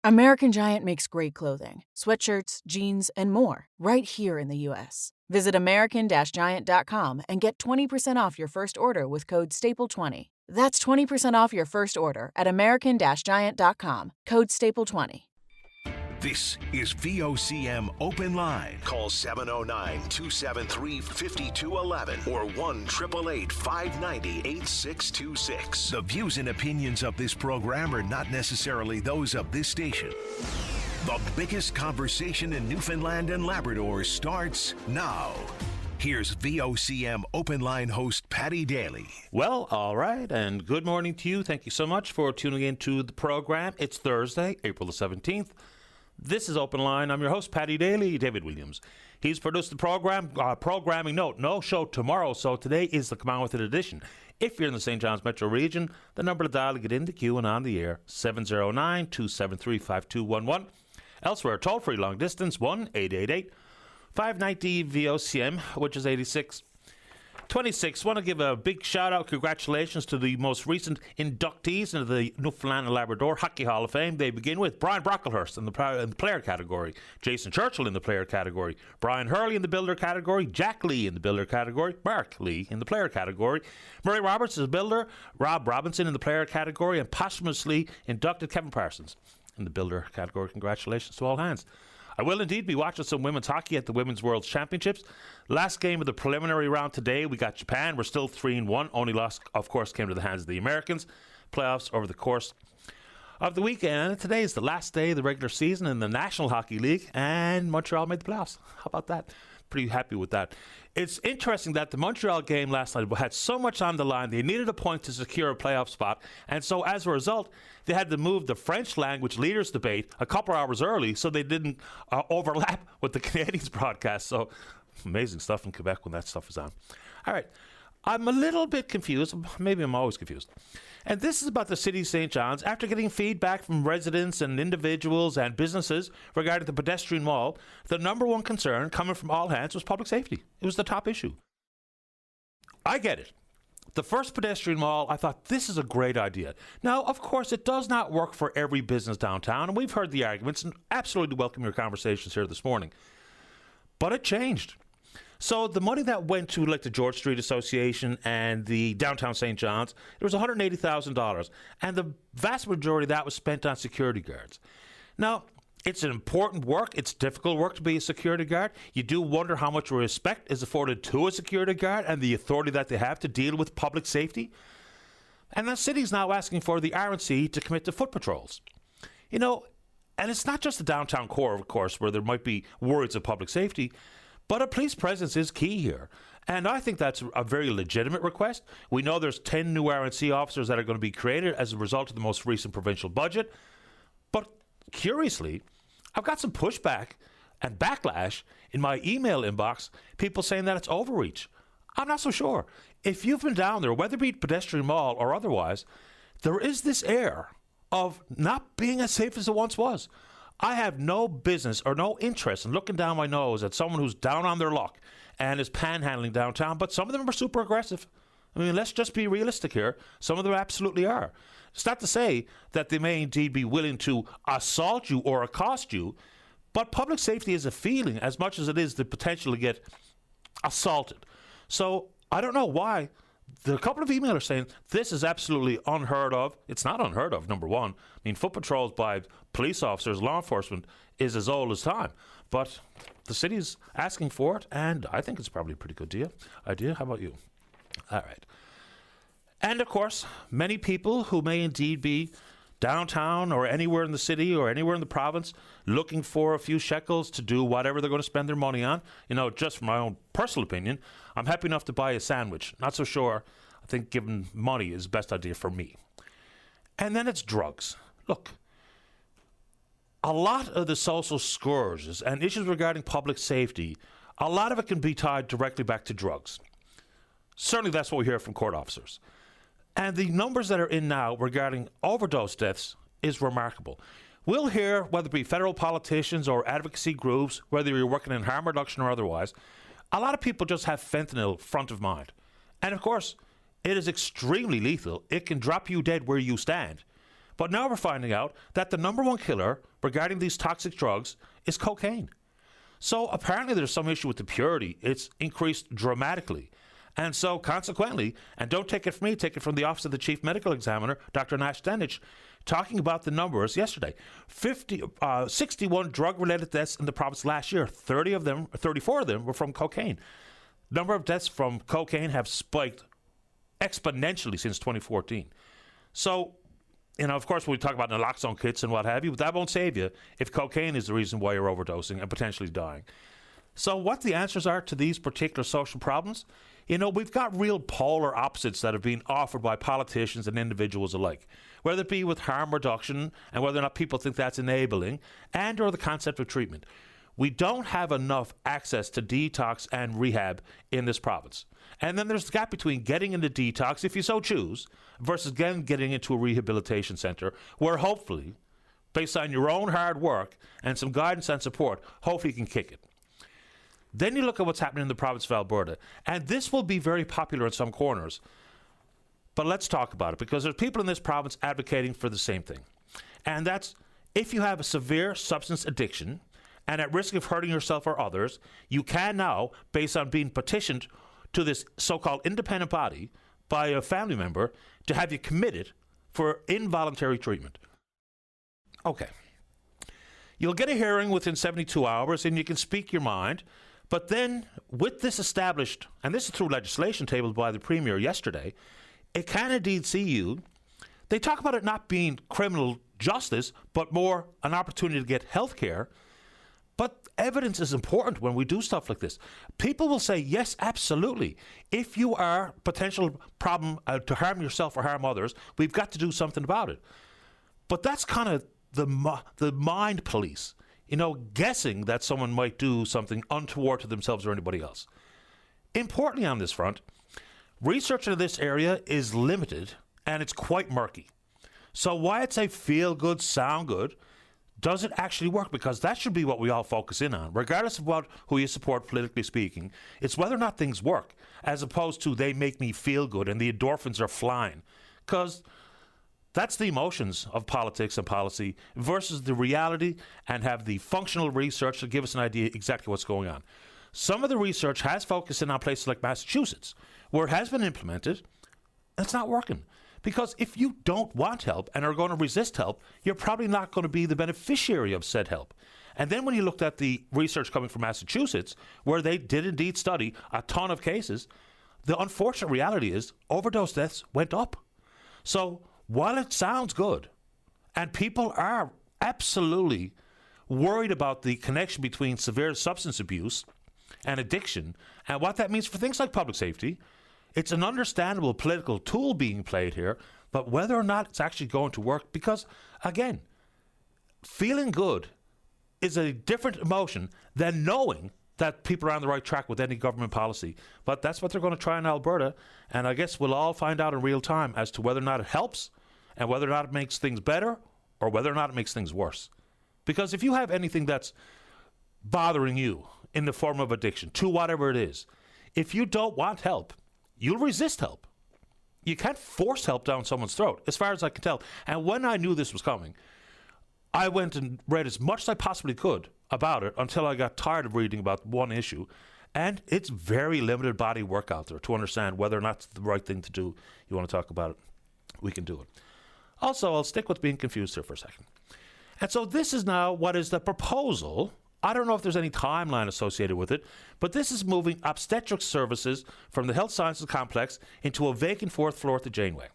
American Giant makes great clothing, sweatshirts, jeans, and more, right here in the U.S. Visit American-Giant.com and get 20% off your first order with code STAPLE20. That's 20% off your first order at American-Giant.com, code STAPLE20. This is VOCM Open Line. Call 709-273-5211 or 1-888-590-8626. The views and opinions of this program are not necessarily those of this station. The biggest conversation in Newfoundland and Labrador starts now. Here's VOCM Open Line host Paddy Daly. Well, all right, and good morning to you. Thank you so much for tuning in to the program. It's Thursday, April the 17th. This is Open Line. I'm your host, Paddy Daly. David Williams. He's produced the program. Programming note, no show tomorrow, so today is the Come On With It edition. If you're in the St. John's metro region, the number to dial to get in the queue and on the air, 709-273-5211. Elsewhere, toll-free long distance, 1-888-590-VOCM, which is 8626. Want to give a big shout-out, congratulations to the most recent inductees into the Newfoundland and Labrador Hockey Hall of Fame. They begin with Brian Brocklehurst in the player category, Jason Churchill in the player category, Brian Hurley in the builder category, Jack Lee in the builder category, Mark Lee in the player category, Murray Roberts is a builder, Rob Robinson in the player category, and posthumously inducted Kevin Parsons in the builder category. Congratulations to all hands. I will indeed be watching some women's hockey at the Women's World Championships. Last game of the preliminary round today, we got Japan. We're still 3-1. Only loss, of course, came to the hands of the Americans. Playoffs over the course of the weekend. Today is the last day of the regular season in the National Hockey League, and Montreal made the playoffs. How about that? Pretty happy with that. It's interesting that the Montreal game last night had so much on the line. They needed a point to secure a playoff spot. And so as a result, they had to move the French language leaders debate a couple hours early so they didn't overlap with the Canadians broadcast. So amazing stuff in Quebec when that stuff is on. All right. I'm a little bit confused. Maybe I'm always confused. And this is about the city of St. John's. After getting feedback from residents and individuals and businesses regarding the pedestrian wall, the number one concern coming from all hands was public safety. It was the top issue. I get it. The first pedestrian wall, I thought, this is a great idea. Now, of course, it does not work for every business downtown, and we've heard the arguments, and absolutely welcome your conversations here this morning. But it changed. So the money that went to like the George Street Association and the downtown St. John's, it was $180,000. And the vast majority of that was spent on security guards. Now, it's an important work. It's difficult work to be a security guard. You do wonder how much respect is afforded to a security guard and the authority that they have to deal with public safety. And the city's now asking for the RNC to commit to foot patrols. You know, and it's not just the downtown core, of course, where there might be worries of public safety. But a police presence is key here. And I think that's a very legitimate request. We know there's 10 new RNC officers that are going to be created as a result of the most recent provincial budget. But curiously, I've got some pushback and backlash in my email inbox, people saying that it's overreach. I'm not so sure. If you've been down there, whether it be pedestrian mall or otherwise, there is this air of not being as safe as it once was. I have no business or no interest in looking down my nose at someone who's down on their luck and is panhandling downtown, but some of them are super aggressive. I mean, let's just be realistic here. Some of them absolutely are. It's not to say that they may indeed be willing to assault you or accost you, but public safety is a feeling as much as it is the potential to get assaulted. So I don't know why. There are a couple of emailers saying this is absolutely unheard of. It's not unheard of, number one. I mean, foot patrols by police officers, law enforcement, is as old as time. But the city's asking for it, and I think it's probably a pretty good idea. How about you? All right. And, of course, many people who may indeed be downtown or anywhere in the city or anywhere in the province looking for a few shekels to do whatever they're going to spend their money on. You know, just from my own personal opinion, I'm happy enough to buy a sandwich. Not so sure. I think giving money is the best idea for me. And then it's drugs. Look, a lot of the social scourges and issues regarding public safety, a lot of it can be tied directly back to drugs. Certainly that's what we hear from court officers. And the numbers that are in now regarding overdose deaths is remarkable. We'll hear, whether it be federal politicians or advocacy groups, whether you're working in harm reduction or otherwise, a lot of people just have fentanyl front of mind. And of course, it is extremely lethal. It can drop you dead where you stand. But now we're finding out that the number one killer regarding these toxic drugs is cocaine. So apparently there's some issue with the purity. It's increased dramatically. And so consequently, and don't take it from me, take it from the Office of the Chief Medical Examiner, Dr. Nash Denich, talking about the numbers yesterday. 61 drug-related deaths in the province last year. 34 of them were from cocaine. Number of deaths from cocaine have spiked exponentially since 2014. So, of course, when we talk about naloxone kits and what have you, but that won't save you if cocaine is the reason why you're overdosing and potentially dying. So what the answers are to these particular social problems, we've got real polar opposites that have been offered by politicians and individuals alike, whether it be with harm reduction and whether or not people think that's enabling, and or the concept of treatment. We don't have enough access to detox and rehab in this province. And then there's the gap between getting into detox, if you so choose, versus getting into a rehabilitation centre where hopefully, based on your own hard work and some guidance and support, hopefully you can kick it. Then you look at what's happening in the province of Alberta, and this will be very popular in some corners. But let's talk about it, because there's people in this province advocating for the same thing. And that's, if you have a severe substance addiction and at risk of hurting yourself or others, you can now, based on being petitioned to this so-called independent body by a family member, to have you committed for involuntary treatment. Okay. You'll get a hearing within 72 hours and you can speak your mind. But then, with this established, and this is through legislation tabled by the Premier yesterday, it can indeed see you. They talk about it not being criminal justice, but more an opportunity to get health care. But evidence is important when we do stuff like this. People will say, yes, absolutely. If you are potential problem to harm yourself or harm others, we've got to do something about it. But that's kind of the mind police. Guessing that someone might do something untoward to themselves or anybody else. Importantly on this front, research in this area is limited and it's quite murky. So why I'd say feel good, sound good, does it actually work? Because that should be what we all focus in on, regardless of who you support politically speaking. It's whether or not things work, as opposed to they make me feel good and the endorphins are flying. Because that's the emotions of politics and policy versus the reality, and have the functional research to give us an idea exactly what's going on. Some of the research has focused in on places like Massachusetts, where it has been implemented, and it's not working. Because if you don't want help and are going to resist help, you're probably not going to be the beneficiary of said help. And then when you looked at the research coming from Massachusetts, where they did indeed study a ton of cases, the unfortunate reality is overdose deaths went up. So while it sounds good, and people are absolutely worried about the connection between severe substance abuse and addiction and what that means for things like public safety, it's an understandable political tool being played here, but whether or not it's actually going to work, because, again, feeling good is a different emotion than knowing that people are on the right track with any government policy. But that's what they're going to try in Alberta, and I guess we'll all find out in real time as to whether or not it helps and whether or not it makes things better or whether or not it makes things worse. Because if you have anything that's bothering you in the form of addiction to whatever it is, if you don't want help, you'll resist help. You can't force help down someone's throat, as far as I can tell. And when I knew this was coming, I went and read as much as I possibly could about it until I got tired of reading about one issue. And it's very limited body work out there to understand whether or not it's the right thing to do. You want to talk about it, we can do it. Also, I'll stick with being confused here for a second. And so this is now what is the proposal. I don't know if there's any timeline associated with it, but this is moving obstetric services from the Health Sciences Complex into a vacant fourth floor at the Janeway.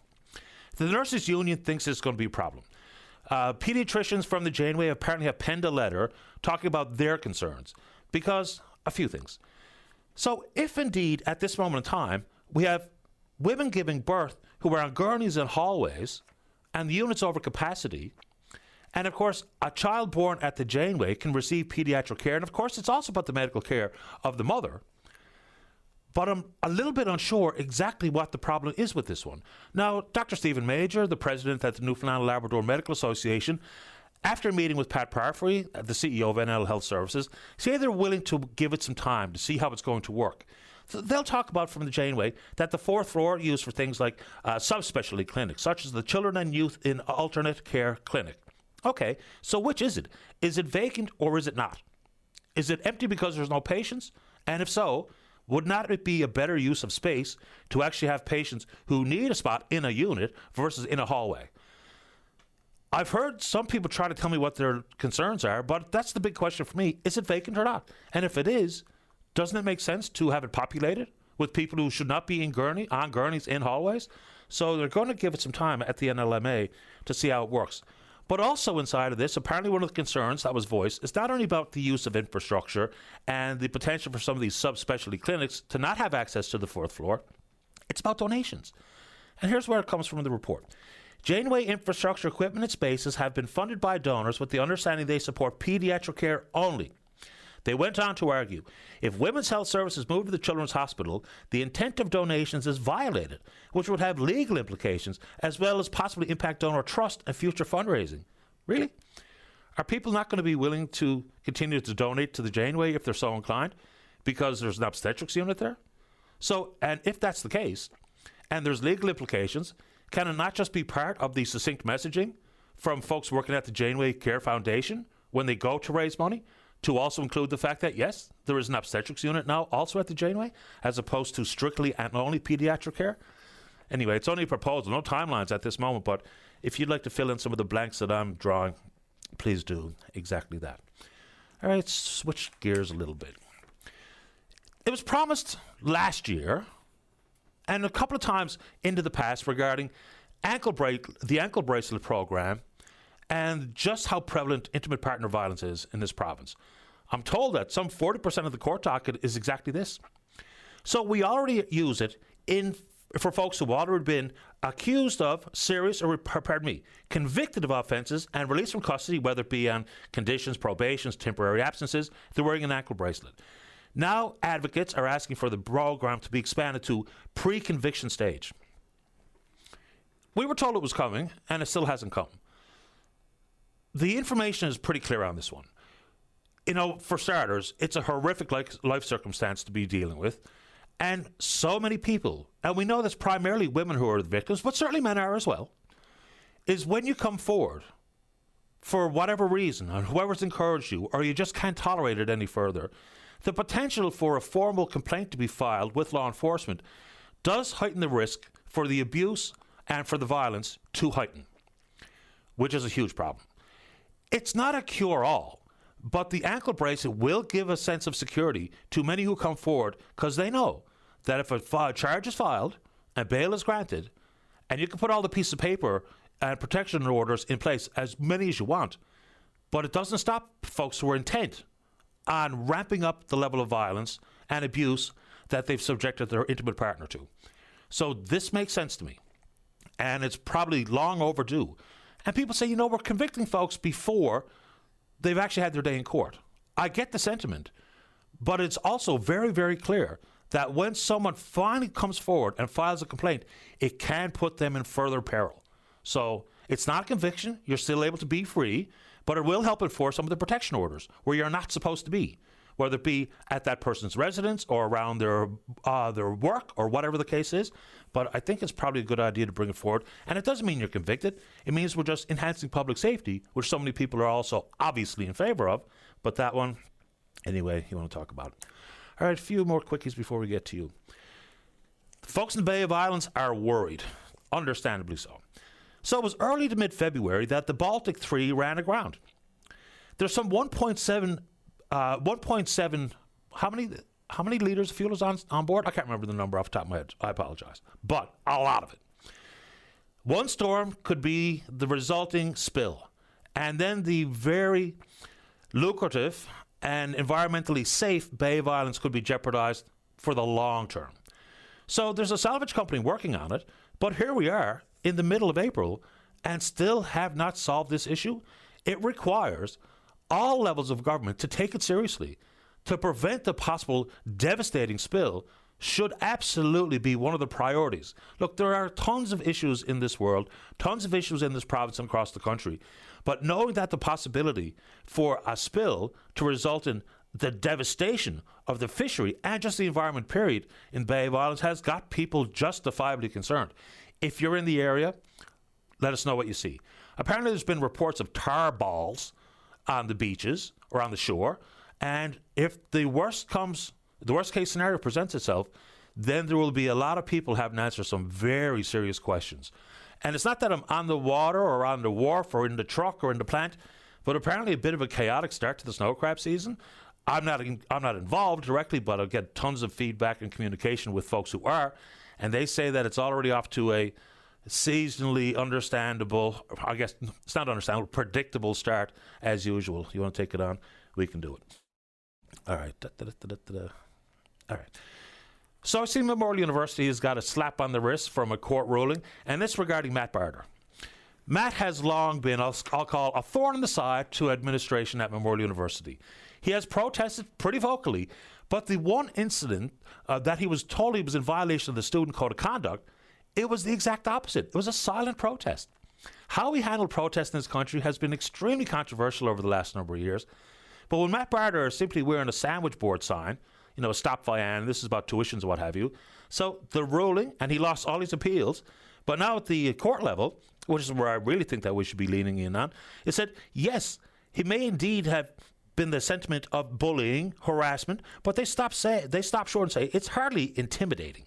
The Nurses Union thinks it's going to be a problem. Pediatricians from the Janeway apparently have penned a letter talking about their concerns, because a few things. So if indeed at this moment in time we have women giving birth who are on gurneys in hallways and the unit's over capacity, and of course a child born at the Janeway can receive pediatric care, and of course it's also about the medical care of the mother, but I'm a little bit unsure exactly what the problem is with this one. Now, Dr. Stephen Major, the president at the Newfoundland and Labrador Medical Association, after meeting with Pat Parfrey, the CEO of NL Health Services, say they're willing to give it some time to see how it's going to work. So they'll talk about from the Janeway that the fourth floor used for things like subspecialty clinics, such as the Children and Youth in Alternate Care Clinic. Okay, so which is it? Is it vacant or is it not? Is it empty because there's no patients? And if so, would not it be a better use of space to actually have patients who need a spot in a unit versus in a hallway? I've heard some people try to tell me what their concerns are, but that's the big question for me. Is it vacant or not? And if it is, doesn't it make sense to have it populated with people who should not be on gurneys in hallways? So they're going to give it some time at the NLMA to see how it works. But also inside of this, apparently one of the concerns that was voiced is not only about the use of infrastructure and the potential for some of these subspecialty clinics to not have access to the fourth floor, it's about donations. And here's where it comes from in the report. Janeway infrastructure, equipment, and spaces have been funded by donors with the understanding they support pediatric care only. They went on to argue, if Women's Health Services move to the Children's Hospital, the intent of donations is violated, which would have legal implications as well as possibly impact donor trust and future fundraising. Really? Are people not going to be willing to continue to donate to the Janeway if they're so inclined because there's an obstetrics unit there? So, and if that's the case, and there's legal implications, can it not just be part of the succinct messaging from folks working at the Janeway Care Foundation when they go to raise money to also include the fact that, yes, there is an obstetrics unit now also at the Janeway as opposed to strictly and only pediatric care? Anyway, it's only a proposal, no timelines at this moment, but if you'd like to fill in some of the blanks that I'm drawing, please do exactly that. All right, switch gears a little bit. It was promised last year and a couple of times into the past regarding the ankle bracelet program and just how prevalent intimate partner violence is in this province. I'm told that some 40% of the court docket is exactly this. So we already use it for folks who have already been accused of serious or, convicted of offences and released from custody, whether it be on conditions, probations, temporary absences, they're wearing an ankle bracelet. Now advocates are asking for the program to be expanded to pre-conviction stage. We were told it was coming, and it still hasn't come. The information is pretty clear on this one. You know, for starters, it's a horrific life circumstance to be dealing with. And so many people, and we know that's primarily women who are the victims, but certainly men are as well, is when you come forward for whatever reason, and whoever's encouraged you, or you just can't tolerate it any further, the potential for a formal complaint to be filed with law enforcement does heighten the risk for the abuse and for the violence to heighten, which is a huge problem. It's not a cure-all, but the ankle bracelet will give a sense of security to many who come forward because they know that if a charge is filed and bail is granted, and you can put all the pieces of paper and protection orders in place, as many as you want, but it doesn't stop folks who are intent on ramping up the level of violence and abuse that they've subjected their intimate partner to. So this makes sense to me, and it's probably long overdue. And people say, you know, we're convicting folks before they've actually had their day in court. I get the sentiment, but it's also very, very clear that when someone finally comes forward and files a complaint, it can put them in further peril. So it's not a conviction. You're still able to be free, but it will help enforce some of the protection orders where you're not supposed to be, whether it be at that person's residence or around their work or whatever the case is. But I think it's probably a good idea to bring it forward. And it doesn't mean you're convicted. It means we're just enhancing public safety, which so many people are also obviously in favor of. But that one, anyway, you want to talk about it. All right, a few more quickies before we get to you. Folks in the Bay of Islands are worried, understandably so. So it was early to mid-February that the Baltic 3 ran aground. There's some 1.7, how many liters of fuel is on board? I can't remember the number off the top of my head. I apologize. But a lot of it. One storm could be the resulting spill. And then the very lucrative and environmentally safe Bay of Islands could be jeopardized for the long term. So there's a salvage company working on it. But here we are in the middle of April and still have not solved this issue. It requires all levels of government to take it seriously. To prevent the possible devastating spill should absolutely be one of the priorities. Look, there are tons of issues in this world, tons of issues in this province and across the country, but knowing that the possibility for a spill to result in the devastation of the fishery and just the environment period in Bay of Islands has got people justifiably concerned. If you're in the area, let us know what you see. Apparently there's been reports of tar balls on the beaches or on the shore, and if the worst case scenario presents itself, then there will be a lot of people having to answer some very serious questions. And it's not that I'm on the water or on the wharf or in the truck or in the plant, but apparently a bit of a chaotic start to the snow crab season. I'm not involved directly, but I get tons of feedback and communication with folks who are, and they say that it's already off to a seasonally understandable, I guess it's not understandable, predictable start as usual. You want to take it on? We can do it. All right. All right. So I see Memorial University has got a slap on the wrist from a court ruling, and this regarding Matt Barter. Matt has long been, I'll call, a thorn in the side to administration at Memorial University. He has protested pretty vocally, but the one incident that he was told he was in violation of the student code of conduct, it was the exact opposite. It was a silent protest. How we handle protests in this country has been extremely controversial over the last number of years. But when Matt Barter is simply wearing a sandwich board sign, you know, stop Vian, this is about tuitions and what have you. So the ruling, and he lost all his appeals, but now at the court level, which is where I really think that we should be leaning in on, it said, yes, he may indeed have been the sentiment of bullying, harassment, but they stopped short and say it's hardly intimidating.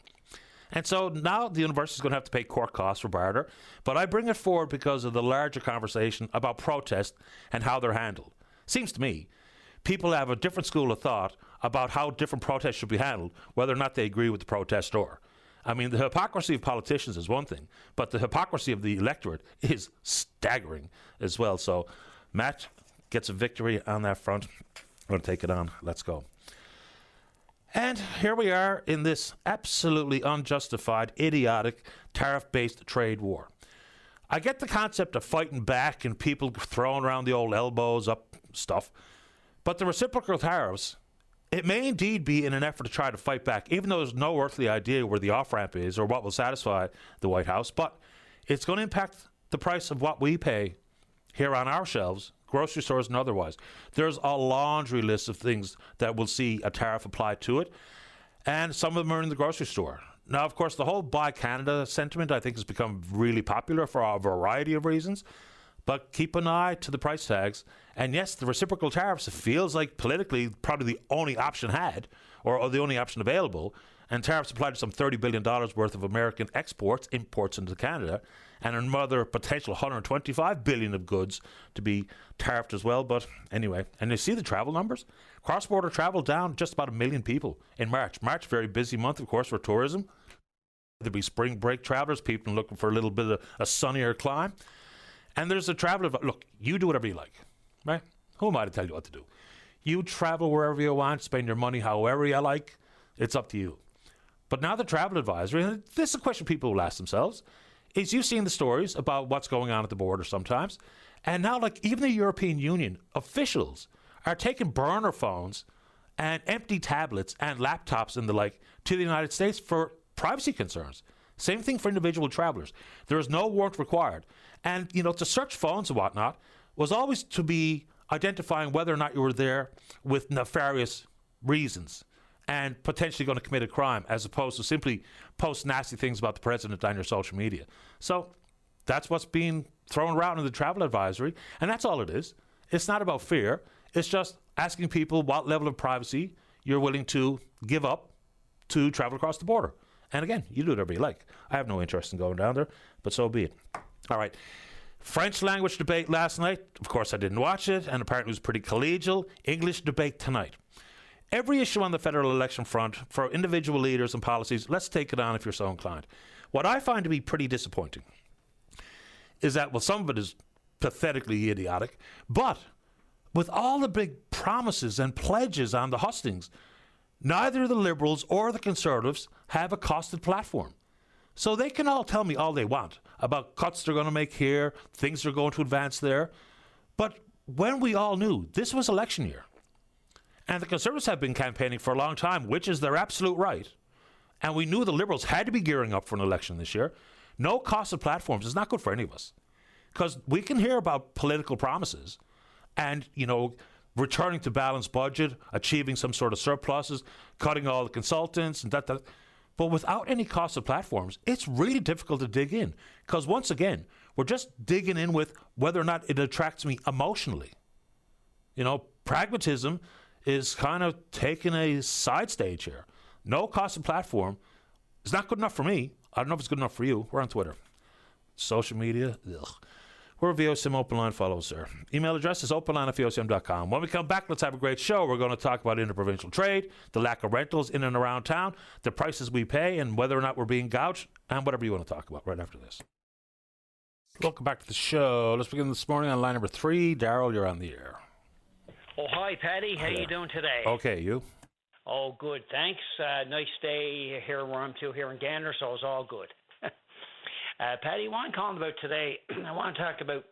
And so now the university is going to have to pay court costs for Barter, but I bring it forward because of the larger conversation about protest and how they're handled. Seems to me people have a different school of thought about how different protests should be handled, whether or not they agree with the protestor. I mean, the hypocrisy of politicians is one thing, but the hypocrisy of the electorate is staggering as well. So Matt gets a victory on that front. I'm going to take it on. Let's go. And here we are in this absolutely unjustified, idiotic, tariff-based trade war. I get the concept of fighting back and people throwing around the old elbows up stuff, but the reciprocal tariffs, it may indeed be in an effort to try to fight back, even though there's no earthly idea where the off-ramp is or what will satisfy the White House, but it's going to impact the price of what we pay here on our shelves, grocery stores and otherwise. There's a laundry list of things that will see a tariff applied to it, and some of them are in the grocery store. Now, of course, the whole Buy Canada sentiment, I think, has become really popular for a variety of reasons, but keep an eye to the price tags. And yes, the reciprocal tariffs, it feels like politically probably the only option had, or the only option available, and tariffs applied to some $30 billion worth of American imports into Canada, and another potential $125 billion of goods to be tariffed as well. But anyway, and you see the travel numbers? Cross-border travel down just about 1 million people in March. March, very busy month, of course, for tourism. There'll be spring break travelers, people looking for a little bit of a sunnier climb. And there's a traveler, look, you do whatever you like, right? Who am I to tell you what to do? You travel wherever you want, spend your money however you like. It's up to you. But now the travel advisory, and this is a question people will ask themselves, is you've seen the stories about what's going on at the border sometimes. And now, like, even the European Union officials are taking burner phones and empty tablets and laptops and the like to the United States for privacy concerns. Same thing for individual travelers. There is no warrant required. And, you know, to search phones and whatnot was always to be identifying whether or not you were there with nefarious reasons and potentially going to commit a crime, as opposed to simply post nasty things about the president on your social media. So that's what's being thrown around in the travel advisory, and that's all it is. It's not about fear. It's just asking people what level of privacy you're willing to give up to travel across the border. And again, you do whatever you like. I have no interest in going down there, but so be it. All right. French language debate last night. Of course, I didn't watch it, and apparently it was pretty collegial. English debate tonight. Every issue on the federal election front for individual leaders and policies, let's take it on if you're so inclined. What I find to be pretty disappointing is that, well, some of it is pathetically idiotic, but with all the big promises and pledges on the hustings, neither the Liberals or the Conservatives have a costed platform. So they can all tell me all they want about cuts they're going to make here, things they're going to advance there. But when we all knew this was election year, and the Conservatives have been campaigning for a long time, which is their absolute right, and we knew the Liberals had to be gearing up for an election this year, no costed platforms is not good for any of us. Because we can hear about political promises and, you know, returning to balanced budget, achieving some sort of surpluses, cutting all the consultants and that. But without any cost of platforms, it's really difficult to dig in because once again, we're just digging in with whether or not it attracts me emotionally. Pragmatism is kind of taking a side stage here. No cost of platform is not good enough for me. I don't know if it's good enough for you. We're on Twitter. Social media, ugh. We're VOCM Openline. Follow us there. Email address is openline@vocm.com. When we come back, let's have a great show. We're going to talk about interprovincial trade, the lack of rentals in and around town, the prices we pay, and whether or not we're being gouged, and whatever you want to talk about right after this. Welcome back to the show. Let's begin this morning on line number 3. Daryl, you're on the air. Oh, hi, Paddy. How you doing today? Okay, you? Oh, good. Thanks. Nice day here where I'm to here in Gander, so it's all good. Paddy, what I'm calling about today, I want to talk about,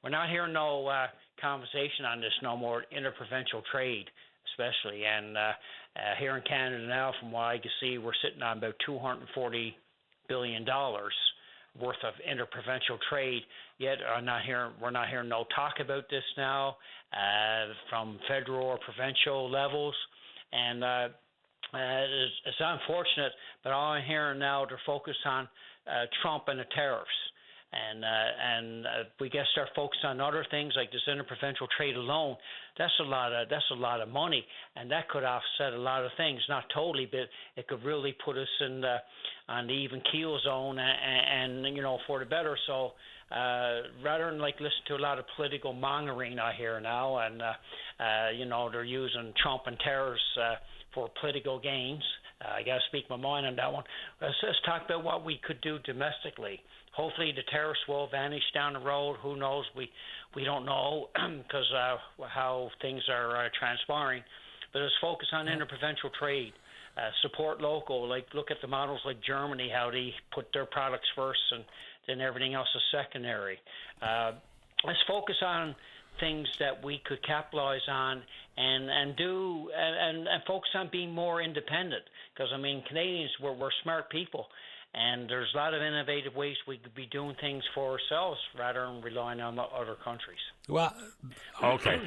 we're not hearing no conversation on this no more, interprovincial trade especially. And here in Canada now, from what I can see, we're sitting on about $240 billion worth of interprovincial trade. Yet we're not hearing no talk about this now from federal or provincial levels. And it's unfortunate, but all I'm hearing now, they're focused on Trump and the tariffs. And we got to start focusing on other things like this interprovincial trade alone. That's a lot of money, and that could offset a lot of things. Not totally, but it could really put us in on the even keel zone, and for the better. So rather than listen to a lot of political mongering I hear now, and they're using Trump and tariffs for political gains. I got to speak my mind on that one. Let's talk about what we could do domestically. Hopefully the tariffs will vanish down the road. Who knows? We don't know because how things are transpiring. But let's focus on interprovincial trade. Support local. Look at the models like Germany, how they put their products first and then everything else is secondary. Let's focus on things that we could capitalize on and focus on being more independent. Because, Canadians, we're smart people. And there's a lot of innovative ways we could be doing things for ourselves rather than relying on other countries. Well, okay.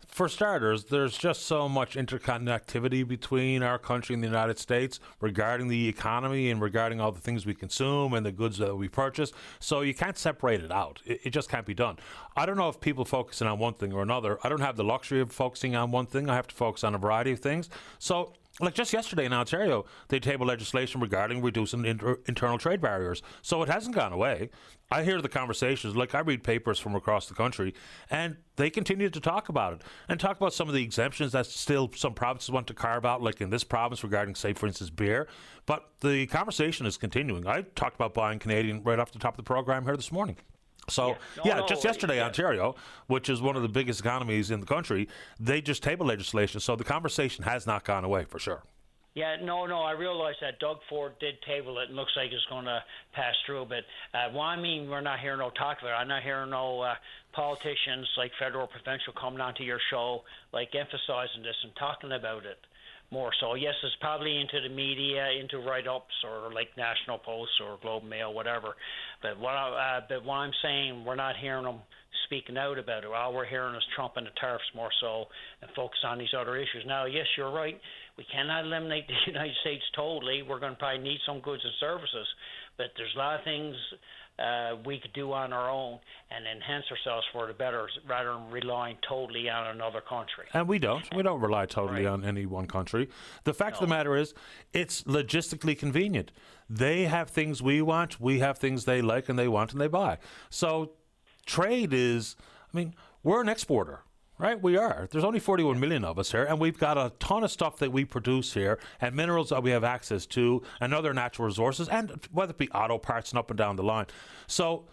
For starters, there's just so much interconnectivity between our country and the United States regarding the economy and regarding all the things we consume and the goods that we purchase. So you can't separate it out. It just can't be done. I don't know if people focusing on one thing or another. I don't have the luxury of focusing on one thing. I have to focus on a variety of things. So just yesterday in Ontario, they tabled legislation regarding reducing internal trade barriers. So it hasn't gone away. I hear the conversations, I read papers from across the country, and they continue to talk about it and talk about some of the exemptions that still some provinces want to carve out, like in this province regarding, say, for instance, beer. But the conversation is continuing. I talked about buying Canadian right off the top of the program here this morning. So, just yesterday, Ontario, which is one of the biggest economies in the country, they just tabled legislation. So the conversation has not gone away, for sure. Yeah, no, I realize that Doug Ford did table it and looks like it's going to pass through. But we're not hearing no talk about it. I'm not hearing no politicians like federal, provincial coming onto your show, emphasizing this and talking about it more. So, yes, it's probably into the media, into write-ups or National Post or Globe and Mail, whatever. But what I'm saying, we're not hearing them speaking out about it. All we're hearing is Trump and the tariffs more so and focus on these other issues. Now, yes, you're right. We cannot eliminate the United States totally. We're going to probably need some goods and services. But there's a lot of things we could do on our own and enhance ourselves for the better rather than relying totally on another country. And we don't rely totally on any one country. The fact of the matter is, it's logistically convenient. They have things we want, we have things they like and they want and they buy. So trade is, we're an exporter. Right, we are. There's only 41 million of us here, and we've got a ton of stuff that we produce here, and minerals that we have access to, and other natural resources, and whether it be auto parts and up and down the line. So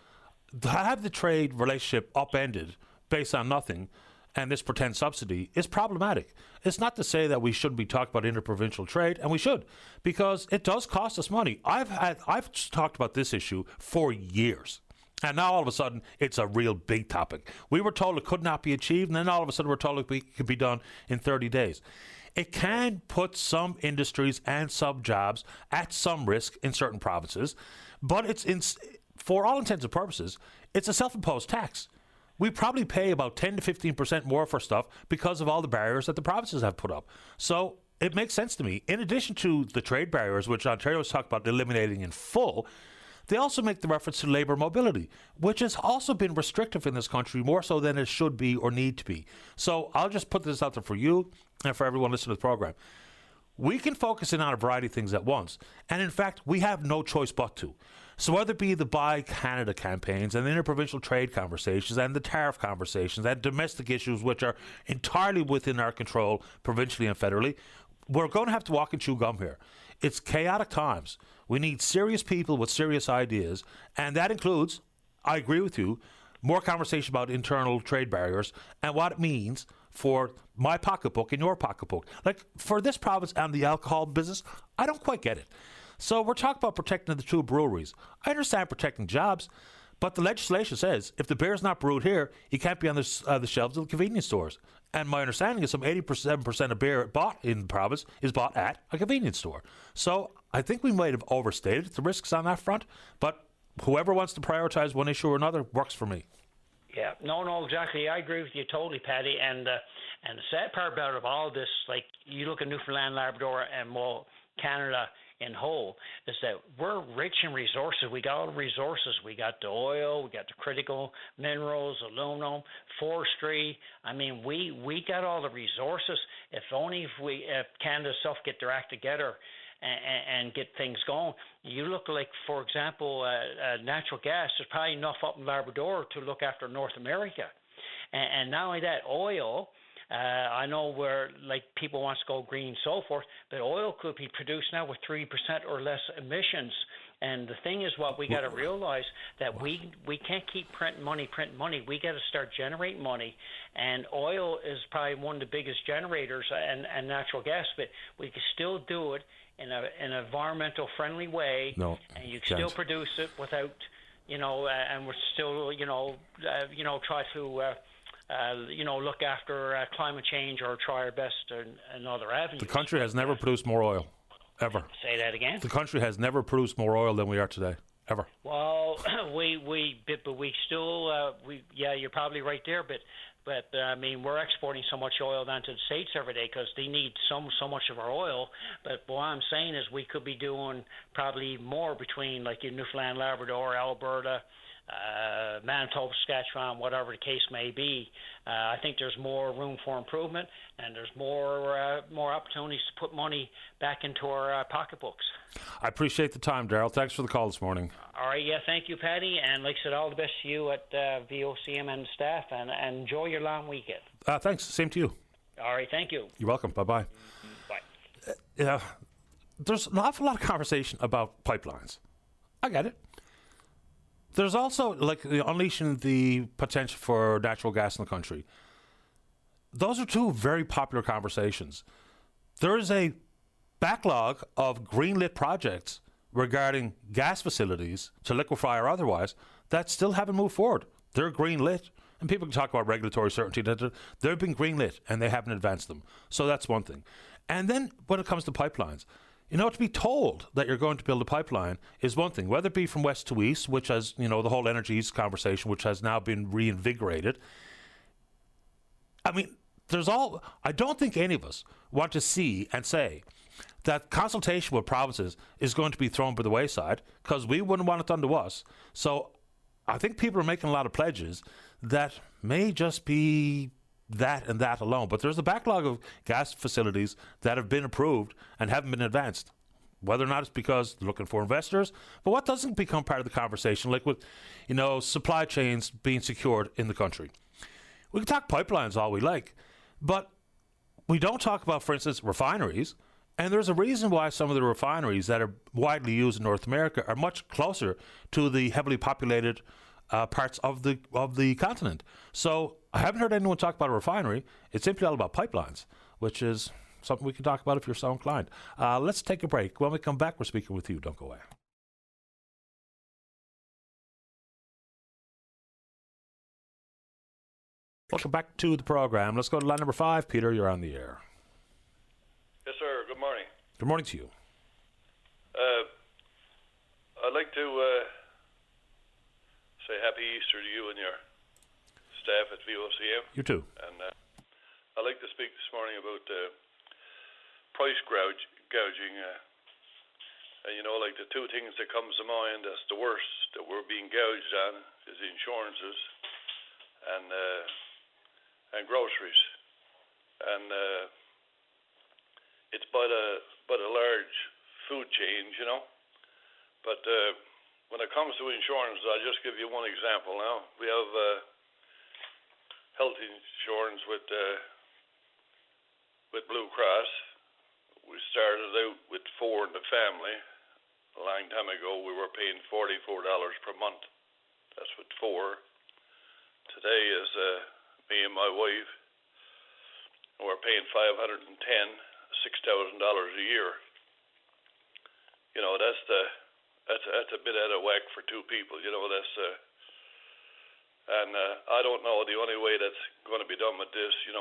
to have the trade relationship upended based on nothing and this pretend subsidy is problematic. It's not to say that we shouldn't be talking about interprovincial trade, and we should, because it does cost us money. I've talked about this issue for years. And now all of a sudden, it's a real big topic. We were told it could not be achieved, and then all of a sudden we're told it could be done in 30 days. It can put some industries and some jobs at some risk in certain provinces, but for all intents and purposes, it's a self-imposed tax. we probably pay about 10 to 15% more for stuff because of all the barriers that the provinces have put up. So it makes sense to me. In addition to the trade barriers, which Ontario's talked about eliminating in full, they also make the reference to labour mobility, which has also been restrictive in this country, more so than it should be or need to be. So I'll just put this out there for you and for everyone listening to the program. We can focus in on a variety of things at once. And in fact, we have no choice but to. So whether it be the Buy Canada campaigns and the interprovincial trade conversations and the tariff conversations and domestic issues, which are entirely within our control provincially and federally, we're going to have to walk and chew gum here. It's chaotic times. We need serious people with serious ideas. And that includes, I agree with you, more conversation about internal trade barriers and what it means for my pocketbook and your pocketbook. Like for this province and the alcohol business, I don't quite get it. So we're talking about protecting the two breweries. I understand protecting jobs, but the legislation says if the beer's not brewed here, it can't be on the shelves of the convenience stores. And my understanding is some 87% of beer bought in the province is bought at a convenience store. So I think we might have overstated the risks on that front, but whoever wants to prioritize one issue or another works for me. Yeah, no, exactly. I agree with you totally, Paddy. And the sad part about it, all this, like you look at Newfoundland, Labrador, and well, Canada in whole, is that we're rich in resources. We got all the resources. We got the oil, we got the critical minerals, aluminum, forestry. I mean, we got all the resources. If only if Canada itself get their act together and get things going. You look like, for example, natural gas. There's probably enough up in Labrador to look after North America. And not only that, oil. I know where like people want to go green and so forth, but oil could be produced now with 3% or less emissions. And the thing is, what we got to realize that we can't keep printing money. We got to start generating money, and oil is probably one of the biggest generators, and natural gas. But we can still do it in an environmental friendly way, and you can still produce it without, and we're still, try to. Look after climate change or try our best in other avenues. The country has never produced more oil, ever. Say that again? The country has never produced more oil than we are today, ever. Well, but we still, you're probably right there, but I mean, we're exporting so much oil down to the States every day because they need so much of our oil. But what I'm saying is we could be doing probably more between like in Newfoundland, Labrador, Alberta, Manitoba, Saskatchewan, whatever the case may be. I think there's more room for improvement, and there's more opportunities to put money back into our pocketbooks. I appreciate the time, Darryl. Thanks for the call this morning. All right, yeah, thank you, Paddy, and like I said, all the best to you at VOCM and staff, and enjoy your long weekend. Thanks. Same to you. All right, thank you. You're welcome. Bye-bye. Bye. There's an awful lot of conversation about pipelines. I get it. There's also, like, unleashing the potential for natural gas in the country. Those are two very popular conversations. There is a backlog of greenlit projects regarding gas facilities, to liquefy or otherwise, that still haven't moved forward. They're greenlit, and people can talk about regulatory certainty. They've been greenlit, and they haven't advanced them. So that's one thing. And then when it comes to pipelines, to be told that you're going to build a pipeline is one thing, whether it be from west to east, which has, the whole energy east conversation, which has now been reinvigorated. I mean, I don't think any of us want to see and say that consultation with provinces is going to be thrown by the wayside because we wouldn't want it done to us. So I think people are making a lot of pledges that may just be that and that alone. But there's a backlog of gas facilities that have been approved and haven't been advanced. Whether or not it's because they're looking for investors, but what doesn't become part of the conversation, like with, supply chains being secured in the country. We can talk pipelines all we like, but we don't talk about, for instance, refineries. And there's a reason why some of the refineries that are widely used in North America are much closer to the heavily populated parts of the continent. So I haven't heard anyone talk about a refinery. It's simply all about pipelines, which is something we can talk about if you're so inclined. Let's take a break. When we come back, we're speaking with you. Don't go away. Welcome back to the program. Let's go to line number 5. Peter, you're on the air. Yes, sir. Good morning. Good morning to you. I'd like to say Happy Easter to you and your staff at VOCM. You too. And I'd like to speak this morning about price gouging. And like the two things that comes to mind that's the worst that we're being gouged on is insurances and groceries. And it's but a large food chain, But when it comes to insurance, I'll just give you one example now. We have health insurance with Blue Cross. We started out with 4 in the family. A long time ago, we were paying $44 per month. That's with 4. Today is me and my wife, and we're paying $6,000 a year. That's a bit out of whack for 2 people. And I don't know. The only way that's going to be done with this, is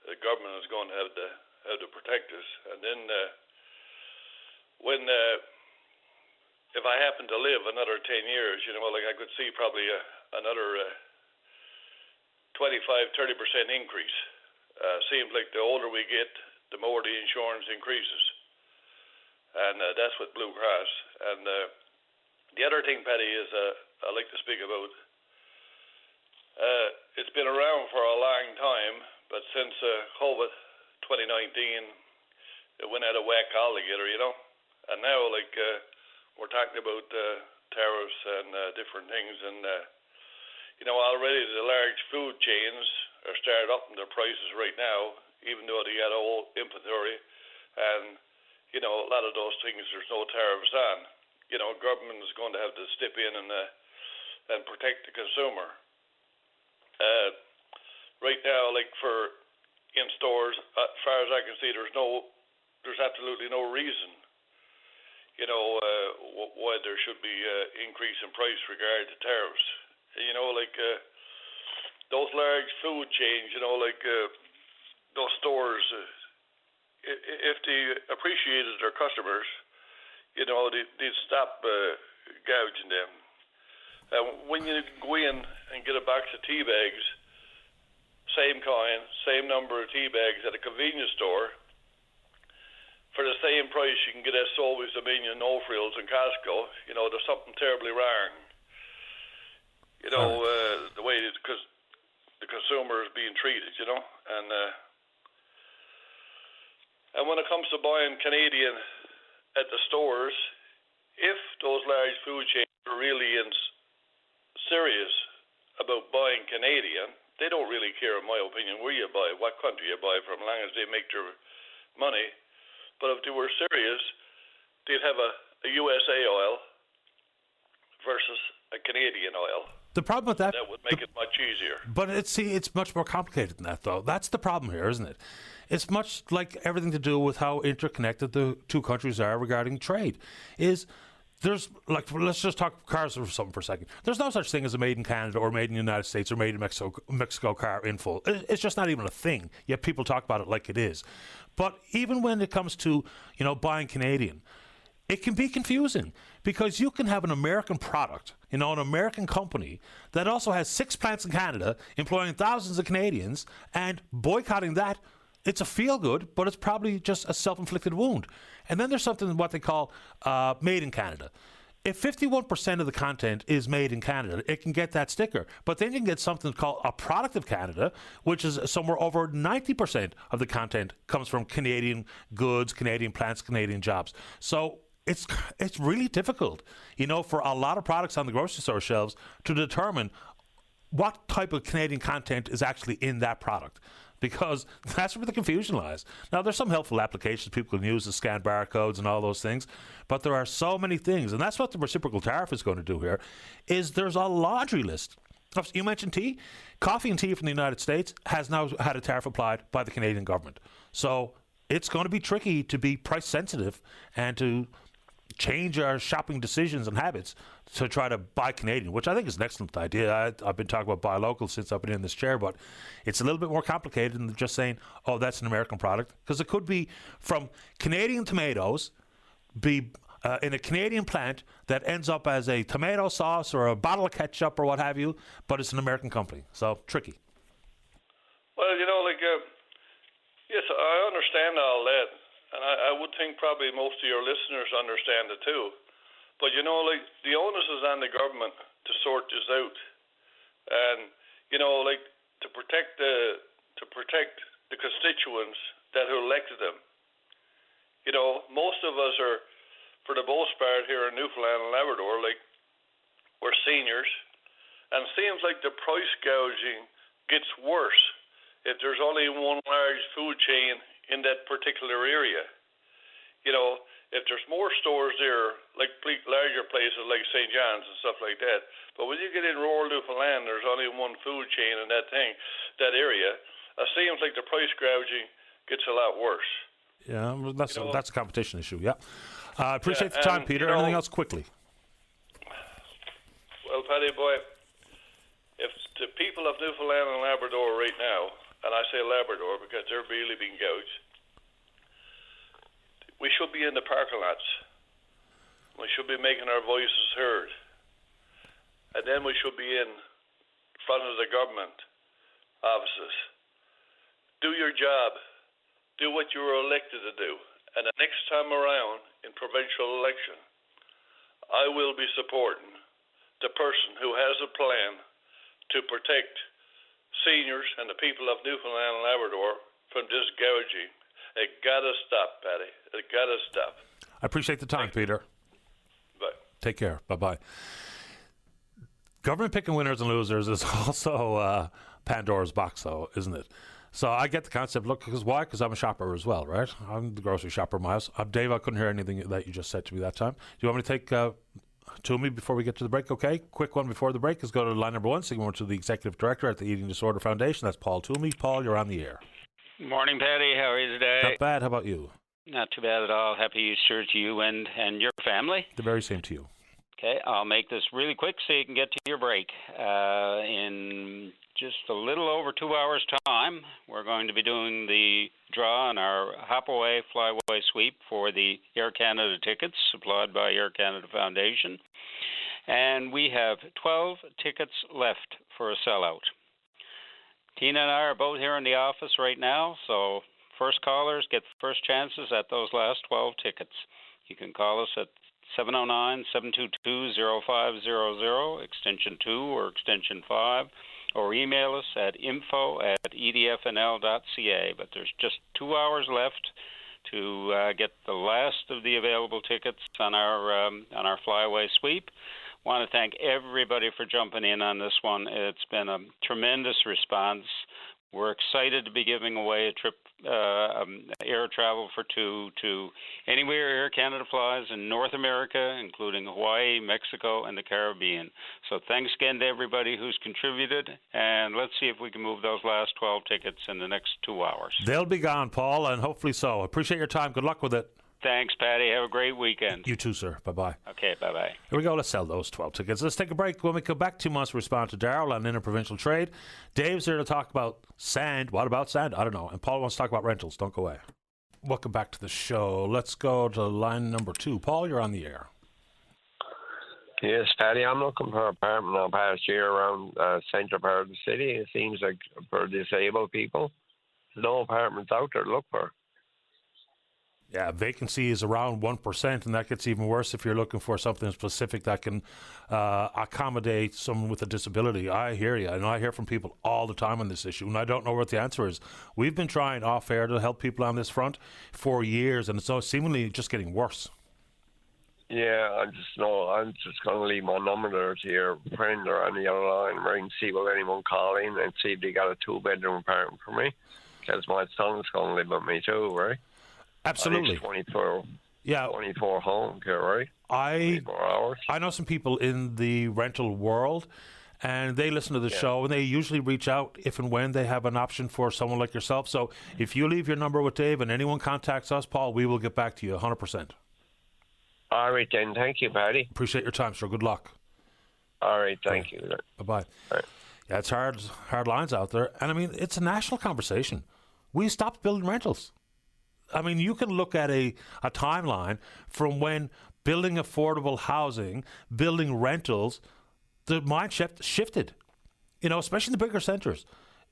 the government is going to have to protect us. And then if I happen to live another 10 years, I could see probably another 25-30% increase. Seems like the older we get, the more the insurance increases. And that's with Blue Cross. And the other thing, Paddy, is I like to speak about. It's been around for a long time, but since COVID 2019, it went out of whack altogether, And now, we're talking about tariffs and different things, and already the large food chains are started up in their prices right now, even though they got old inventory, and a lot of those things there's no tariffs on. Government is going to have to step in and protect the consumer. Right now, for in stores, as far as I can see, there's absolutely no reason, why there should be increase in price regarding to tariffs. Those large food chains, those stores, if they appreciated their customers, they'd stop gouging them. When you go in and get a box of tea bags, same kind, same number of tea bags at a convenience store, for the same price you can get at Solvy's, Dominion, No Frills, and Costco, there's something terribly wrong. The way because the consumer is being treated, and when it comes to buying Canadian at the stores, if those large food chains are really serious about buying Canadian, they don't really care, in my opinion, where you buy, what country you buy from, as long as they make their money. But if they were serious, they'd have a USA oil versus a Canadian oil. The problem with that would make it much easier. But it's much more complicated than that, though. That's the problem here, isn't it? It's much like everything to do with how interconnected the two countries are regarding trade. Let's just talk cars or something for a second. There's no such thing as a made in Canada or made in the United States or made in Mexico car in full. It's just not even a thing. Yet people talk about it like it is. But even when it comes to, buying Canadian, it can be confusing because you can have an American product, an American company that also has 6 plants in Canada employing thousands of Canadians, and boycotting that, it's a feel-good, but it's probably just a self-inflicted wound. And then there's something what they call made in Canada. If 51% of the content is made in Canada, it can get that sticker. But then you can get something called a product of Canada, which is somewhere over 90% of the content comes from Canadian goods, Canadian plants, Canadian jobs. So it's really difficult, for a lot of products on the grocery store shelves to determine what type of Canadian content is actually in that product, because that's where the confusion lies. Now, there's some helpful applications people can use to scan barcodes and all those things, but there are so many things, and that's what the reciprocal tariff is going to do here, is there's a laundry list. You mentioned tea. Coffee and tea from the United States has now had a tariff applied by the Canadian government. So it's going to be tricky to be price sensitive and to change our shopping decisions and habits to try to buy Canadian, which I think is an excellent idea. I've been talking about buy local since I've been in this chair, but it's a little bit more complicated than just saying, oh, that's an American product, because it could be from Canadian tomatoes, be in a Canadian plant that ends up as a tomato sauce or a bottle of ketchup or what have you, but it's an American company. So, tricky. Well, yes, I understand all that, and I would think probably most of your listeners understand it too. But, the onus is on the government to sort this out. And, to protect the constituents that who elected them. Most of us are, for the most part here in Newfoundland and Labrador, we're seniors. And it seems like the price gouging gets worse if there's only one large food chain in that particular area. If there's more stores there, like larger places like St. John's and stuff like that. But when you get in rural Newfoundland, there's only one food chain in that area. It seems like the price gouging gets a lot worse. Yeah, well, that's a competition issue, yeah. Appreciate the time, Peter. Anything else quickly? Well, Paddy boy, if the people of Newfoundland and Labrador right now, and I say Labrador because they're really being gouged, we should be in the parking lots. We should be making our voices heard. And then we should be in front of the government offices. Do your job. Do what you were elected to do. And the next time around in provincial election, I will be supporting the person who has a plan to protect seniors and the people of Newfoundland and Labrador from this gouging. It gotta stop, Paddy. It gotta stop. I appreciate the time, Peter. Bye. Take care. Bye-bye. Government picking winners and losers is also Pandora's box, though, isn't it? So I get the concept. Look, why? Because I'm a shopper as well, right? I'm the grocery shopper, Miles. Dave, I couldn't hear anything that you just said to me that time. Do you want me to take to me before we get to the break? Okay, quick one before the break is go to line number one, signal to the Executive Director at the Eating Disorder Foundation. That's Paul Toomey. Paul, you're on the air. Morning, Patty. How are you today? Not bad. How about you? Not too bad at all. Happy Easter to you and your family. The very same to you. Okay, I'll make this really quick so you can get to your break. In just a little over 2 hours' time, we're going to be doing the draw on our Hop Away, Fly Away sweep for the Air Canada tickets supplied by Air Canada Foundation. And we have 12 tickets left for a sellout. Tina and I are both here in the office right now, so first callers get first chances at those last 12 tickets. You can call us at 709-722-0500, extension 2 or extension 5, or email us at info@edfnl.ca. But there's just 2 hours left to get the last of the available tickets on our flyaway sweep. Want to thank everybody for jumping in on this one. It's been a tremendous response. We're excited to be giving away a trip, air travel for two to anywhere Air Canada flies in North America, including Hawaii, Mexico, and the Caribbean. So thanks again to everybody who's contributed, and let's see if we can move those last 12 tickets in the next 2 hours. They'll be gone, Paul, and hopefully so. Appreciate your time. Good luck with it. Thanks, Patty. Have a great weekend. You too, sir. Bye-bye. Okay, bye-bye. Here we go. Let's sell those 12 tickets. Let's take a break. When we come back, 2 months, respond to Darryl on interprovincial trade. Dave's here to talk about sand. What about sand? I don't know. And Paul wants to talk about rentals. Don't go away. Welcome back to the show. Let's go to line number 2. Paul, you're on the air. Yes, Paddy, I'm looking for an apartment now past year around central part of the city. It seems like for disabled people, there's no apartments out there to look for. Yeah, vacancy is around 1%, and that gets even worse if you're looking for something specific that can accommodate someone with a disability. I hear you, and I hear from people all the time on this issue, and I don't know what the answer is. We've been trying off-air to help people on this front for years, and it's seemingly just getting worse. Yeah, I'm just going to leave my number there to your friend or on the other line, where I can see will anyone call in and see if they got a 2-bedroom apartment for me, because my son's going to live with me too, right? Absolutely. 24 home care, right? 24 hours. I know some people in the rental world, and they listen to the show, and they usually reach out if and when they have an option for someone like yourself. So if you leave your number with Dave and anyone contacts us, Paul, we will get back to you 100%. All right, then. Thank you, Paddy. Appreciate your time, sir. Good luck. All right, thank you. Bye-bye. All right. Yeah, it's hard lines out there. And, I mean, it's a national conversation. We stopped building rentals. I mean, you can look at a timeline from when building affordable housing, building rentals, the mind shifted. You know, especially in the bigger centres.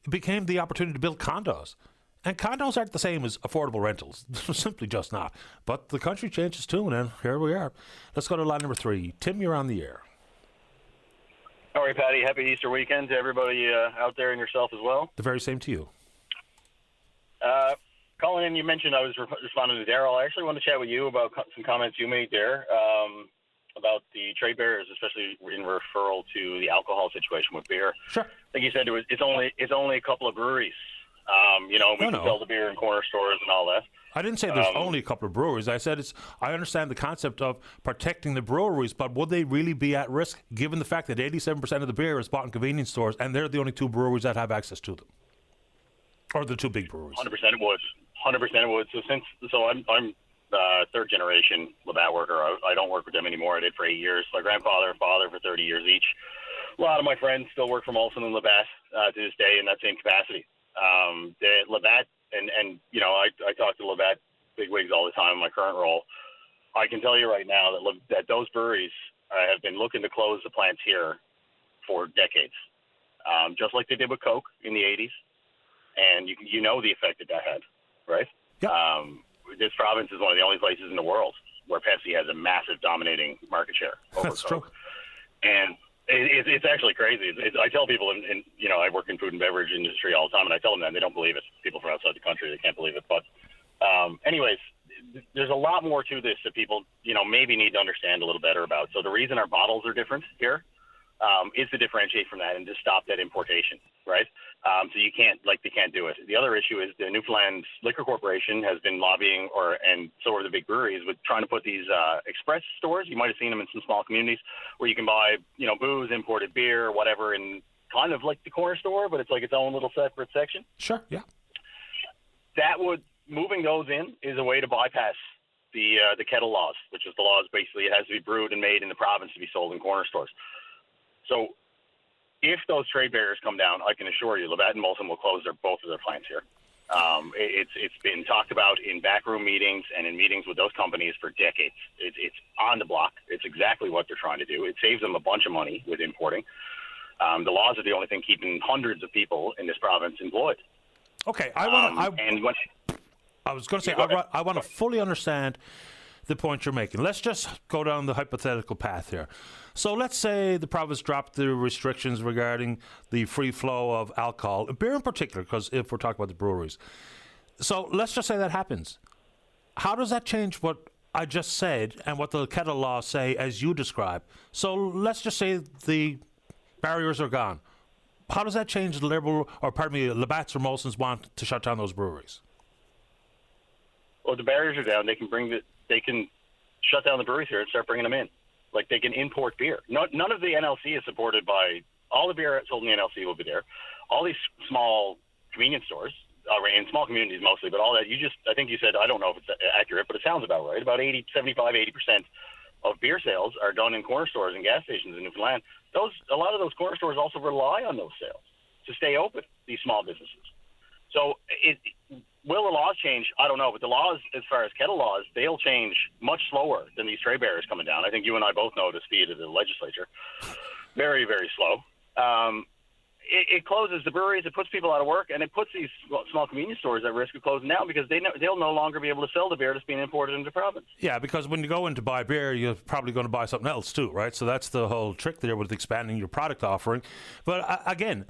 It became the opportunity to build condos. And condos aren't the same as affordable rentals. They're simply just not. But the country changes tune, and here we are. Let's go to line number 3. Tim, you're on the air. All right, Patty. Happy Easter weekend to everybody out there and yourself as well. The very same to you. Calling in, you mentioned I was responding to Daryl. I actually want to chat with you about some comments you made there about the trade barriers, especially in referral to the alcohol situation with beer. Sure. Like you said, it's only a couple of breweries. We can sell the beer in corner stores and all that. I didn't say there's only a couple of breweries. I said I understand the concept of protecting the breweries, but would they really be at risk given the fact that 87% of the beer is bought in convenience stores and they're the only 2 breweries that have access to them? Or the 2 big breweries? 100% it would. 100% it would. So I'm third generation Labatt worker. I don't work with them anymore. I did for 8 years. My grandfather and father for 30 years each. A lot of my friends still work for Molson and Labatt to this day in that same capacity. The Labatt and I talk to Labatt bigwigs all the time in my current role. I can tell you right now that those breweries have been looking to close the plants here for decades, just like they did with Coke in the 80s. And you know the effect that had, right? Yep. This province is one of the only places in the world where Pepsi has a massive dominating market share over That's Coke. true. And it's actually crazy. I tell people, I work in food and beverage industry all the time, and I tell them that, and they don't believe it. People from outside the country, they can't believe it. But anyways, there's a lot more to this that people, maybe need to understand a little better about. So the reason our bottles are different here is to differentiate from that and to stop that importation, right? So they can't do it. The other issue is the Newfoundland Liquor Corporation has been lobbying, and so are the big breweries, with trying to put these express stores. You might have seen them in some small communities where you can buy, booze, imported beer, whatever, in kind of like the corner store, but it's like its own little separate section. Sure, yeah. Moving those in is a way to bypass the kettle laws, which is the laws basically it has to be brewed and made in the province to be sold in corner stores. So if those trade barriers come down, I can assure you Labatt and Molson will close both of their plants here. It's been talked about in backroom meetings and in meetings with those companies for decades. It's on the block. It's exactly what they're trying to do. It saves them a bunch of money with importing. The laws are the only thing keeping hundreds of people in this province employed. Okay, I was going to say, I want to fully understand the point you're making. Let's just go down the hypothetical path here. So let's say the province dropped the restrictions regarding the free flow of alcohol, beer in particular, because if we're talking about the breweries. So let's just say that happens. How does that change what I just said and what the kettle laws say as you describe? So let's just say the barriers are gone. How does that change the Labatt's or Molson's want to shut down those breweries? Well, the barriers are down. They can shut down the breweries here and start bringing them in. Like, they can import beer. None of the NLC is supported by all the beer sold in the NLC will be there. All these small convenience stores, in small communities mostly, but all that I think you said, I don't know if it's accurate, but it sounds about right. About 80% of beer sales are done in corner stores and gas stations in Newfoundland. A lot of those corner stores also rely on those sales to stay open, these small businesses. So will the laws change? I don't know, but the laws, as far as kettle laws, they'll change much slower than these trade barriers coming down. I think you and I both know the speed of the legislature. Very, very slow. It closes the breweries, it puts people out of work, and it puts these small convenience stores at risk of closing down because they'll no longer be able to sell the beer that's being imported into the province. Yeah, because when you go in to buy beer, you're probably going to buy something else too, right? So that's the whole trick there with expanding your product offering. But again,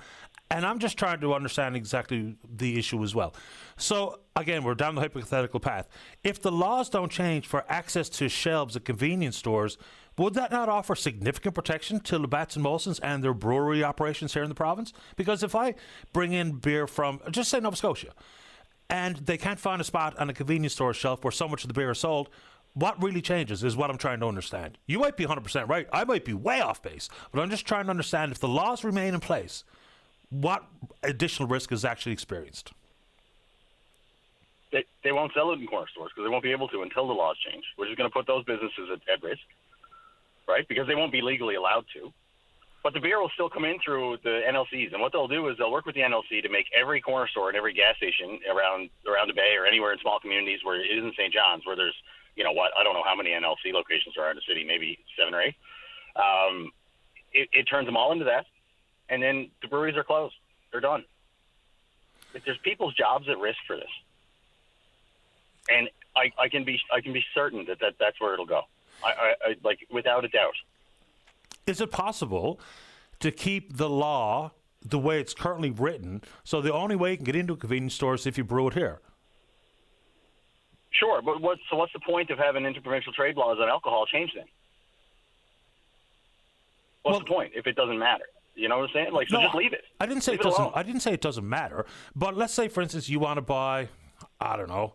and I'm just trying to understand exactly the issue as well. So, again, we're down the hypothetical path. If the laws don't change for access to shelves at convenience stores, would that not offer significant protection to Labatt's and Molson's and their brewery operations here in the province? Because if I bring in beer from, just say Nova Scotia, and they can't find a spot on a convenience store shelf where so much of the beer is sold, what really changes is what I'm trying to understand. You might be 100% right. I might be way off base. But I'm just trying to understand if the laws remain in place, what additional risk is actually experienced? They won't sell it in corner stores because they won't be able to until the laws change, which is going to put those businesses at risk, right? Because they won't be legally allowed to. But the beer will still come in through the NLCs, and what they'll do is they'll work with the NLC to make every corner store and every gas station around the Bay or anywhere in small communities where it isn't St. John's, where there's you know what, I don't know how many NLC locations there are in the city, maybe 7 or 8. It turns them all into that, and then the breweries are closed. They're done. There's people's jobs at risk for this, and I can be certain that's where it'll go. I like, without a doubt. Is it possible to keep the law the way it's currently written, so the only way you can get into a convenience store is if you brew it here? Sure, but what's the point of having interprovincial trade laws on alcohol change then? What's the point if it doesn't matter? You know what I'm saying? Like, so just leave it. I didn't say it doesn't. I didn't say it doesn't matter. But let's say, for instance, you want to buy, I don't know,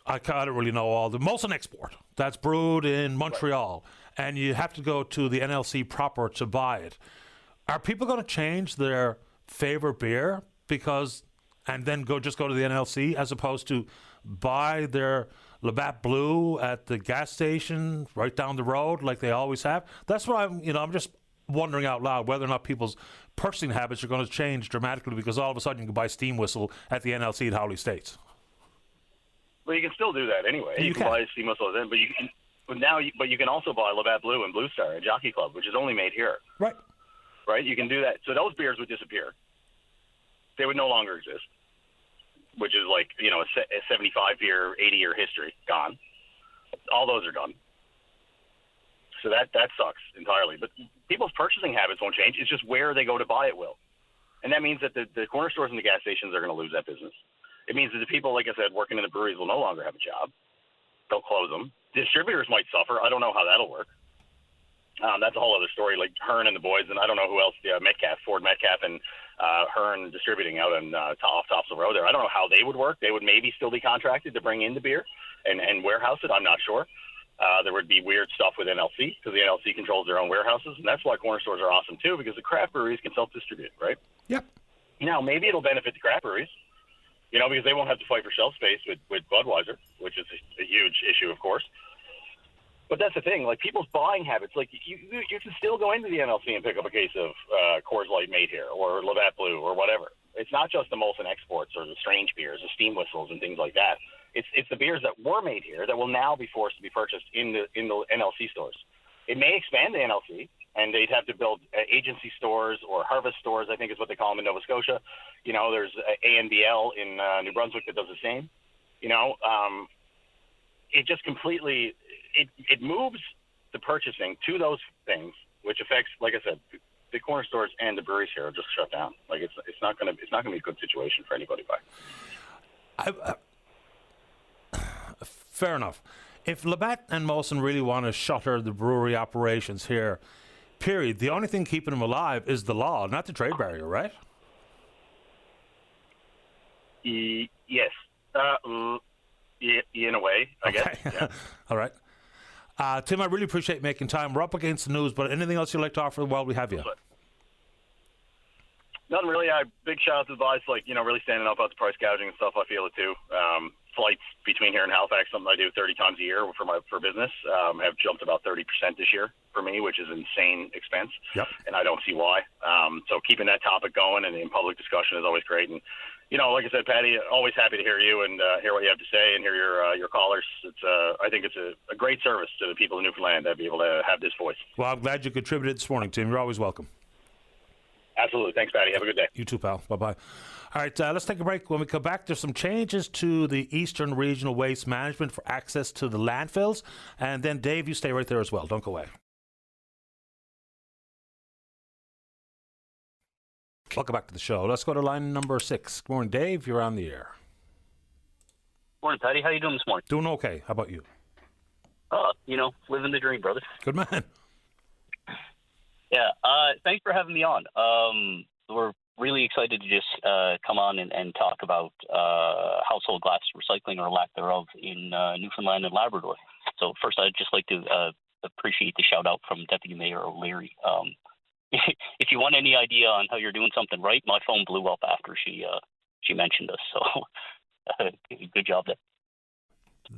I don't really know all the Molson Export that's brewed in Montreal, and you have to go to the NLC proper to buy it. Are people going to change their favorite beer and then go to the NLC as opposed to buy their Labatt Blue at the gas station right down the road like they always have? That's what I'm just wondering out loud whether or not people's purchasing habits are going to change dramatically because all of a sudden you can buy Steam Whistle at the NLC at Howley Estates. Well, you can still do that anyway. You can buy Steam Whistle then, but you can also buy Labatt Blue and Blue Star at Jockey Club, which is only made here. Right. Right? You can do that. So those beers would disappear. They would no longer exist, which is like, you know, a 75-year, 80-year history gone. All those are done. So that sucks entirely. But people's purchasing habits won't change. It's just where they go to buy it will. And that means that the corner stores and the gas stations are going to lose that business. It means that the people, like I said, working in the breweries will no longer have a job. They'll close them. Distributors might suffer. I don't know how that'll work. That's a whole other story, like Hearn and the boys, and I don't know who else, Ford Metcalf and Hearn Distributing out on off Topsail Road there. I don't know how they would work. They would maybe still be contracted to bring in the beer and warehouse it. I'm not sure. There would be weird stuff with NLC because the NLC controls their own warehouses, and that's why corner stores are awesome too, because the craft breweries can self-distribute, right? Yep. Now, maybe it'll benefit the craft breweries, you know, because they won't have to fight for shelf space with Budweiser, which is a huge issue, of course. But that's the thing, like people's buying habits, like you can still go into the NLC and pick up a case of Coors Light made here or Labatt Blue or whatever. It's not just the Molson Exports or the strange beers, the Steam Whistles and things like that. It's the beers that were made here that will now be forced to be purchased in the NLC stores. It may expand the NLC, and they'd have to build agency stores or harvest stores, I think is what they call them in Nova Scotia. You know, there's ANBL in New Brunswick that does the same. You know, it just completely it moves the purchasing to those things, which affects, like I said, the corner stores and the breweries here are just shut down. Like it's not gonna be a good situation for anybody. Fair enough. If Labatt and Molson really want to shutter the brewery operations here, period, the only thing keeping them alive is the law, not the trade barrier, right? Yes. In a way, I guess. Yeah. All right. Tim, I really appreciate making time. We're up against the news, but anything else you'd like to offer while we have you? Nothing really. Big shout out to the guys, like, you know, really standing up about the price gouging and stuff. I feel it too. Flights between here and Halifax, something I do 30 times a year for business, have jumped about 30% this year for me, which is insane expense. Yep. And I don't see why. So keeping that topic going and in public discussion is always great. And, you know, like I said, Patty, always happy to hear you and hear what you have to say and hear your callers. I think it's a great service to the people of Newfoundland to be able to have this voice. Well, I'm glad you contributed this morning, Tim. You're always welcome. Absolutely. Thanks, Patty. Have a good day. You too, pal. Bye-bye. All right, let's take a break. When we come back, there's some changes to the Eastern Regional Waste Management for access to the landfills. And then, Dave, you stay right there as well. Don't go away. Welcome back to the show. Let's go to line number 6. Good morning, Dave. You're on the air. Morning, Patty. How you doing this morning? Doing okay. How about you? You know, living the dream, brother. Good man. Yeah. Thanks for having me on. We're really excited to just come on and talk about household glass recycling or lack thereof in Newfoundland and Labrador. So first, I'd just like to appreciate the shout out from Deputy Mayor O'Leary. If you want any idea on how you're doing something right, my phone blew up after she mentioned us. So good job there.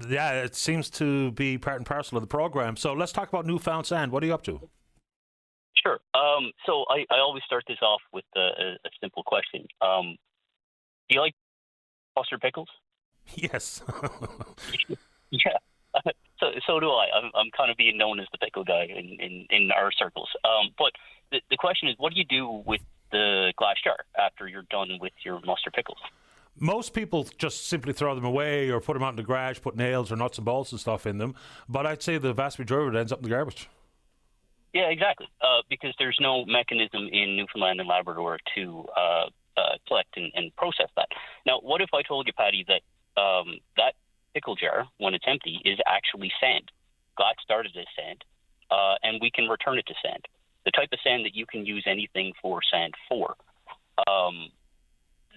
Yeah, it seems to be part and parcel of the program. So let's talk about Newfound Sand. What are you up to? Sure. So I always start this off with a simple question. Do you like mustard pickles? Yes. Yeah. so do I. I'm kind of being known as the pickle guy in our circles. But the question is, what do you do with the glass jar after you're done with your mustard pickles? Most people just simply throw them away or put them out in the garage, put nails or nuts and bolts and stuff in them. But I'd say the vast majority of it ends up in the garbage. Yeah, exactly. Because there's no mechanism in Newfoundland and Labrador to collect and process that. Now, what if I told you, Patty, that that pickle jar, when it's empty, is actually sand? Glass started as sand, and we can return it to sand. The type of sand that you can use anything for sand for.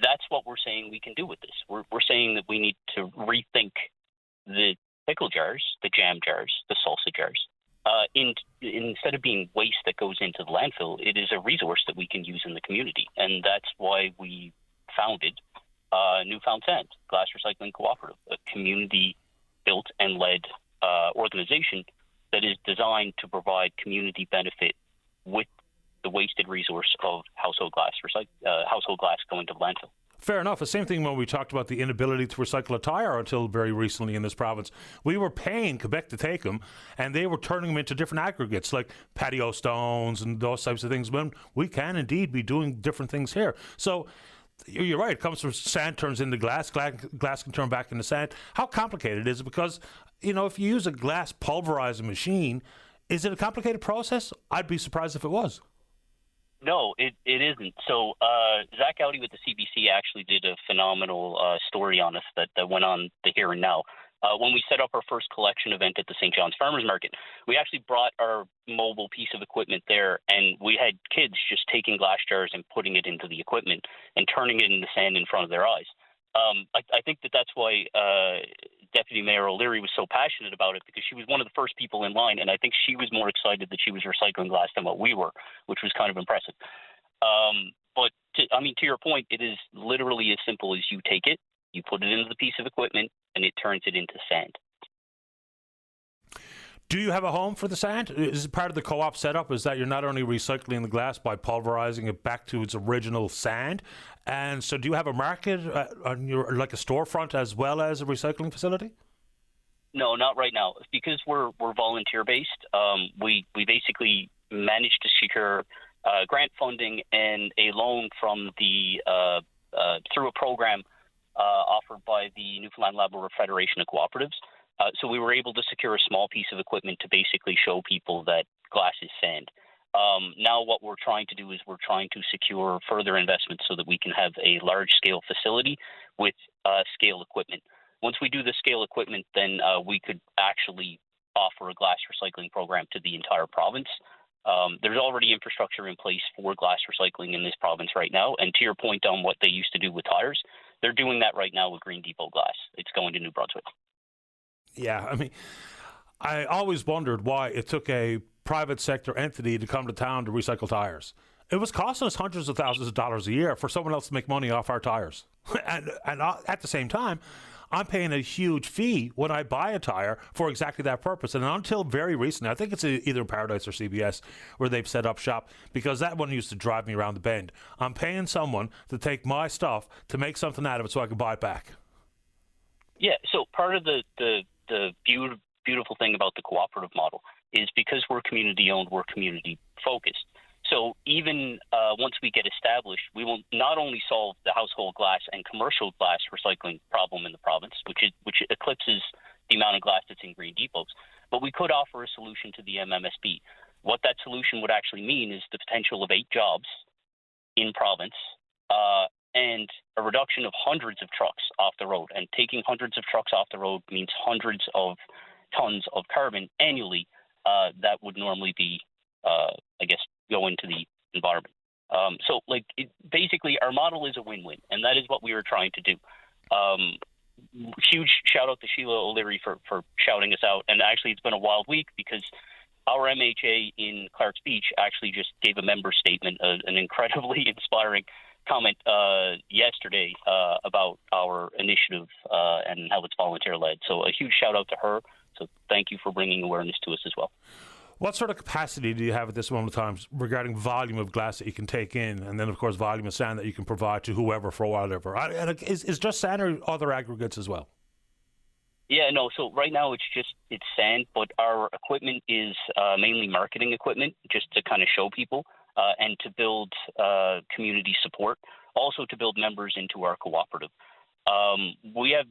That's what we're saying we can do with this. We're saying that we need to rethink the pickle jars, the jam jars, the salsa jars. Instead of being waste that goes into the landfill, it is a resource that we can use in the community. And that's why we founded Newfound Sand, Glass Recycling Cooperative, a community-built and led organization that is designed to provide community benefit with the wasted resource of household glass going to the landfill. Fair enough. The same thing when we talked about the inability to recycle a tyre until very recently in this province. We were paying Quebec to take them, and they were turning them into different aggregates like patio stones and those types of things, when we can indeed be doing different things here. So you're right. It comes from sand, turns into glass. Glass can turn back into sand. How complicated is it? Because, if you use a glass pulverizing machine, is it a complicated process? I'd be surprised if it was. No, it isn't. So Zach Audi with the CBC actually did a phenomenal story on us that went on the Here and Now. When we set up our first collection event at the St. John's Farmers Market, we actually brought our mobile piece of equipment there, and we had kids just taking glass jars and putting it into the equipment and turning it into sand in front of their eyes. I think that's why Deputy Mayor O'Leary was so passionate about it, because she was one of the first people in line, and I think she was more excited that she was recycling glass than what we were, which was kind of impressive. But to your point, it is literally as simple as you take it, you put it into the piece of equipment, and it turns it into sand. Do you have a home for the sand? Is it part of the co-op setup? Is that you're not only recycling the glass by pulverizing it back to its original sand, and so do you have a market on your, like a storefront as well as a recycling facility? No, not right now. Because we're volunteer based. We basically managed to secure grant funding and a loan from the through a program offered by the Newfoundland Labrador Federation of Cooperatives. So we were able to secure a small piece of equipment to basically show people that glass is sand. Now what we're trying to do is we're trying to secure further investments so that we can have a large-scale facility with scale equipment. Once we do the scale equipment, then we could actually offer a glass recycling program to the entire province. There's already infrastructure in place for glass recycling in this province right now. And to your point on what they used to do with tires, they're doing that right now with Green Depot glass. It's going to New Brunswick. Yeah, I always wondered why it took a private sector entity to come to town to recycle tires. It was costing us hundreds of thousands of dollars a year for someone else to make money off our tires. and at the same time, I'm paying a huge fee when I buy a tire for exactly that purpose. And until very recently, I think it's either Paradise or CBS where they've set up shop, because that one used to drive me around the bend. I'm paying someone to take my stuff to make something out of it so I can buy it back. Yeah, so part of the beautiful thing about the cooperative model is because we're community-owned, we're community-focused. So even once we get established, we will not only solve the household glass and commercial glass recycling problem in the province, which eclipses the amount of glass that's in Green Depots, but we could offer a solution to the MMSB. What that solution would actually mean is the potential of 8 jobs in province and a reduction of hundreds of trucks off the road. And taking hundreds of trucks off the road means hundreds of tons of carbon annually that would normally be, go into the environment. Basically, our model is a win-win, and that is what we were trying to do. Huge shout-out to Sheila O'Leary for shouting us out. And actually, it's been a wild week because our MHA in Clark's Beach actually just gave a member statement, an incredibly inspiring comment yesterday about our initiative and how it's volunteer-led. So a huge shout-out to her. So thank you for bringing awareness to us as well. What sort of capacity do you have at this moment of time regarding volume of glass that you can take in, and then, of course, volume of sand that you can provide to whoever for whatever? And is just sand or other aggregates as well? Yeah, no. So right now it's sand, but our equipment is mainly marketing equipment, just to kind of show people and to build community support, also to build members into our cooperative. We have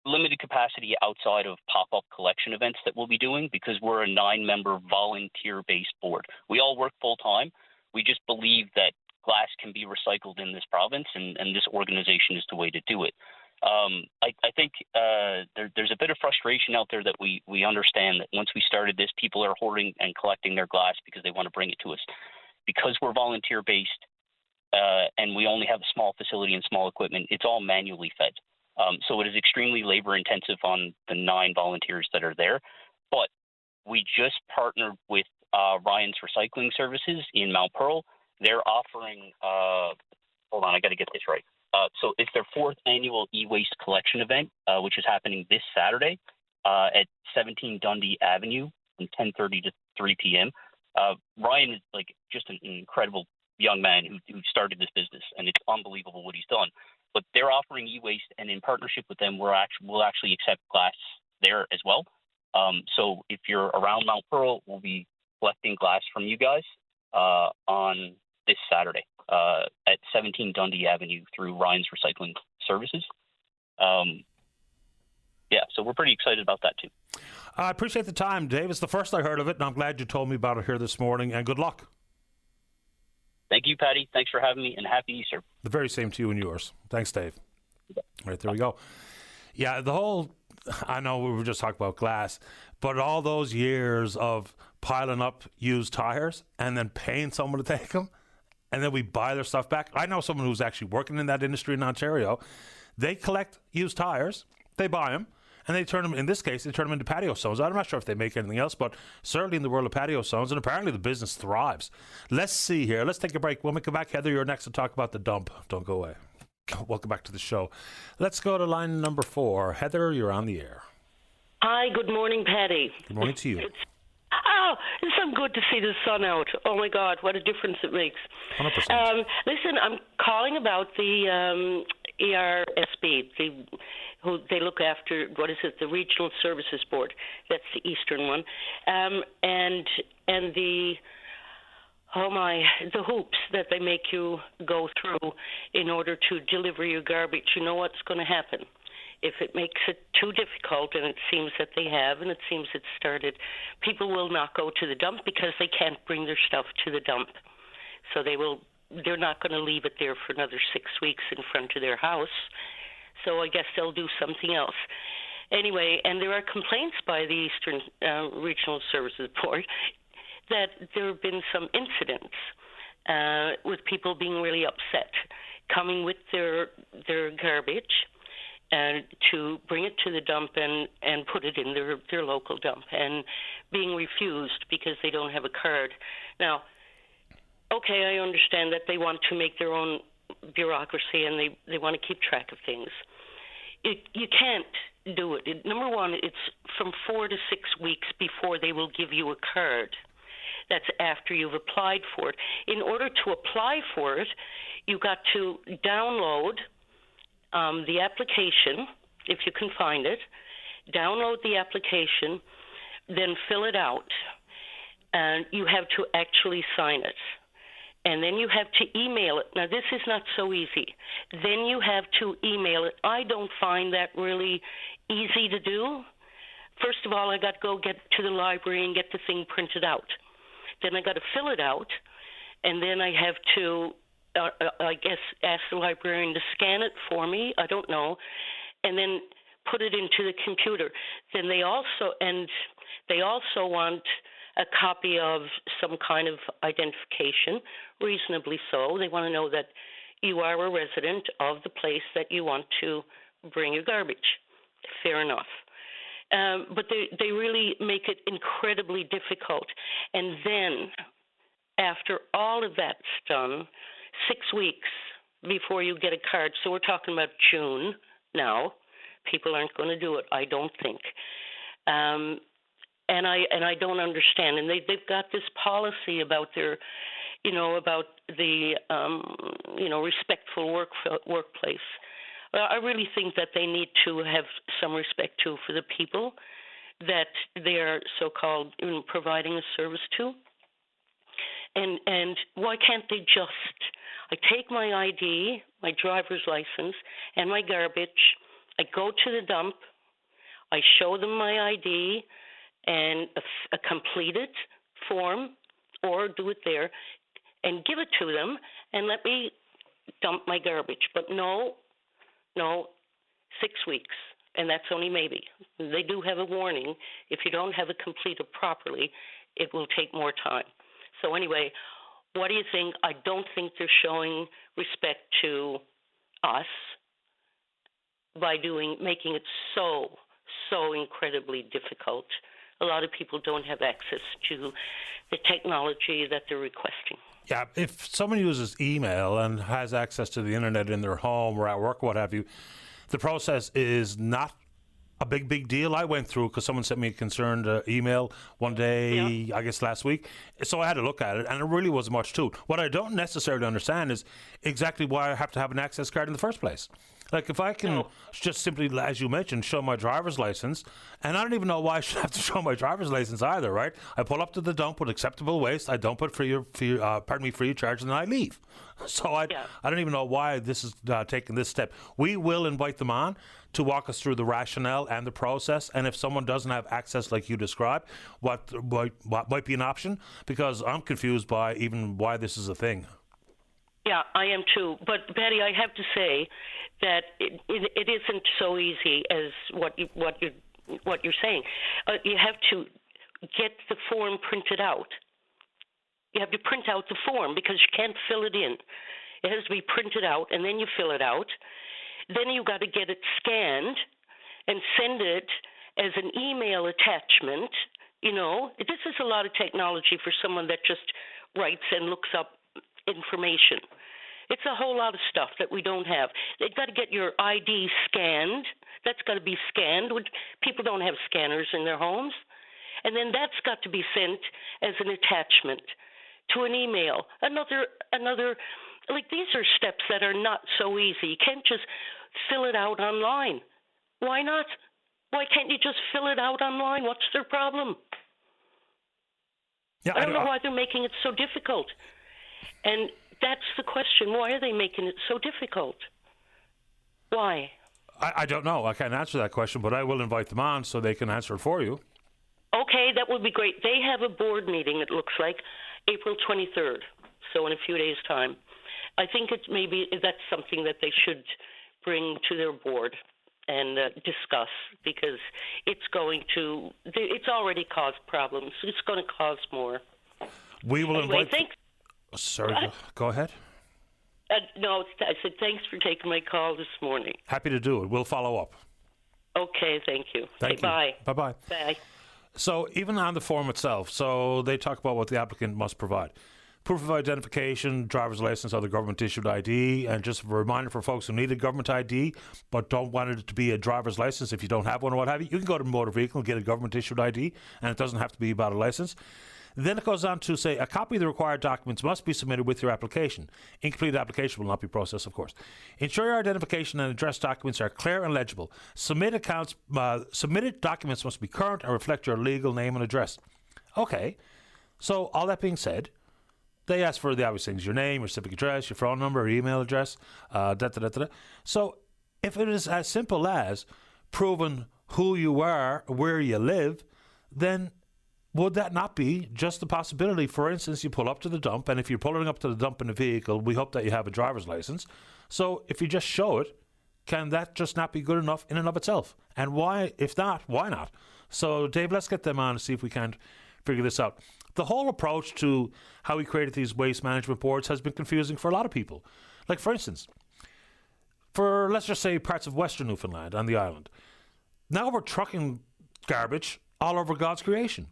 limited capacity outside of pop-up collection events that we'll be doing because we're a 9-member volunteer-based board. We all work full-time. We just believe that glass can be recycled in this province, and this organization is the way to do it. I think there's a bit of frustration out there that we understand that once we started this, people are hoarding and collecting their glass because they want to bring it to us. Because we're volunteer-based and we only have a small facility and small equipment, it's all manually fed. So it is extremely labor-intensive on the 9 volunteers that are there. But we just partnered with Ryan's Recycling Services in Mount Pearl. They're offering, hold on, I got to get this right. So it's their 4th annual e-waste collection event, which is happening this Saturday at 17 Dundee Avenue from 10:30 to 3 p.m. Ryan is like just an incredible young man who started this business, and it's unbelievable what he's done. But they're offering e-waste, and in partnership with them, we'll actually accept glass there as well. So if you're around Mount Pearl, we'll be collecting glass from you guys on this Saturday at 17 Dundee Avenue through Ryan's Recycling Services. Yeah, so we're pretty excited about that too. I appreciate the time, Dave. It's the first I heard of it, and I'm glad you told me about it here this morning, and good luck. Thank you, Patty. Thanks for having me, and happy Easter. The very same to you and yours. Thanks, Dave. All right, there we go. Yeah, I know we were just talking about glass, but all those years of piling up used tires and then paying someone to take them, and then we buy their stuff back. I know someone who's actually working in that industry in Ontario. They collect used tires, they buy them, and they turn them, in this case, they turn them into patio stones. I'm not sure if they make anything else, but certainly in the world of patio stones, and apparently the business thrives. Let's see here. Let's take a break. When we come back, Heather, you're next to talk about the dump. Don't go away. Welcome back to the show. Let's go to line number 4. Heather, you're on the air. Hi, good morning, Patty. Good morning to you. It's so good to see the sun out. Oh, my God, what a difference it makes. 100%. Listen, I'm calling about the ERSB, who they look after, the Regional Services Board. That's the eastern one. And the hoops that they make you go through in order to deliver your garbage. You know what's going to happen. If it makes it too difficult, and it seems that they have, and it seems it's started, people will not go to the dump because they can't bring their stuff to the dump. So they're not going to leave it there for another 6 weeks in front of their house. So I guess they'll do something else. Anyway, and there are complaints by the Eastern Regional Services Board that there have been some incidents with people being really upset, coming with their garbage to bring it to the dump and put it in their local dump, and being refused because they don't have a card. Now, okay, I understand that they want to make their own bureaucracy and they want to keep track of things. You can't do it. Number one, it's from 4 to 6 weeks before they will give you a card. That's after you've applied for it. In order to apply for it, you got to download the application, if you can find it, download the application, then fill it out, and you have to actually sign it. And then you have to email it. Now, this is not so easy. Then you have to email it. I don't find that really easy to do. First of all, I got to go get to the library and get the thing printed out. Then I got to fill it out, and then I have to, I guess, ask the librarian to scan it for me. I don't know, and then put it into the computer. Then they also want a copy of some kind of identification, reasonably so. They want to know that you are a resident of the place that you want to bring your garbage. Fair enough. But they really make it incredibly difficult. And then, after all of that's done, 6 weeks before you get a card, so we're talking about June now, people aren't going to do it, I don't think. And I don't understand. And they've got this policy about their, about the, respectful workplace. Well, I really think that they need to have some respect, too, for the people that they're so-called providing a service to. And why can't they just, I take my ID, my driver's license, and my garbage, I go to the dump, I show them my ID and a completed form, or do it there, and give it to them, and let me dump my garbage. But no, 6 weeks, and that's only maybe. They do have a warning. If you don't have it completed properly, it will take more time. So anyway, what do you think? I don't think they're showing respect to us by making it so incredibly difficult. A lot of people don't have access to the technology that they're requesting. Yeah, if someone uses email and has access to the internet in their home or at work, what have you, the process is not a big deal. I went through because someone sent me a concerned email one day, I guess last week. So I had to look at it, and it really wasn't much to it. What I don't necessarily understand is exactly why I have to have an access card in the first place. Like, if I can just simply, as you mentioned, show my driver's license, and I don't even know why I should have to show my driver's license either, right? I pull up to the dump with acceptable waste, I dump it free of charge, and then I leave. So I don't even know why this is taking this step. We will invite them on to walk us through the rationale and the process, and if someone doesn't have access like you described, what might be an option, because I'm confused by even why this is a thing. Yeah, I am too. But Betty, I have to say that it isn't so easy as what you're saying. You have to get the form printed out. You have to print out the form because you can't fill it in. It has to be printed out, and then you fill it out. Then you got to get it scanned and send it as an email attachment. You know, this is a lot of technology for someone that just writes and looks up information. It's a whole lot of stuff that we don't have. They've got to get your ID scanned. That's got to be scanned. People don't have scanners in their homes. And then that's got to be sent as an attachment to an email. Another, like, these are steps that are not so easy. You can't just fill it out online. Why not? Why can't you just fill it out online? What's their problem? Yeah, I don't know why they're making it so difficult. And that's the question. Why are they making it so difficult? Why? I don't know. I can't answer that question, but I will invite them on so they can answer it for you. Okay, that would be great. They have a board meeting, it looks like, April 23rd, so in a few days' time. I think that's something that they should bring to their board and discuss, because it's already caused problems. It's going to cause more. We will invite... Thanks. Sorry, go ahead. No, I said thanks for taking my call this morning. Happy to do it. We'll follow up. Okay, thank you. Thank you. Bye. Bye-bye. Bye. So even on the form itself, so they talk about what the applicant must provide. Proof of identification, driver's license, other government-issued ID, and just a reminder for folks who need a government ID but don't want it to be a driver's license if you don't have one or what have you. You can go to a motor vehicle and get a government-issued ID, and it doesn't have to be about a license. Then it goes on to say, a copy of the required documents must be submitted with your application. Incomplete application will not be processed, of course. Ensure your identification and address documents are clear and legible. Submitted documents must be current and reflect your legal name and address. Okay, so all that being said, they ask for the obvious things: your name, your civic address, your phone number, your email address, So if it is as simple as proving who you are, where you live, then would that not be just a possibility? For instance, you pull up to the dump, and if you're pulling up to the dump in a vehicle, we hope that you have a driver's license. So if you just show it, can that just not be good enough in and of itself? And why, if not, why not? So, Dave, let's get them on and see if we can figure this out. The whole approach to how we created these waste management boards has been confusing for a lot of people. Like, for instance, for, let's just say, parts of Western Newfoundland on the island, now we're trucking garbage all over God's creation.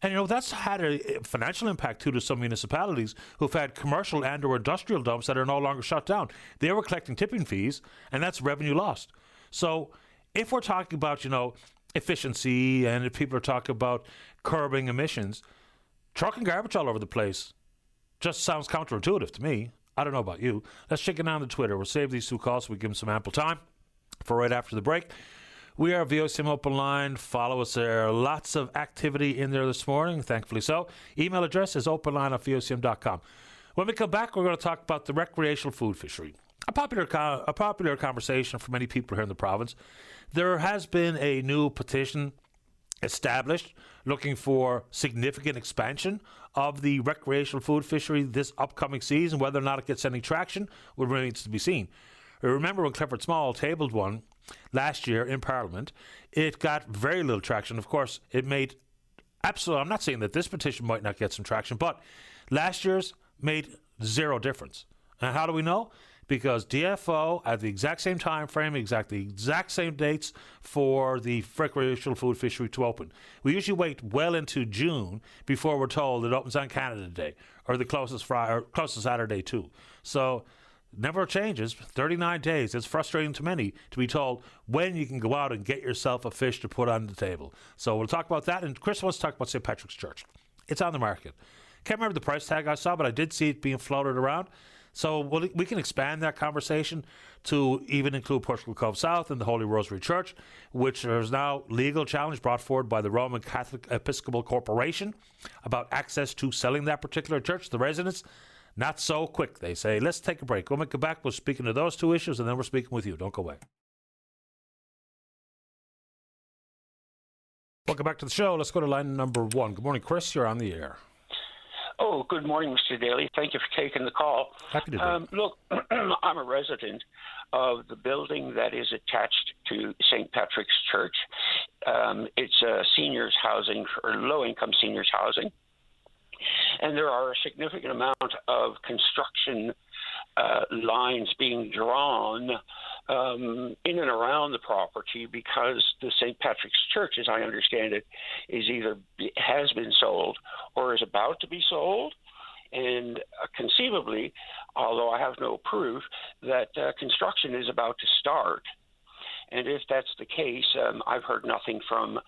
And, you know, that's had a financial impact, too, to some municipalities who've had commercial and or industrial dumps that are no longer shut down. They were collecting tipping fees, and that's revenue lost. So if we're talking about, you know, efficiency, and if people are talking about curbing emissions, trucking garbage all over the place just sounds counterintuitive to me. I don't know about you. Let's check it out on the Twitter. We'll save these two calls so we give them some ample time. for right after the break. We are VOCM Openline. Follow us there. Lots of activity in there this morning, thankfully so. Email address is openline@vocm.com. When we come back, we're going to talk about the recreational food fishery. A popular conversation for many people here in the province. There has been a new petition established looking for significant expansion of the recreational food fishery this upcoming season. Whether or not it gets any traction remains to be seen. Remember when Clifford Small tabled one last year in Parliament, it got very little traction. Of course, it made I'm not saying that this petition might not get some traction, but last year's made zero difference. And how do we know? Because DFO at the exact same time frame, exact same dates for the recreational food fishery to open. We usually wait well into June before we're told it opens on Canada Day or the closest Saturday too. So never changes. 39 days. It's frustrating to many to be told when you can go out and get yourself a fish to put on the table. So we'll talk about that. And Chris wants to talk about St. Patrick's Church. It's on the market. Can't remember the price tag I saw, but I did see it being floated around. So we can expand that conversation to even include Portugal Cove South and the Holy Rosary Church, which is now legal challenge brought forward by the Roman Catholic Episcopal Corporation about access to selling that particular church to the residents. Not so quick, they say. Let's take a break. When we come back, we're speaking to those two issues, and then we're speaking with you. Don't go away. Welcome back to the show. Let's go to line number 1. Good morning, Chris. You're on the air. Oh, good morning, Mr. Daly. Thank you for taking the call. Happy to do it. Look, I'm a resident of the building that is attached to St. Patrick's Church. It's seniors housing, or low-income seniors housing. And there are a significant amount of construction lines being drawn in and around the property because the St. Patrick's Church, as I understand it, has been sold or is about to be sold. And conceivably, although I have no proof, that construction is about to start. And if that's the case, I've heard nothing from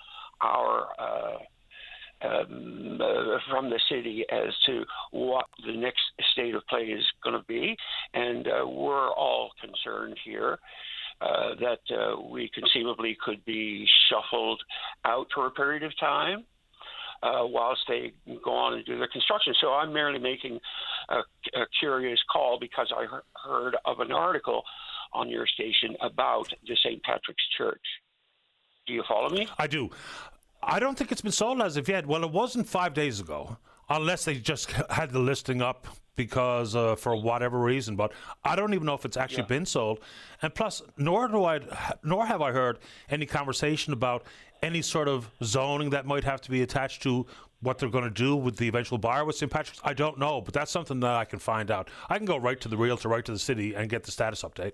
from the city as to what the next state of play is going to be. And we're all concerned here that we conceivably could be shuffled out for a period of time whilst they go on and do their construction. So I'm merely making a curious call because I heard of an article on your station about the St. Patrick's Church. Do you follow me? I do. I don't think it's been sold as of yet. Well, it wasn't 5 days ago, unless they just had the listing up because for whatever reason. But I don't even know if it's actually been sold. And plus, nor have I heard any conversation about any sort of zoning that might have to be attached to what they're going to do with the eventual buyer with St. Patrick's. I don't know, but that's something that I can find out. I can go right to the realtor, right to the city, and get the status update.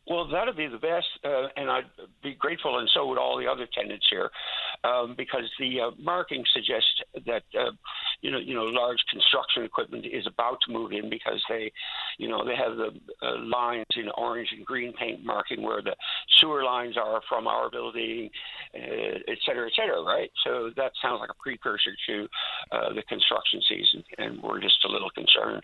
Well, that would be the best, and I'd be grateful, and so would all the other tenants here, because the marking suggests that large construction equipment is about to move in because they have the lines in orange and green paint marking where the sewer lines are from our building, et cetera, right? So that sounds like a precursor to the construction season, and we're just a little concerned.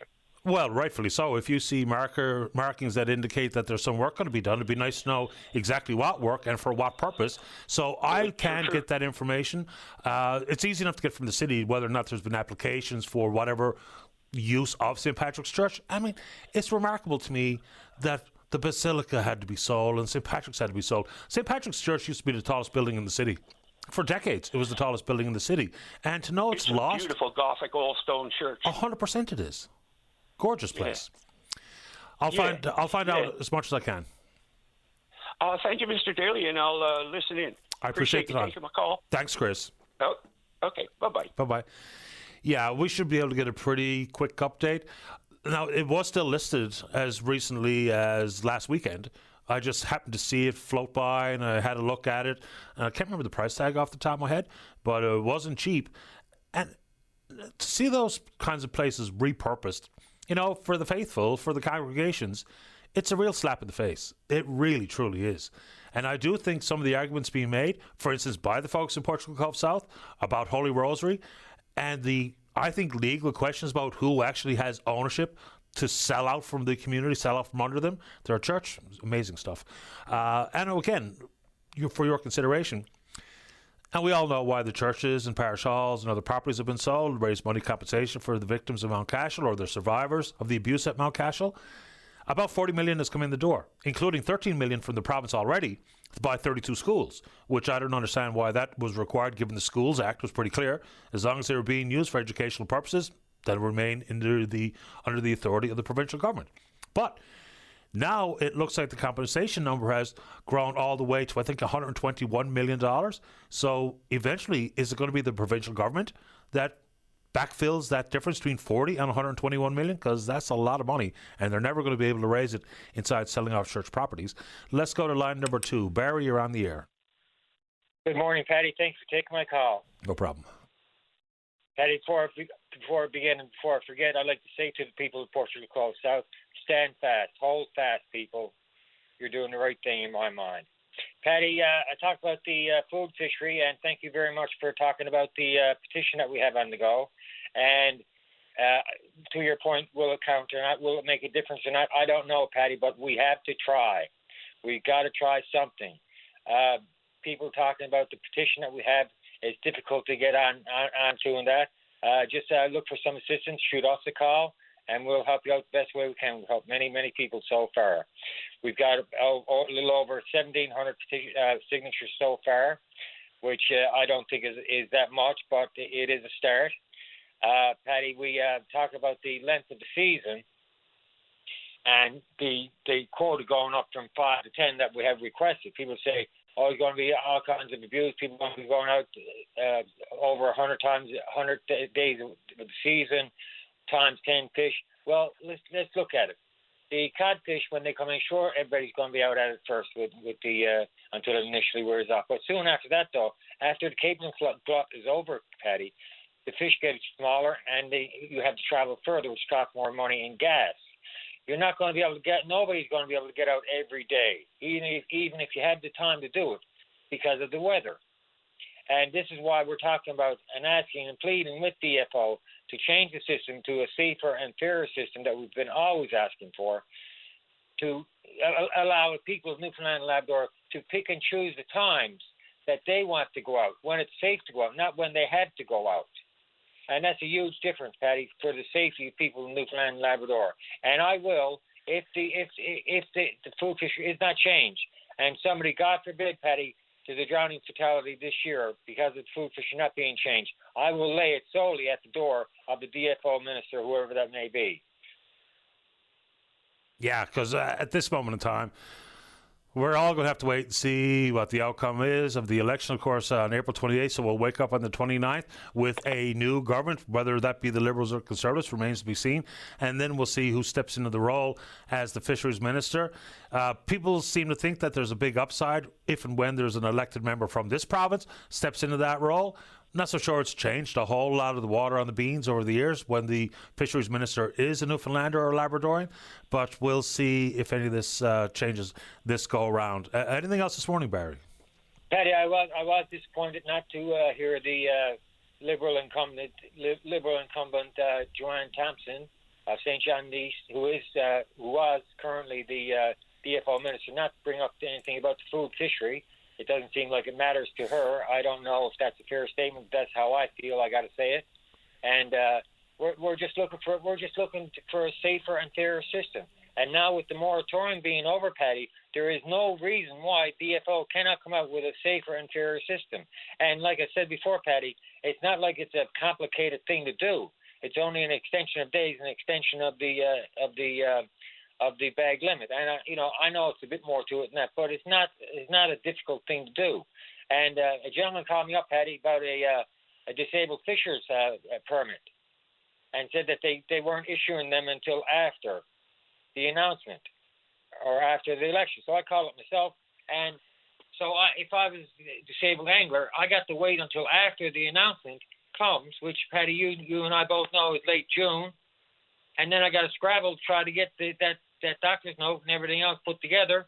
Well, rightfully so. If you see markings that indicate that there's some work going to be done, it'd be nice to know exactly what work and for what purpose. So I can get that information. It's easy enough to get from the city whether or not there's been applications for whatever use of St. Patrick's Church. I mean, it's remarkable to me that the Basilica had to be sold and St. Patrick's had to be sold. St. Patrick's Church used to be the tallest building in the city. For decades, it was the tallest building in the city. And to know it's lost... It's a beautiful Gothic old stone church. 100% it is. Gorgeous place. Yeah. I'll find out as much as I can. Thank you, Mr. Daly, and I'll listen in. I appreciate the time. Taking my call. Thanks, Chris. Oh, okay. Bye-bye. Bye-bye. Yeah, we should be able to get a pretty quick update. Now, it was still listed as recently as last weekend. I just happened to see it float by, and I had a look at it. And I can't remember the price tag off the top of my head, but it wasn't cheap. And to see those kinds of places repurposed, for the faithful, for the congregations, it's a real slap in the face. It really, truly is. And I do think some of the arguments being made, for instance, by the folks in Portugal Cove South about Holy Rosary, and I think legal questions about who actually has ownership to sell out from the community, sell out from under them. They're a church. Amazing stuff. And again, for your consideration, and we all know why the churches and parish halls and other properties have been sold, raise money compensation for the victims of Mount Cashel or their survivors of the abuse at Mount Cashel. About 40 million has come in the door, including 13 million from the province already to buy 32 schools, which I don't understand why that was required, given the Schools Act was pretty clear. As long as they were being used for educational purposes, that remain under the authority of the provincial government. But now it looks like the compensation number has grown all the way to, I think, $121 million. So eventually, is it going to be the provincial government that backfills that difference between 40 and 121 million? Because that's a lot of money, and they're never going to be able to raise it inside selling off church properties. Let's go to line number 2. Barry, you're on the air. Good morning, Patty. Thanks for taking my call. No problem. Patty, before I begin and before I forget, I'd like to say to the people of Portugal Cove South, stand fast, hold fast, people. You're doing the right thing in my mind. Patty, I talked about the food fishery, and thank you very much for talking about the petition that we have on the go. And to your point, will it count or not? Will it make a difference or not? I don't know, Patty, but we have to try. We've got to try something. People talking about the petition that we have, it's difficult to get onto and that. Just look for some assistance, shoot us a call, and we'll help you out the best way we can. We've helped many, many people so far. We've got a little over 1,700 signatures so far, which I don't think is that much, but it is a start. Patty, we talk about the length of the season and the quota going up from 5 to 10 that we have requested. People say, oh, there's going to be all kinds of abuse. People are going to be going out over 100 days of the season, times 10 fish. Well, let's look at it. The codfish, when they come in, sure, everybody's going to be out at it first with the until it initially wears off. But soon after that, though, after the capelin glut is over, Patty, the fish get smaller, and you have to travel further, which costs more money in gas. You're not going to be able to nobody's going to be able to get out every day, even if you had the time to do it, because of the weather. And this is why we're talking about and asking and pleading with DFO to change the system to a safer and fairer system that we've been always asking for, to allow the people of Newfoundland and Labrador to pick and choose the times that they want to go out, when it's safe to go out, not when they have to go out. And that's a huge difference, Patty, for the safety of people in Newfoundland and Labrador. And I will, if the food fishery is not changed, and somebody, God forbid, Patty, there's a drowning fatality this year because of the food fishery not being changed, I will lay it solely at the door of the DFO minister, whoever that may be. Yeah, because at this moment in time, we're all going to have to wait and see what the outcome is of the election, of course, on April 28th. So we'll wake up on the 29th with a new government, whether that be the Liberals or Conservatives, remains to be seen. And then we'll see who steps into the role as the Fisheries Minister. People seem to think that there's a big upside if and when there's an elected member from this province steps into that role. Not so sure it's changed a whole lot of the water on the beans over the years when the Fisheries Minister is a Newfoundlander or a Labradorian, but we'll see if any of this changes this go around. Anything else this morning, Barry? Patty, I was disappointed not to hear the Liberal incumbent Joanne Thompson of St. John East, who was currently the DFO Minister, not bring up anything about the food fishery. It doesn't seem like it matters to her. I don't know if that's a fair statement. That's how I feel. I got to say it. And we're just looking for a safer and fairer system. And now with the moratorium being over, Patty, there is no reason why DFO cannot come out with a safer and fairer system. And like I said before, Patty, it's not like it's a complicated thing to do. It's only an extension of days, an extension of the bag limit. And I know it's a bit more to it than that, but it's not a difficult thing to do. And a gentleman called me up, Patty, about a disabled fisher's permit, and said that they weren't issuing them until after the announcement or after the election. So I called up myself, and so if I was a disabled angler, I got to wait until after the announcement comes, which, Patty, you and I both know is late June, and then I got to scrabble to try to get that doctor's note and everything else put together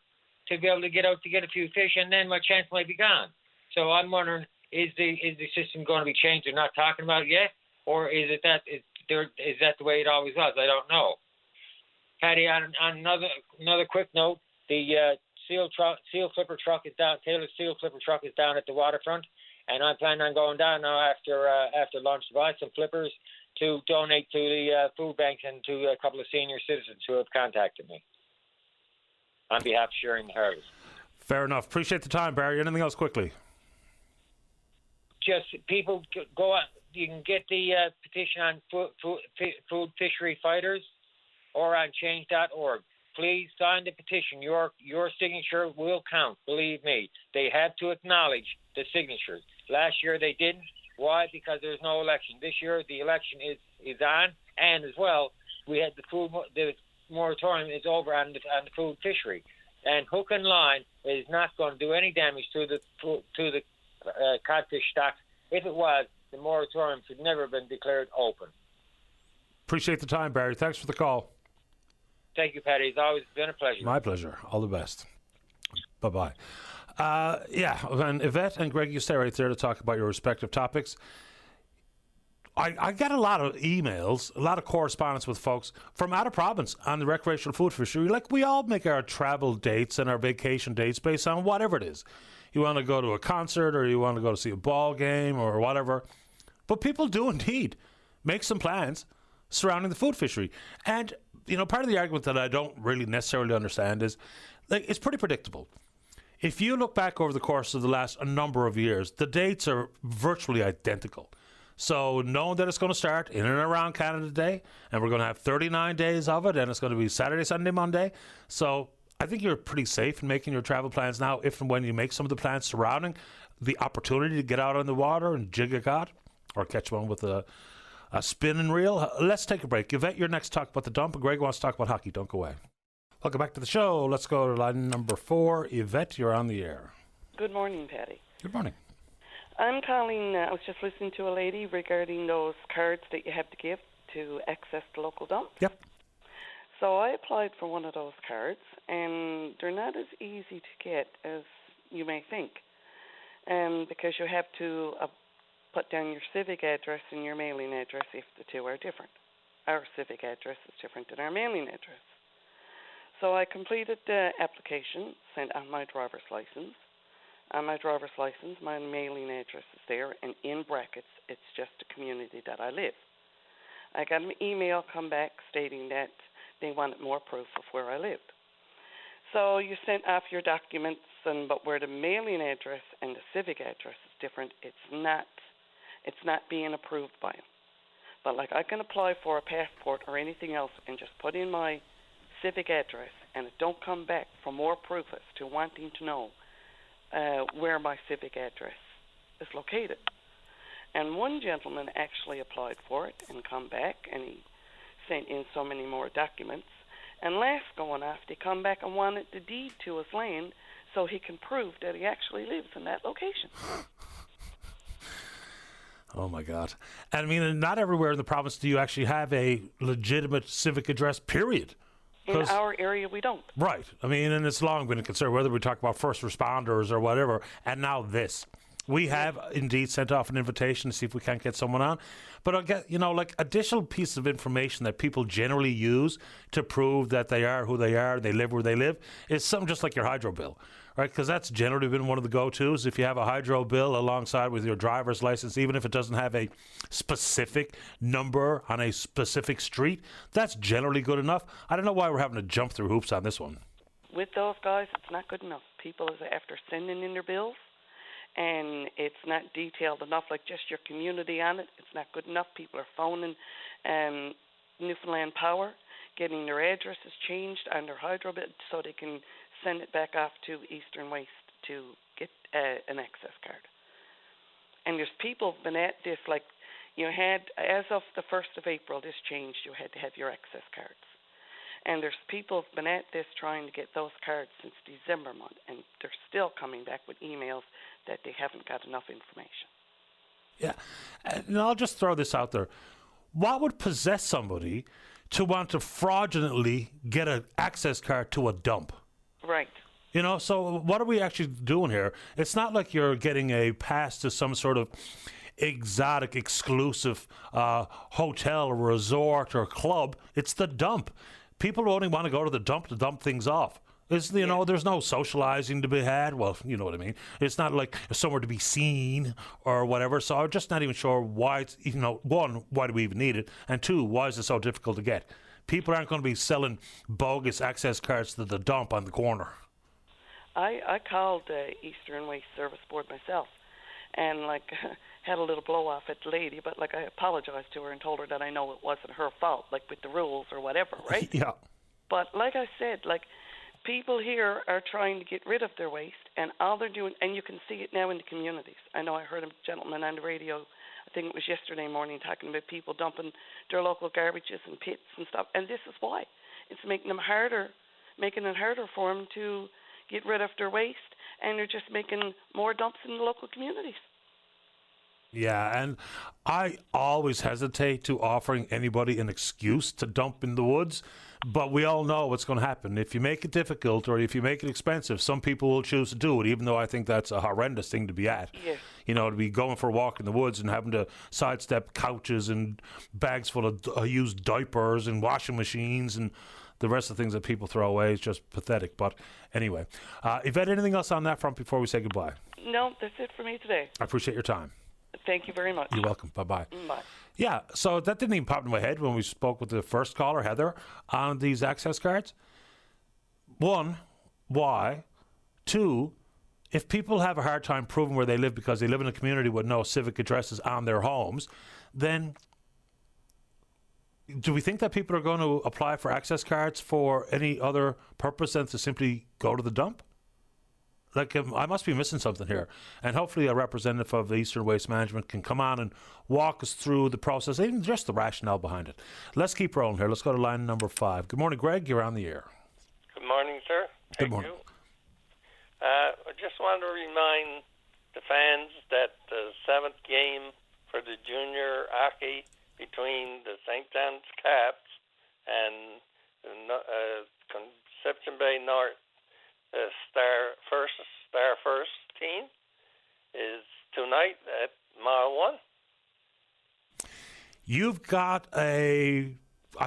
to be able to get out to get a few fish, and then my chance might be gone. So I'm wondering, is the system going to be changed? They're not talking about it yet, or is that the way it always was? I don't know. Patty, on another quick note, the seal clipper truck is down. Taylor's seal clipper truck is down at the waterfront, and I'm planning on going down now after lunch to buy some clippers to donate to the food banks and to a couple of senior citizens who have contacted me on behalf of sharing the harvest. Fair enough. Appreciate the time, Barry. Anything else quickly? Just people go on. You can get the petition on food fishery fighters or on change.org. Please sign the petition. Your signature will count. Believe me. They have to acknowledge the signatures. Last year they didn't. Why? Because there's no election. This year the election is on, and as well we had the moratorium is over on the food fishery, and hook and line is not going to do any damage to the codfish stocks. If it was, the moratorium should never have been declared open. Appreciate the time, Barry. Thanks for the call. Thank you, Patty. It's always been a pleasure. My pleasure. All the best. Bye-bye. And Yvette and Greg, you stay right there to talk about your respective topics. I get a lot of emails, a lot of correspondence with folks from out of province on the recreational food fishery. Like, we all make our travel dates and our vacation dates based on whatever it is. You want to go to a concert, or you want to go to see a ball game, or whatever. But people do indeed make some plans surrounding the food fishery. And, part of the argument that I don't really necessarily understand is, like, it's pretty predictable. If you look back over the course of the last a number of years, the dates are virtually identical. So knowing that it's going to start in and around Canada Day, and we're going to have 39 days of it, and it's going to be Saturday, Sunday, Monday. So I think you're pretty safe in making your travel plans now, if and when you make some of the plans surrounding the opportunity to get out on the water and jig a cod or catch one with a spinning reel. Let's take a break. Yvette, you're next to talk about the dump, and Greg wants to talk about hockey. Don't go away. Welcome back to the show. Let's go to line number 4. Yvette, you're on the air. Good morning, Patty. Good morning. I'm calling, I was just listening to a lady regarding those cards that you have to give to access the local dump. Yep. So I applied for one of those cards, and they're not as easy to get as you may think, because you have to put down your civic address and your mailing address if the two are different. Our civic address is different than our mailing address. So I completed the application, sent out my driver's license. On my driver's license, my mailing address is there, and in brackets, it's just the community that I live. I got an email come back stating that they wanted more proof of where I lived. So you sent off your documents, but where the mailing address and the civic address is different, it's not being approved by them. But like, I can apply for a passport or anything else and just put in my civic address, and it don't come back for more proof as to wanting to know where my civic address is located. And one gentleman actually applied for it and come back, and he sent in so many more documents. And last going off, they come back and wanted the deed to his land so he can prove that he actually lives in that location. Oh, my God. And I mean, not everywhere in the province do you actually have a legitimate civic address, period. In our area, we don't. Right. I mean, and it's long been a concern, whether we talk about first responders or whatever, and now this. We have indeed sent off an invitation to see if we can't get someone on. But I'll get, like, additional pieces of information that people generally use to prove that they are who they are, they live where they live, is something just like your hydro bill, right? Because that's generally been one of the go-tos. If you have a hydro bill alongside with your driver's license, even if it doesn't have a specific number on a specific street, that's generally good enough. I don't know why we're having to jump through hoops on this one. With those guys, it's not good enough. People, after sending in their bills, and it's not detailed enough, like just your community on it, it's not good enough. People are phoning Newfoundland Power, getting their addresses changed on their hydro bill so they can send it back off to Eastern Waste to get an access card. And there's people been at this, like, you had, as of the 1st of April, this changed, you had to have your access cards. And there's people have been at this trying to get those cards since December month, and they're still coming back with emails that they haven't got enough information. Yeah, and I'll just throw this out there. What would possess somebody to want to fraudulently get an access card to a dump? Right. So what are we actually doing here? It's not like you're getting a pass to some sort of exotic, exclusive hotel or resort or club. It's the dump. people only want to go to the dump to dump things off. There's no socializing to be had. Well, you know what I mean. It's not like somewhere to be seen or whatever. So I'm just not even sure why it's, one, why do we even need it? And two, why is it so difficult to get? People aren't going to be selling bogus access cards to the dump on the corner. I called Eastern Waste Service Board myself and, had a little blow-off at the lady, but, I apologized to her and told her that I know it wasn't her fault, with the rules or whatever, right? Yeah. But like I said, people here are trying to get rid of their waste, and all they're doing, and you can see it now in the communities. I know I heard a gentleman on the radio, I think it was yesterday morning, talking about people dumping their local garbages and pits and stuff, and this is why. It's making it harder for them to get rid of their waste, and they're just making more dumps in the local communities. Yeah, and I always hesitate to offering anybody an excuse to dump in the woods, but we all know what's going to happen. If you make it difficult or if you make it expensive, some people will choose to do it, even though I think that's a horrendous thing to be at. Yeah. To be going for a walk in the woods and having to sidestep couches and bags full of used diapers and washing machines and the rest of the things that people throw away is just pathetic. But anyway, Yvette, anything else on that front before we say goodbye? No, that's it for me today. I appreciate your time. Thank you very much. You're welcome. Bye-bye. Bye. Yeah, so that didn't even pop in my head when we spoke with the first caller, Heather, on these access cards. One, why? Two, if people have a hard time proving where they live because they live in a community with no civic addresses on their homes, then do we think that people are going to apply for access cards for any other purpose than to simply go to the dump? I must be missing something here. And hopefully a representative of Eastern Waste Management can come on and walk us through the process, even just the rationale behind it. Let's keep rolling here. Let's go to line number 5. Good morning, Greg. You're on the air. Good morning, sir. Good morning. I just want to remind the fans that the 7th game for the junior hockey between the St. John's Caps and the Conception Bay North Star First team is tonight at Mile 1. You've got I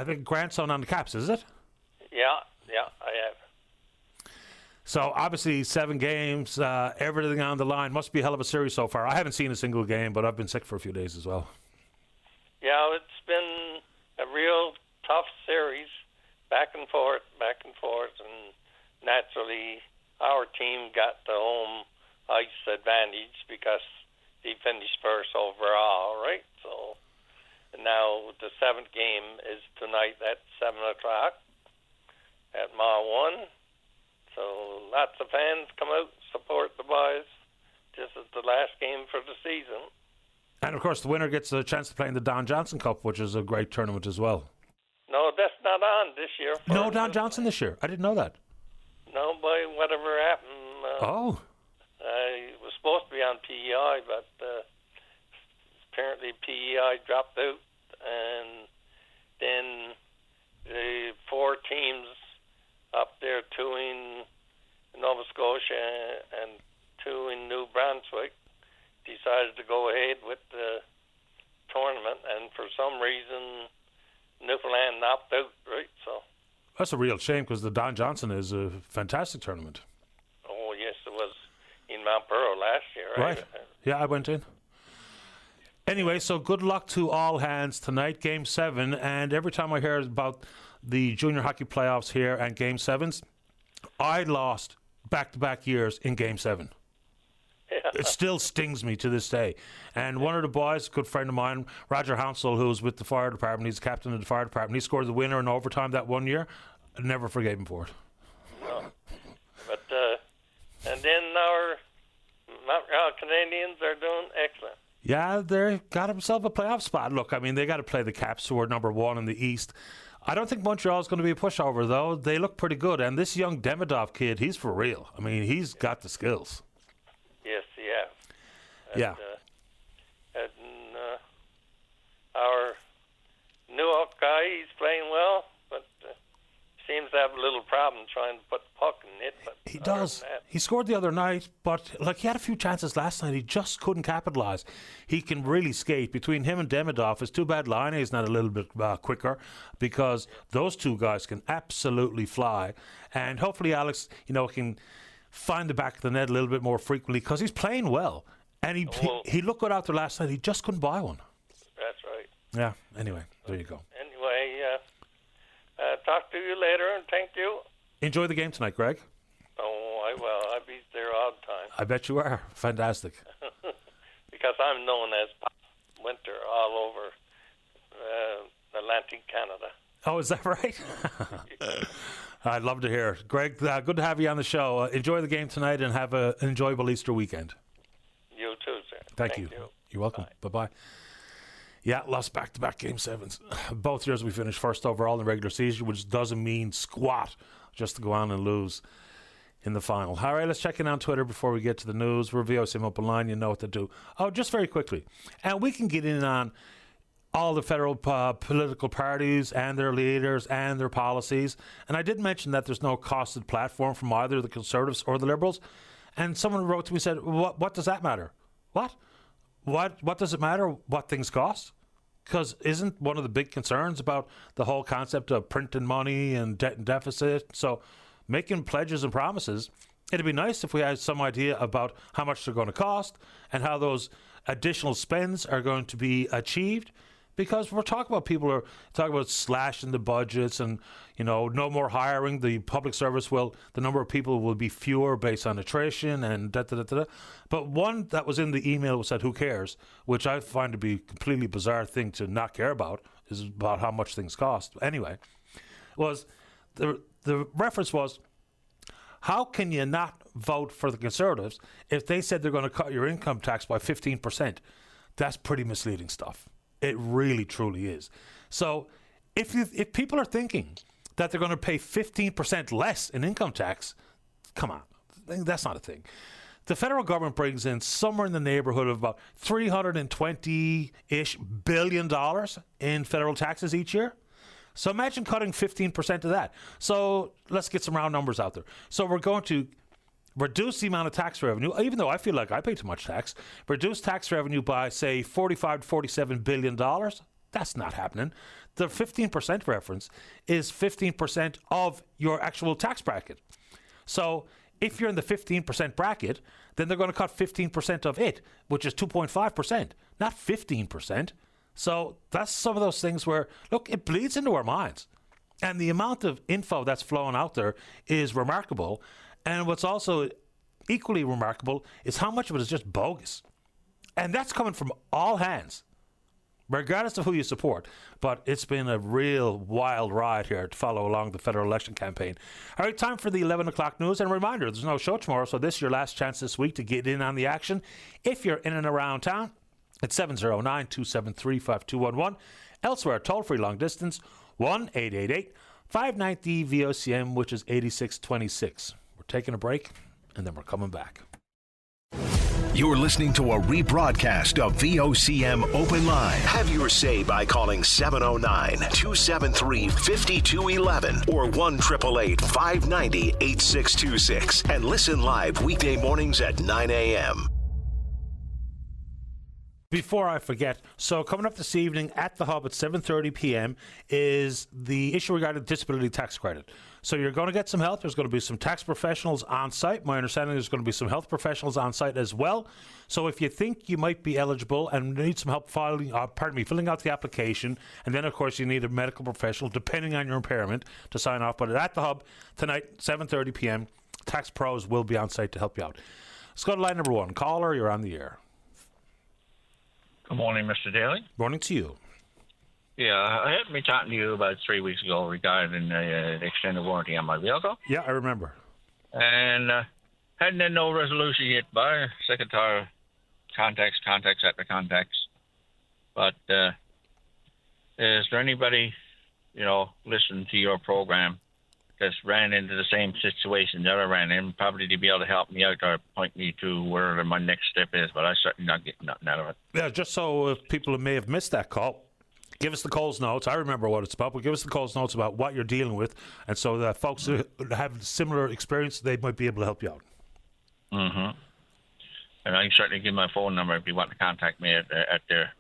think, grandson on the Caps, is it? Yeah, I have. So obviously 7 games, everything on the line. Must be a hell of a series so far. I haven't seen a single game, but I've been sick for a few days as well. Yeah, it's been a real tough series, back and forth, and naturally our team got the home ice advantage because he finished first overall, right? So now the 7th game is tonight at 7 o'clock at Mile 1. So lots of fans come out, support the boys. This is the last game for the season. And, of course, the winner gets a chance to play in the Don Johnson Cup, which is a great tournament as well. No, that's not on this year. No Don Johnson this year. I didn't know that. No, boy, whatever happened. It was supposed to be on PEI, but apparently PEI dropped out. And then the 4 teams up there, 2 in Nova Scotia and 2 in New Brunswick, decided to go ahead with the tournament, and for some reason Newfoundland opted out, right? So that's a real shame because the Don Johnson is a fantastic tournament. Oh yes, it was in Mount Burrow last year, right? Yeah, I went in. Anyway, so good luck to all hands tonight, Game 7, and every time I hear about the junior hockey playoffs here and Game 7s, I lost back-to-back years in Game 7. It still stings me to this day. And one of the boys, a good friend of mine, Roger Hounsell, who's with the fire department, he's captain of the fire department, he scored the winner in overtime that one year. I never forgave him for it. No. But, and then our Montreal Canadiens are doing excellent. Yeah, they got themselves a playoff spot. Look, I mean, they got to play the Caps, who are number 1 in the East. I don't think Montreal's going to be a pushover, though. They look pretty good. And this young Demidov kid, he's for real. I mean, he's got the skills. Yes, yeah. Yeah. And our new guy, he's playing well, but seems to have a little problem trying to put the puck in it. But he does. He scored the other night, but he had a few chances last night. He just couldn't capitalise. He can really skate. Between him and Demidov, it's too bad Liney's not a little bit quicker, because those two guys can absolutely fly. And hopefully Alex, can find the back of the net a little bit more frequently, because he's playing well. And he looked good out there last night. He just couldn't buy one. That's right. Yeah. Anyway, there you go. Anyway, talk to you later, and thank you. Enjoy the game tonight, Greg. Oh, I will. I'll be there all the time. I bet you are. Fantastic. Because I'm known as Winter all over Atlantic Canada. Oh, is that right? I'd love to hear it. Greg, good to have you on the show. Enjoy the game tonight and have an enjoyable Easter weekend. You too, sir. Thank you. You're welcome. Bye-bye. Yeah, lost back-to-back Game 7s. Both years we finished first overall in the regular season, which doesn't mean squat, just to go on and lose in the final. All right, let's check in on Twitter before we get to the news. We're VOCM Openline. You know what to do. Oh, just very quickly. And we can get in on all the federal political parties and their leaders and their policies. And I did mention that there's no costed platform from either the Conservatives or the Liberals. And someone wrote to me and said, what does that matter? What does it matter what things cost? Because isn't one of the big concerns about the whole concept of printing money and debt and deficit? So making pledges and promises, it'd be nice if we had some idea about how much they're going to cost and how those additional spends are going to be achieved. Because we're talking about people are talking about slashing the budgets and, no more hiring. The public service the number of people will be fewer based on attrition and da-da-da-da-da. But one that was in the email said, who cares? Which I find to be a completely bizarre thing to not care about, is about how much things cost. Anyway, was the reference was, how can you not vote for the Conservatives if they said they're going to cut your income tax by 15%? That's pretty misleading stuff. It really, truly is. So if people are thinking that they're going to pay 15% less in income tax, come on. That's not a thing. The federal government brings in somewhere in the neighborhood of about $320-ish billion in federal taxes each year. So imagine cutting 15% of that. So let's get some round numbers out there. So we're going to reduce the amount of tax revenue, even though I feel like I pay too much tax, reduce tax revenue by, say, $45 to $47 billion. That's not happening. The 15% reference is 15% of your actual tax bracket. So if you're in the 15% bracket, then they're going to cut 15% of it, which is 2.5%, not 15%. So that's some of those things where, look, it bleeds into our minds. And the amount of info that's flowing out there is remarkable. And what's also equally remarkable is how much of it is just bogus. And that's coming from all hands, regardless of who you support. But it's been a real wild ride here to follow along the federal election campaign. All right, time for the 11 o'clock news. And a reminder, there's no show tomorrow, so this is your last chance this week to get in on the action. If you're in and around town, it's 709-273-5211. Elsewhere, toll-free long distance, 1-888-590-VOCM, which is 8626. We're taking a break, and then we're coming back. You're listening to a rebroadcast of VOCM Open Line. Have your say by calling 709-273-5211 or 1-888-590-8626 and listen live weekday mornings at 9 a.m. Before I forget, so coming up this evening at the Hub at 7:30 p.m. is the issue regarding disability tax credit. So you're going to get some help. There's going to be some tax professionals on site. My understanding is there's going to be some health professionals on site as well. So if you think you might be eligible and need some help filling out the application, and then of course you need a medical professional depending on your impairment to sign off. But at the Hub tonight, 7:30 p.m., tax pros will be on site to help you out. Let's go to line number one. Caller, you're on the air. Good morning, Mr. Daly. Morning to you. Yeah, I had me talking to you about 3 weeks ago regarding the extended warranty on my vehicle. Yeah, I remember. And hadn't had no resolution yet by secretary contacts after contacts. But is there anybody, listening to your program that's ran into the same situation that I ran in, probably to be able to help me out or point me to where my next step is, but I'm certainly not getting nothing out of it. Yeah, just so if people may have missed that call, give us the Coles notes. I remember what it's about, but give us the Coles notes about what you're dealing with, and so that folks who have similar experience, they might be able to help you out. Mm-hmm. And I can certainly give my phone number if you want to contact me at their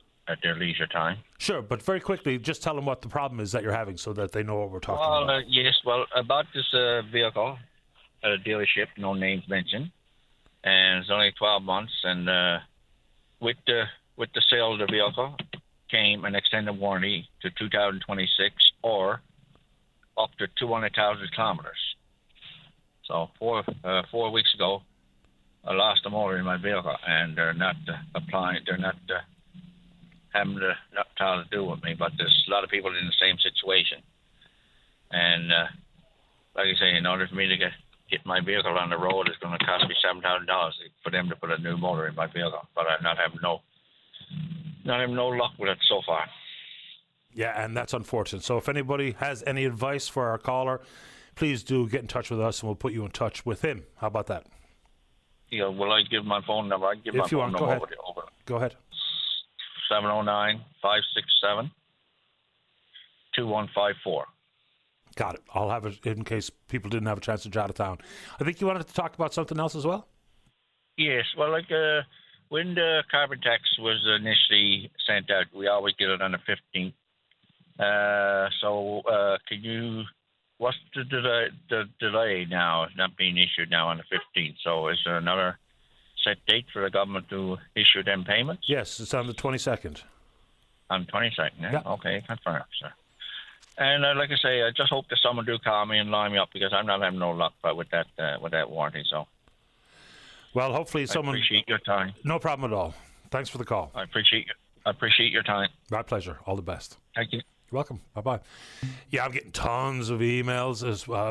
leisure time. Sure, but very quickly, just tell them what the problem is that you're having so that they know what we're talking about. Yes, about this vehicle at a dealership, no names mentioned, and it's only 12 months, and with the sale of the vehicle came an extended warranty to 2026 or up to 200,000 kilometers. So 4 weeks ago, I lost a motor in my vehicle, and they're not having nothing to do with me, but there's a lot of people in the same situation. And like I say, in order for me to get my vehicle on the road, it's going to cost me $7,000 for them to put a new motor in my vehicle. But I'm not having no luck with it so far. Yeah, and that's unfortunate. So if anybody has any advice for our caller, please do get in touch with us, and we'll put you in touch with him. How about that? Yeah, will I give my phone number? I can give my phone number over. Go ahead. 709-567-2154. Got it. I'll have it in case people didn't have a chance to jot it down. I think you wanted to talk about something else as well? Yes. Well, when the carbon tax was initially sent out, we always get it on the 15th. What's the delay now? It's not being issued now on the 15th. So is there another set date for the government to issue them payments? Yes, it's on the 22nd. On the 22nd, yeah? Okay, confirmed, sir. And like I say, I just hope that someone do call me and line me up, because I'm not having no luck with that warranty. So, well, hopefully someone. I appreciate your time. No problem at all. Thanks for the call. I appreciate your time. My pleasure. All the best. Thank you. You're welcome. Bye-bye. Yeah, I'm getting tons of emails,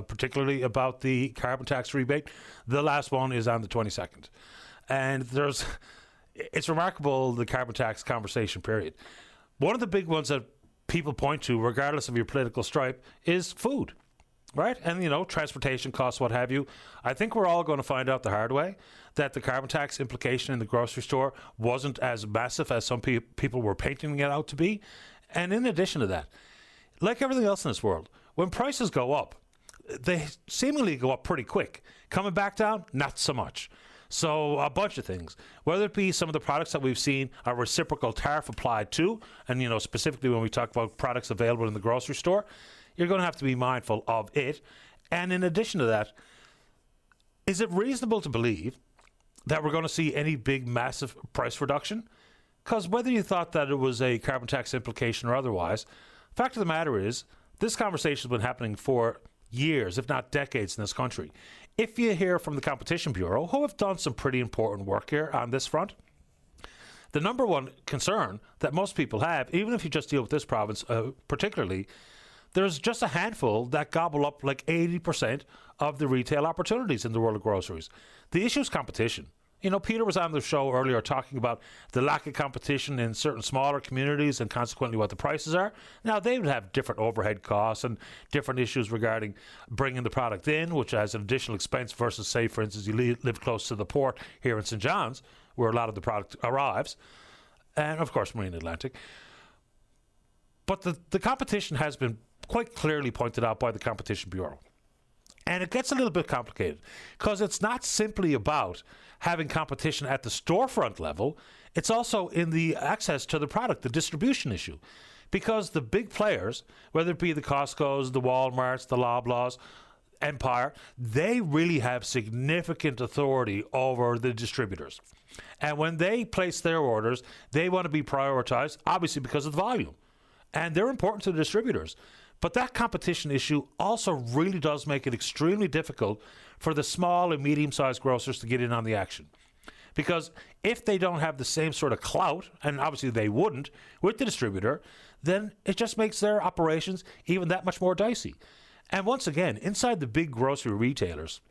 particularly about the carbon tax rebate. The last one is on the 22nd. And it's remarkable, the carbon tax conversation period. One of the big ones that people point to, regardless of your political stripe, is food, right? And, transportation costs, what have you. I think we're all going to find out the hard way that the carbon tax implication in the grocery store wasn't as massive as some people were painting it out to be. And in addition to that, like everything else in this world, when prices go up, they seemingly go up pretty quick. Coming back down, not so much. So a bunch of things, whether it be some of the products that we've seen a reciprocal tariff applied to, and specifically when we talk about products available in the grocery store, you're going to have to be mindful of it. And in addition to that, is it reasonable to believe that we're going to see any big, massive price reduction? Because whether you thought that it was a carbon tax implication or otherwise, fact of the matter is, this conversation has been happening for years, if not decades, in this country. If you hear from the Competition Bureau, who have done some pretty important work here on this front, the number one concern that most people have, even if you just deal with this province particularly, there's just a handful that gobble up like 80% of the retail opportunities in the world of groceries. The issue is competition. Peter was on the show earlier talking about the lack of competition in certain smaller communities and consequently what the prices are. Now, they would have different overhead costs and different issues regarding bringing the product in, which has an additional expense versus, say, for instance, you live close to the port here in St. John's, where a lot of the product arrives, and, of course, Marine Atlantic. But the competition has been quite clearly pointed out by the Competition Bureau. And it gets a little bit complicated because it's not simply about having competition at the storefront level. It's also in the access to the product, the distribution issue. Because the big players, whether it be the Costco's, the Walmarts, the Loblaws, Empire, they really have significant authority over the distributors. And when they place their orders, they want to be prioritized, obviously because of the volume. And they're important to the distributors. But that competition issue also really does make it extremely difficult for the small and medium-sized grocers to get in on the action. Because if they don't have the same sort of clout, and obviously they wouldn't, with the distributor, then it just makes their operations even that much more dicey. And once again, inside the big grocery retailers,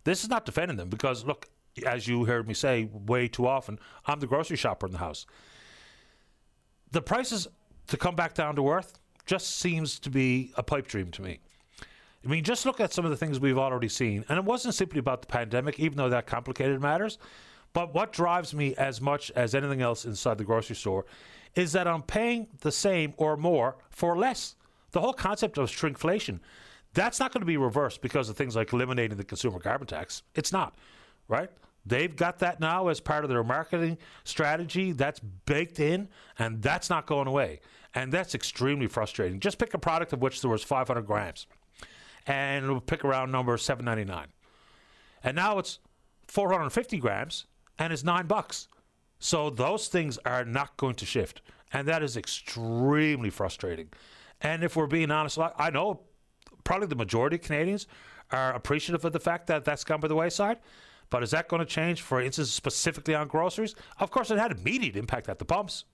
this is not defending them because, look, as you heard me say way too often, I'm the grocery shopper in the house. The prices to come back down to earth just seems to be a pipe dream to me. I mean, just look at some of the things we've already seen. And it wasn't simply about the pandemic, even though that complicated matters. But what drives me as much as anything else inside the grocery store is that I'm paying the same or more for less. The whole concept of shrinkflation, that's not going to be reversed because of things like eliminating the consumer carbon tax. It's not, right? They've got that now as part of their marketing strategy. That's baked in, and that's not going away. And that's extremely frustrating. Just pick a product of which there was 500 grams, and we'll pick around number $7.99. And now it's 450 grams, and it's $9. So those things are not going to shift, and that is extremely frustrating. And if we're being honest, I know probably the majority of Canadians are appreciative of the fact that that's gone by the wayside. But is that going to change, for instance, specifically on groceries? Of course, it had immediate impact at the pumps.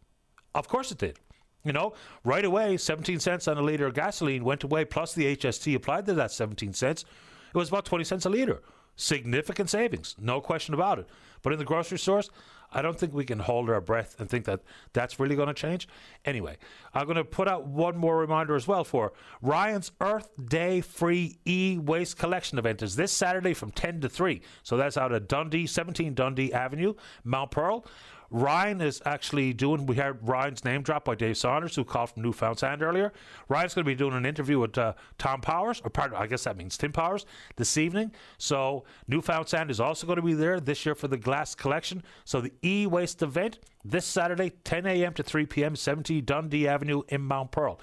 Of course it did. You know, right away, 17 cents on a litre of gasoline went away, plus the HST applied to that 17 cents. It was about 20 cents a litre. Significant savings, no question about it. But in the grocery stores, I don't think we can hold our breath and think that that's really going to change. Anyway, I'm going to put out one more reminder as well for Ryan's Earth Day free e-waste collection event is this Saturday from 10 to 3. So that's out at Dundee, 17 Dundee Avenue, Mount Pearl. Ryan is actually doing, we heard Ryan's name drop by Dave Saunders, who called from Newfoundland earlier. Ryan's going to be doing an interview with Tom Powers, or I guess that means Tim Powers, this evening. So Newfoundland is also going to be there this year for the glass collection. So the e-waste event this Saturday, 10 a.m. to 3 p.m., 70 Dundee Avenue in Mount Pearl.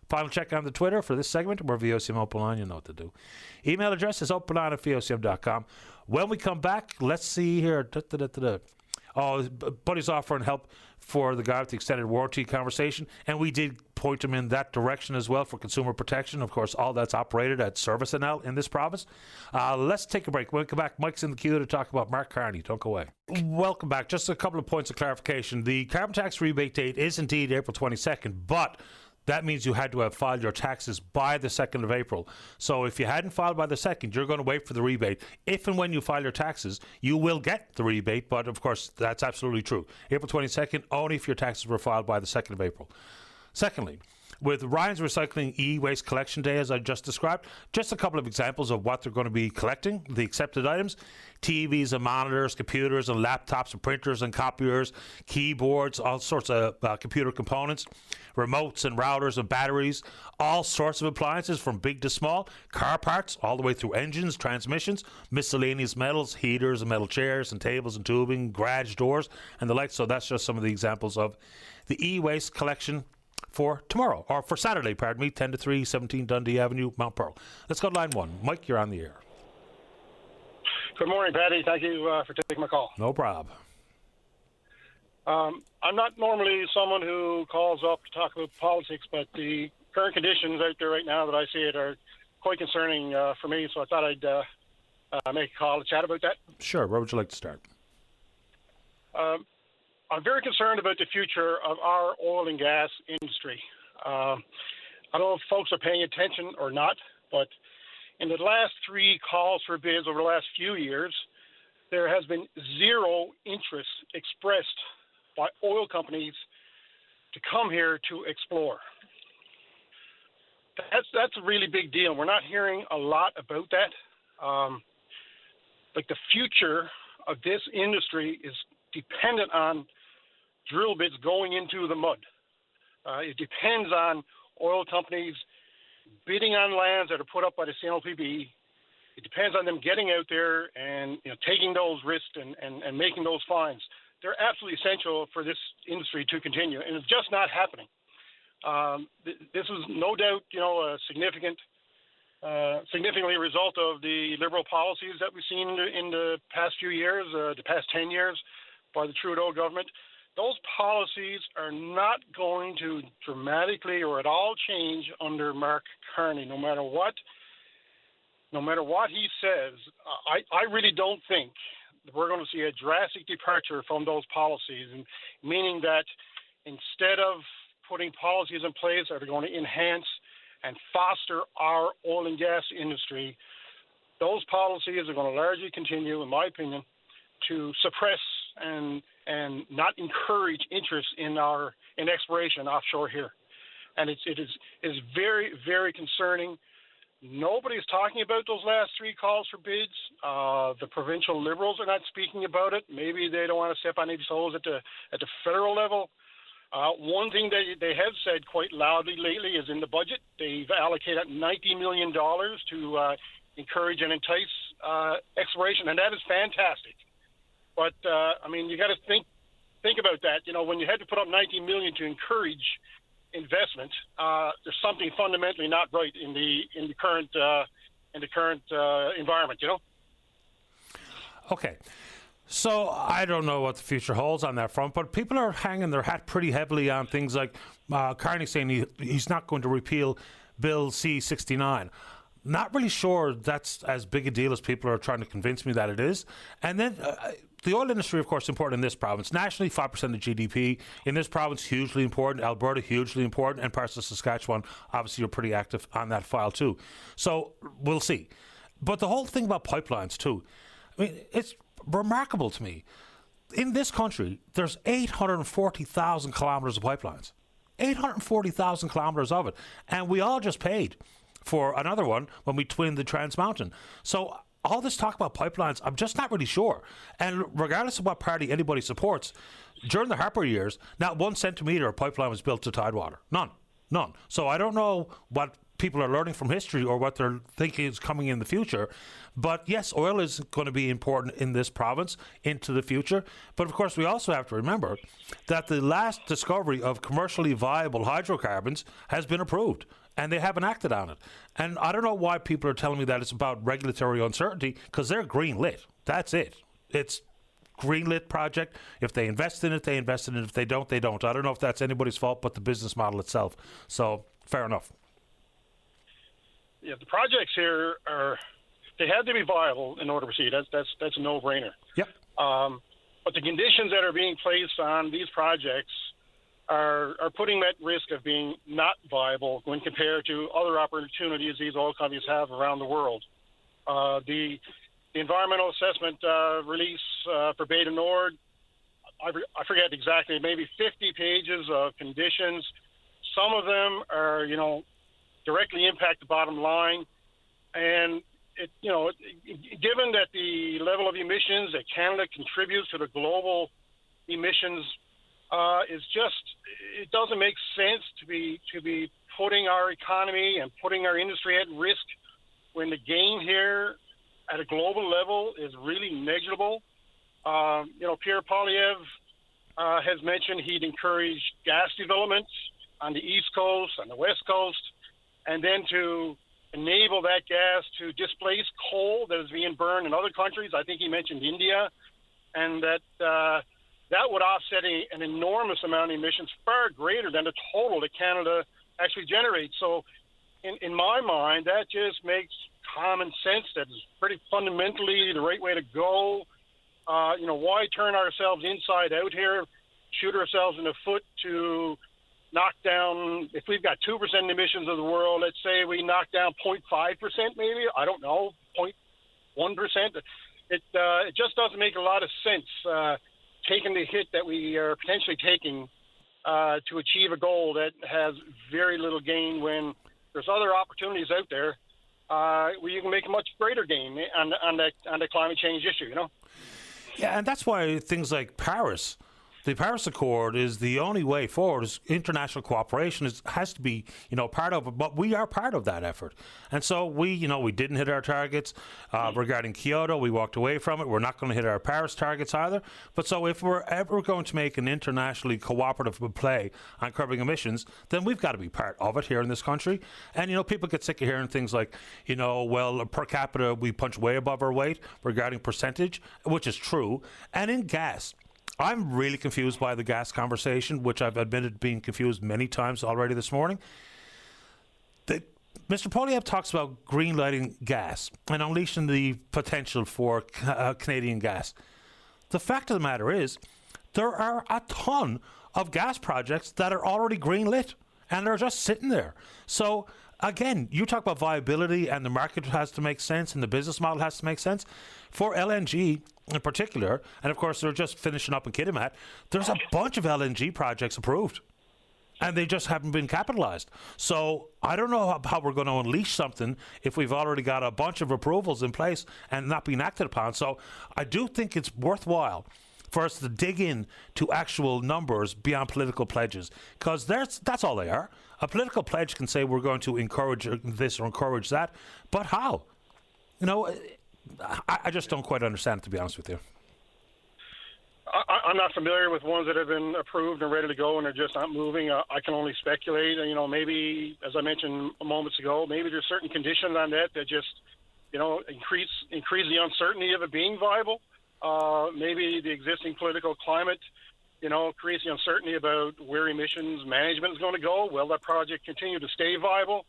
Final check on the Twitter for this segment. We're VOCM Openline. You know what to do. Email address is openline@vocm.com. When we come back, let's see here. Oh, Buddy's offering help for the guy with the extended warranty conversation, and we did point him in that direction as well for consumer protection. Of course, all that's operated at Service NL in this province. Let's take a break. When we come back, Mike's in the queue to talk about Mark Carney. Don't go away. Welcome back. Just a couple of points of clarification. The carbon tax rebate date is indeed April 22nd, but that means you had to have filed your taxes by the 2nd of April. So if you hadn't filed by the 2nd, you're going to wait for the rebate. If and when you file your taxes, you will get the rebate. But, of course, that's absolutely true. April 22nd, only if your taxes were filed by the 2nd of April. Secondly, with Ryan's Recycling e-waste collection day, as I just described, just a couple of examples of what they're going to be collecting, the accepted items: TVs and monitors, computers and laptops and printers and copiers, keyboards, all sorts of computer components, remotes and routers and batteries, all sorts of appliances from big to small, car parts all the way through engines, transmissions, miscellaneous metals, heaters and metal chairs and tables and tubing, garage doors and the like. So that's just some of the examples of the e-waste collection for tomorrow, or for Saturday, 10 to 3, 17 Dundee Avenue, Mount Pearl. Let's go to line one. Mike, you're on the air. Good morning, Paddy. Thank you for taking my call. No problem. I'm not normally someone who calls up to talk about politics, but the current conditions out there right now that I see it are quite concerning for me, so I thought I'd make a call to chat about that. Sure. Where would you like to start? I'm very concerned about the future of our oil and gas industry. I don't know if folks are paying attention or not, but in the last 3 calls for bids over the last few years, there has been zero interest expressed by oil companies to come here to explore. That's a really big deal. We're not hearing a lot about that. Like the future of this industry is dependent on drill bits going into the mud. It depends on oil companies bidding on lands that are put up by the CNLPB. It depends on them getting out there and taking those risks and making those finds. They're absolutely essential for this industry to continue, and it's just not happening. This is no doubt, a significantly a result of the liberal policies that we've seen in the past few years, the past 10 years by the Trudeau government. Those policies are not going to dramatically or at all change under Mark Carney, no matter what he says. I really don't think that we're going to see a drastic departure from those policies, and meaning that instead of putting policies in place that are going to enhance and foster our oil and gas industry, those policies are going to largely continue, in my opinion, to suppress and not encourage interest in exploration offshore here. And it is very, very concerning Nobody's talking about those last three calls for bids. The provincial Liberals are not speaking about it. Maybe they don't want to step on any toes at the federal level. One thing they have said quite loudly lately is in the budget, they've allocated $90 million to encourage and entice exploration, and that is fantastic. But I mean, you got to think about that. You know, when you had to put up $90 million to encourage investment, there's something fundamentally not right in the current environment. You know. Okay. So I don't know what the future holds on that front, but people are hanging their hat pretty heavily on things like Carney saying he's not going to repeal Bill C-69. Not really sure that's as big a deal as people are trying to convince me that it is. And then the oil industry, of course, is important in this province. Nationally, 5% of GDP. In this province, hugely important. Alberta, hugely important. And parts of Saskatchewan, obviously, you're pretty active on that file too. So we'll see. But the whole thing about pipelines too, I mean, it's remarkable to me. In this country, there's 840,000 kilometres of pipelines. 840,000 kilometres of it. And we all just paid for another one when we twinned the Trans Mountain. So all this talk about pipelines, I'm just not really sure. And regardless of what party anybody supports, during the Harper years, not 1 centimetre of pipeline was built to Tidewater. None. So I don't know what people are learning from history or what they're thinking is coming in the future. But yes, oil is going to be important in this province into the future. But of course, we also have to remember that the last discovery of commercially viable hydrocarbons has been approved, and they haven't acted on it. And I don't know why people are telling me that it's about regulatory uncertainty, because they're green lit. That's it. It's green lit project. If they invest in it, they invest in it. If they don't, they don't. I don't know if that's anybody's fault but the business model itself. So fair enough. Yeah, the projects here they have to be viable in order to proceed. That's a no-brainer. Yep. But the conditions that are being placed on these projects are putting them at risk of being not viable when compared to other opportunities these oil companies have around the world. The environmental assessment release for Beta Nord, I forget exactly, maybe 50 pages of conditions. Some of them are, directly impact the bottom line. And, given that the level of emissions that Canada contributes to the global emissions it doesn't make sense to be putting our economy and putting our industry at risk when the gain here at a global level is really negligible. Pierre Poilievre has mentioned he'd encourage gas development on the East Coast, on the West Coast, and then to enable that gas to displace coal that is being burned in other countries. I think he mentioned India, and that would offset an enormous amount of emissions, far greater than the total that Canada actually generates. So in my mind, that just makes common sense. That's pretty fundamentally the right way to go. Why turn ourselves inside out here, shoot ourselves in the foot to knock down, if we've got 2% emissions of the world, let's say we knock down 0.5% maybe, I don't know, 0.1%. It just doesn't make a lot of sense taking the hit that we are potentially taking to achieve a goal that has very little gain when there's other opportunities out there where you can make a much greater gain on the climate change issue, Yeah, and that's why things like Paris, the Paris Accord, is the only way forward. Is international cooperation has to be, part of it. But we are part of that effort, and so we didn't hit our targets regarding Kyoto. We walked away from it. We're not going to hit our Paris targets either. But so if we're ever going to make an internationally cooperative play on curbing emissions, then we've got to be part of it here in this country. And people get sick of hearing things like, well, per capita we punch way above our weight regarding percentage, which is true. And in gas, I'm really confused by the gas conversation, which I've admitted being confused many times already this morning. Mr. Poilievre talks about green lighting gas and unleashing the potential for Canadian gas. The fact of the matter is, there are a ton of gas projects that are already green lit, and they're just sitting there. So again, you talk about viability, and the market has to make sense, and the business model has to make sense. For LNG in particular, and of course they're just finishing up in Kitimat, there's a bunch of LNG projects approved. and they just haven't been capitalized. So I don't know how we're going to unleash something if we've already got a bunch of approvals in place and not being acted upon. So I do think it's worthwhile for us to dig in to actual numbers beyond political pledges, because that's all they are. A political pledge can say we're going to encourage this or encourage that, but how? You know, I just don't quite understand it, to be honest with you. I'm not familiar with ones that have been approved and ready to go and they're just not moving. I can only speculate. You know, maybe, as I mentioned moments ago, maybe there's certain conditions on that just, you know, increase the uncertainty of it being viable. Maybe the existing political climate, you know, creates the uncertainty about where emissions management is going to go. Will that project continue to stay viable?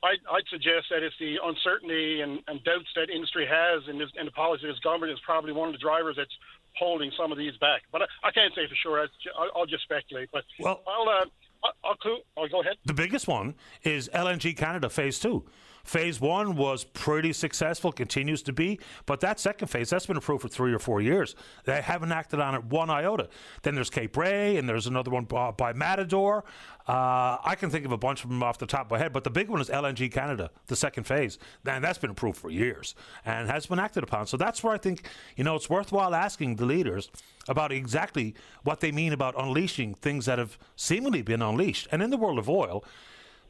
I'd suggest that it's the uncertainty and doubts that industry has in the policy of this government is probably one of the drivers that's holding some of these back. But I can't say for sure. I'll just speculate. But well, I'll go ahead. The biggest one is LNG Canada Phase 2. Phase 1 was pretty successful, continues to be, but that second phase, that's been approved for 3 or 4 years. They haven't acted on it one iota. Then there's Cape Ray, and there's another one by Matador. I can think of a bunch of them off the top of my head, but the big one is LNG Canada, the second phase. And that's been approved for years and has been acted upon. So that's where I think, you know, it's worthwhile asking the leaders about exactly what they mean about unleashing things that have seemingly been unleashed. And in the world of oil,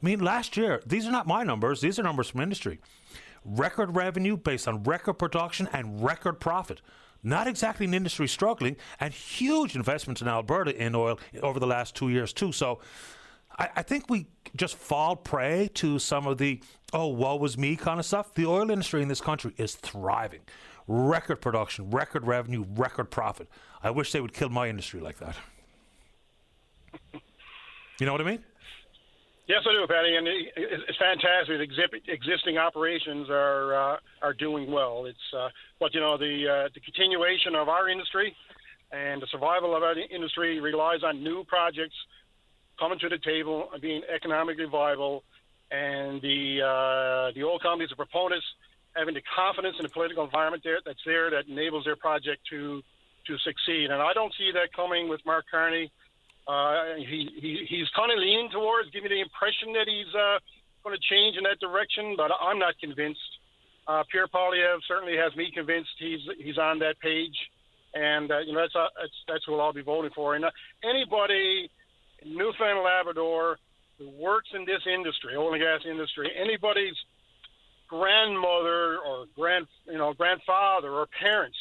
I mean, last year, these are not my numbers, these are numbers from industry. Record revenue based on record production and record profit. Not exactly an industry struggling, and huge investments in Alberta in oil over the last 2 years too. So I think we just fall prey to some of the, oh, woe was me kind of stuff. The oil industry in this country is thriving. Record production, record revenue, record profit. I wish they would kill my industry like that. You know what I mean? Yes, I do, Patty, and it's fantastic. Existing operations are doing well. It's but you know the continuation of our industry and the survival of our industry relies on new projects coming to the table and being economically viable, and the oil companies, the proponents, having the confidence in the political environment that's there that enables their project to succeed. And I don't see that coming with Mark Carney. He's kind of leaning towards giving the impression that he's going to change in that direction, but I'm not convinced. Pierre Poilievre certainly has me convinced he's on that page, and you know that's who I'll be voting for. And anybody in Newfoundland and Labrador who works in this industry, oil and gas industry, anybody's grandmother or grandfather or parents.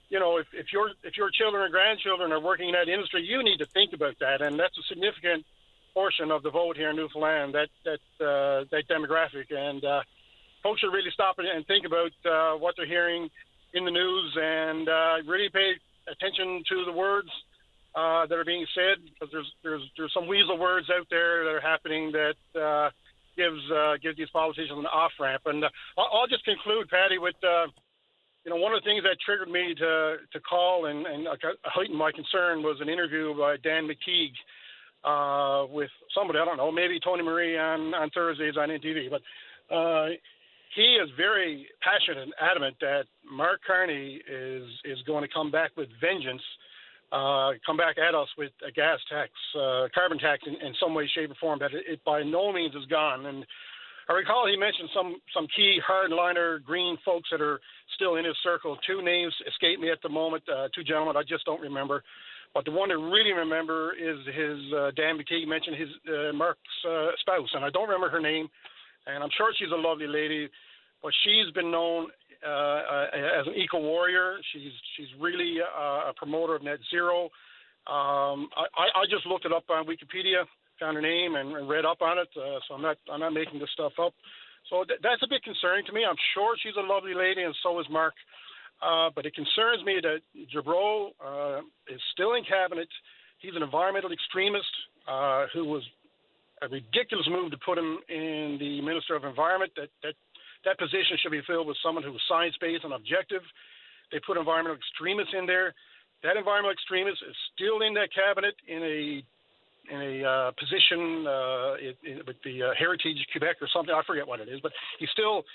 You know, if your children or grandchildren are working in that industry, you need to think about that, and that's a significant portion of the vote here in Newfoundland. That demographic, and folks should really stop and think about what they're hearing in the news, and really pay attention to the words that are being said, because there's some weasel words out there that are happening that gives these politicians an off ramp. And I'll just conclude, Patty, with. You know, one of the things that triggered me to call and heightened my concern was an interview by Dan McTeague with somebody, I don't know, maybe Tony Marie on Thursdays on NTV. But he is very passionate and adamant that Mark Carney is going to come back with vengeance, come back at us with a gas tax, carbon tax in some way, shape, or form, that it by no means is gone. And I recall he mentioned some key hardliner green folks that are still in his circle. Two names escape me at the moment, two gentlemen I just don't remember. But the one I really remember is his Dan McTeague mentioned his Mark's spouse, and I don't remember her name. And I'm sure she's a lovely lady, but she's been known as an eco warrior. She's really a promoter of net zero. I just looked it up on Wikipedia, found her name and read up on it, so I'm not making this stuff up. So that's a bit concerning to me. I'm sure she's a lovely lady, and so is Mark. But it concerns me that Jabreau is still in cabinet. He's an environmental extremist who was a ridiculous move to put him in the Minister of Environment. That position should be filled with someone who is science-based and objective. They put environmental extremists in there. That environmental extremist is still in that cabinet in a position with the Heritage Quebec or something. I forget what it is, but he's still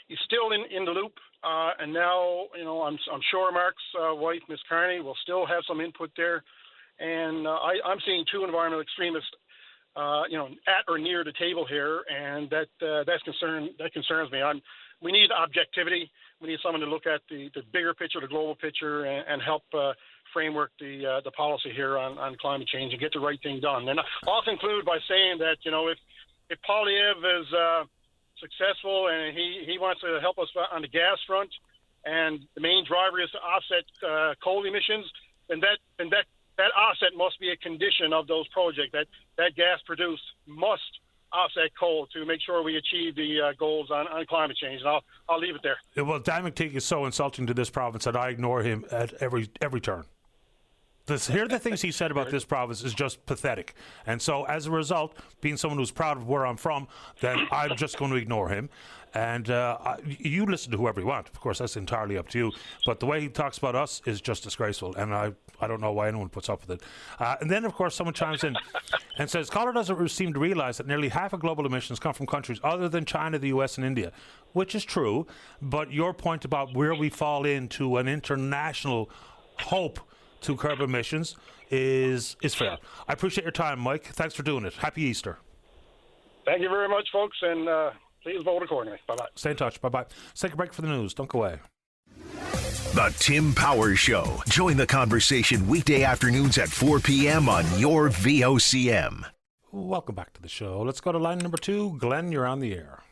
in the loop. And now, you know, I'm sure Mark's wife, Miss Carney, will still have some input there. And I'm seeing two environmental extremists at or near the table here, and that concerns me. We need objectivity. We need someone to look at the bigger picture, the global picture, and help framework the policy here on climate change and get the right thing done. And I'll conclude by saying that if Polyev is successful and he wants to help us on the gas front, and the main driver is to offset coal emissions, then that offset must be a condition of those projects. That gas produced must offset coal to make sure we achieve the goals on climate change. And I'll leave it there. Well, Dan McTeague is so insulting to this province that I ignore him at every turn. Here are the things he said about this province is just pathetic. And so as a result, being someone who's proud of where I'm from, then I'm just going to ignore him. And you listen to whoever you want. Of course, that's entirely up to you. But the way he talks about us is just disgraceful. And I don't know why anyone puts up with it. And then, of course, someone chimes in and says, Caller doesn't seem to realize that nearly half of global emissions come from countries other than China, the US, and India, which is true. But your point about where we fall into an international hope to curb emissions is fair. I appreciate your time, Mike. Thanks for doing it. Happy Easter. Thank you very much, folks, and please vote accordingly. Bye-bye. Stay in touch. Bye-bye. Let's take a break for the news. Don't go away. The Tim Powers Show. Join the conversation weekday afternoons at 4 p.m. on your VOCM. Welcome back to the show. Let's go to line number 2. Glenn, you're on the air.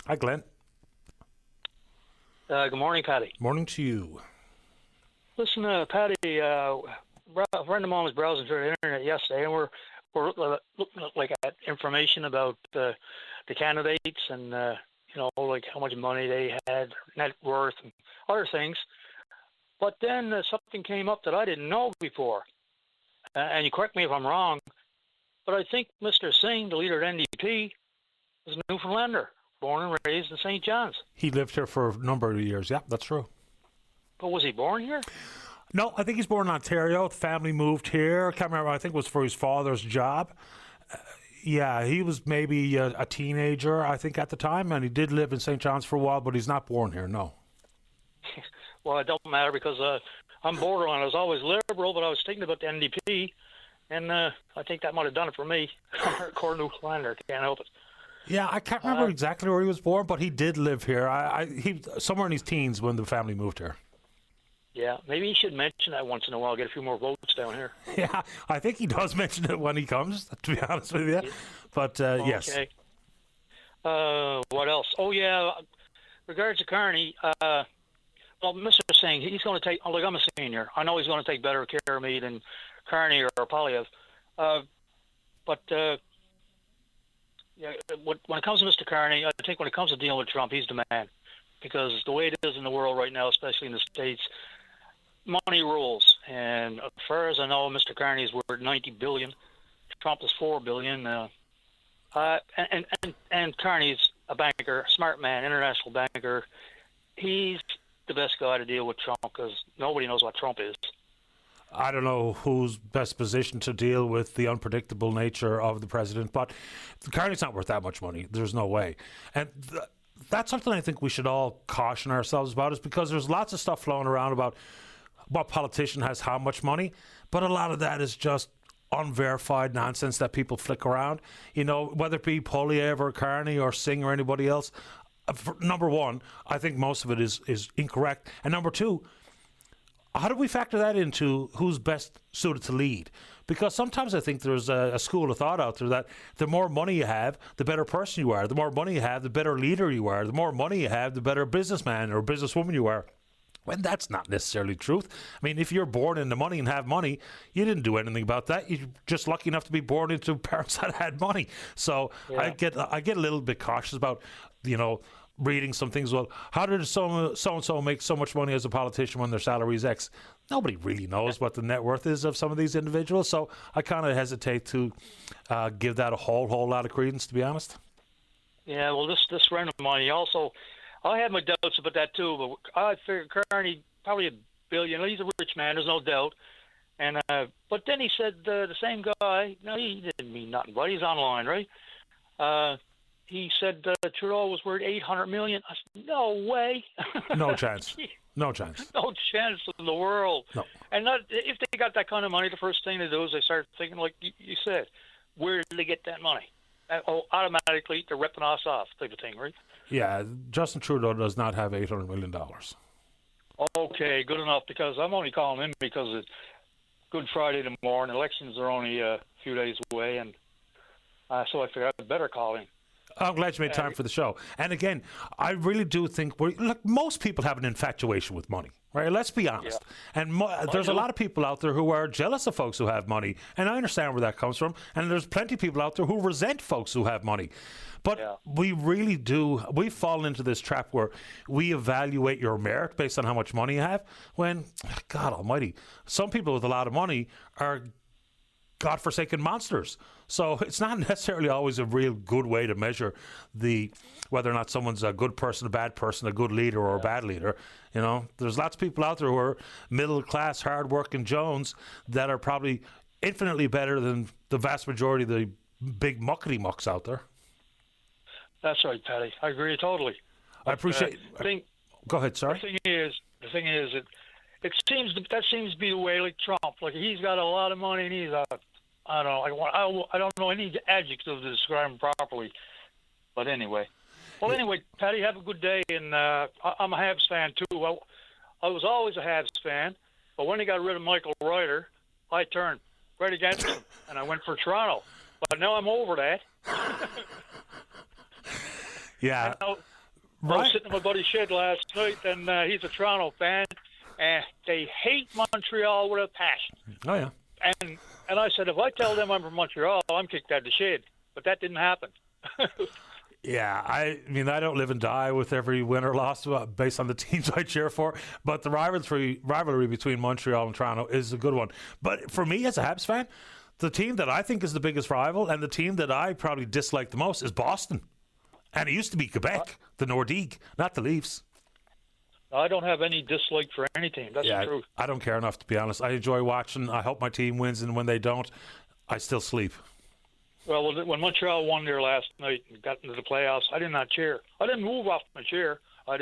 Hi, Glenn. Good morning, Patty. Morning to you. Listen, Patty, a friend of mine was browsing through the internet yesterday, and we're looking at information about the candidates and like how much money they had, net worth, and other things. But then something came up that I didn't know before, and you correct me if I'm wrong, but I think Mr. Singh, the leader of NDP, is a Newfoundlander, born and raised in St. John's. He lived here for a number of years. Yeah, that's true. But was he born here? No, I think he's born in Ontario. The family moved here. I can't remember. I think it was for his father's job. Yeah, he was maybe a teenager, I think, at the time, and he did live in St. John's for a while, but he's not born here, no. Well, it don't matter because I'm borderline. I was always liberal, but I was thinking about the NDP, and I think that might have done it for me. I'm a core Newfoundlander. Can't help it. Yeah, I can't remember exactly where he was born, but he did live here. He somewhere in his teens when the family moved here. Yeah, maybe he should mention that once in a while, get a few more votes down here. Yeah, I think he does mention it when he comes, to be honest with you. But, yes. Okay. What else? Oh, yeah, regards to Carney, well, Mr. Singh, he's going to take, like, I'm a senior. I know he's going to take better care of me than Carney or Polyev. But when it comes to Mr. Carney, I think when it comes to dealing with Trump, he's the man. Because the way it is in the world right now, especially in the States, money rules. And as far as I know, Mr. Carney is worth $90 billion. Trump is $4 billion. And Carney's a banker, a smart man, international banker. He's the best guy to deal with Trump because nobody knows what Trump is. I don't know who's best positioned to deal with the unpredictable nature of the president, but Carney's not worth that much money. There's no way. And that's something I think we should all caution ourselves about, is because there's lots of stuff flowing around about what politician has how much money, but a lot of that is just unverified nonsense that people flick around. You know, whether it be Polyev or Carney or Singh or anybody else, number one, I think most of it is incorrect. And number two, how do we factor that into who's best suited to lead? Because sometimes I think there's a school of thought out there that the more money you have, the better person you are. The more money you have, the better leader you are. The more money you have, the better businessman or businesswoman you are. When that's not necessarily the truth. I mean, if you're born into money and have money, you didn't do anything about that. You're just lucky enough to be born into parents that had money. So yeah. I get a little bit cautious about, reading some things. Well, how did so-and-so make so much money as a politician when their salary is X? Nobody really knows what the net worth is of some of these individuals. So I kind of hesitate to give that a whole lot of credence, to be honest. Yeah, well, this friend of mine, I had my doubts about that too, but I figured Carney probably $1 billion. He's a rich man, there's no doubt. And but then he said the same guy. No, he didn't mean nothing, but he's online, right? he said Trudeau was worth $800 million. I said, no way. No chance. No chance. No chance in the world. No. And if they got that kind of money, the first thing to do is they start thinking, like you said, where did they get that money? Automatically, they're ripping us off, type of thing, right? Yeah, Justin Trudeau does not have $800 million. Okay, good enough, because I'm only calling in because it's Good Friday tomorrow, and elections are only a few days away, and so I figured I'd better call in. I'm glad you made time for the show. And again, I really do think most people have an infatuation with money, right? Let's be honest. Yeah. And there's a lot of people out there who are jealous of folks who have money, and I understand where that comes from. And there's plenty of people out there who resent folks who have money. But we really do. We've fallen into this trap where we evaluate your merit based on how much money you have, when, God almighty, some people with a lot of money are godforsaken monsters. So it's not necessarily always a real good way to measure whether or not someone's a good person, a bad person, a good leader or a bad leader. You know, there's lots of people out there who are middle class, hard working Jones that are probably infinitely better than the vast majority of the big muckety mucks out there. That's right, Paddy. I agree totally. I appreciate. Go ahead. Sorry. The thing is, it seems that seems to be the way, like Trump. Like, he's got a lot of money, and he's I don't know any adjectives to describe him properly. But anyway. Well, anyway, Paddy, have a good day. And I'm a Habs fan, too. I was always a Habs fan. But when they got rid of Michael Ryder, I turned right against him, and I went for Toronto. But now I'm over that. Yeah. I was sitting in my buddy's shed last night, and he's a Toronto fan, and they hate Montreal with a passion. Oh, yeah. And I said, if I tell them I'm from Montreal, I'm kicked out of the shed. But that didn't happen. Yeah, I mean, I don't live and die with every win or loss based on the teams I cheer for, but the rivalry between Montreal and Toronto is a good one. But for me, as a Habs fan, the team that I think is the biggest rival and the team that I probably dislike the most is Boston. And it used to be Quebec, the Nordique, not the Leafs. I don't have any dislike for any team. That's the truth. I don't care enough, to be honest. I enjoy watching. I hope my team wins, and when they don't, I still sleep. Well, when Montreal won there last night and got into the playoffs, I did not cheer. I didn't move off my chair. That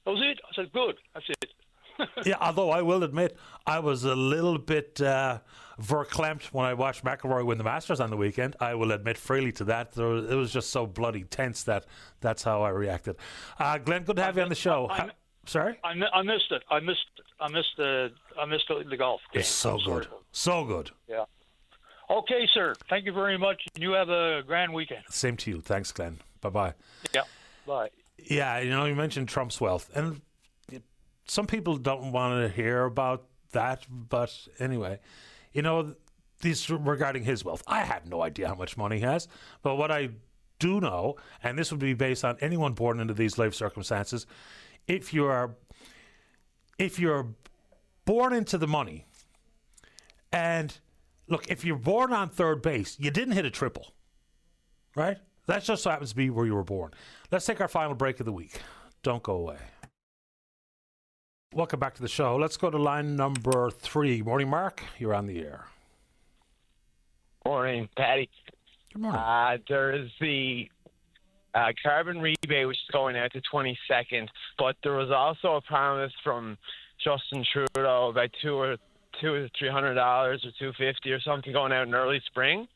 was it. I said, good. That's it. Yeah, although I will admit, I was a little bit verklempt when I watched McIlroy win the Masters on the weekend. I will admit freely to that. It was just so bloody tense that's how I reacted. Glenn, good to have you on the show. Sorry? I missed it. I missed the golf game. It's so good. So good. Yeah. Okay, sir. Thank you very much. And you have a grand weekend. Same to you. Thanks, Glenn. Bye-bye. Yeah. Bye. Yeah, you mentioned Trump's wealth. And some people don't want to hear about that. But anyway, these regarding his wealth. I have no idea how much money he has. But what I do know, and this would be based on anyone born into these life circumstances, if you're born into the money, and look, if you're born on third base, you didn't hit a triple, right? That just so happens to be where you were born. Let's take our final break of the week. Don't go away. Welcome back to the show. Let's go to line number 3. Morning, Mark. You're on the air. Morning, Patty. Good morning. There is the carbon rebate, which is going out to 22nd, but there was also a promise from Justin Trudeau about $200 or $300 or $250 or something going out in early spring.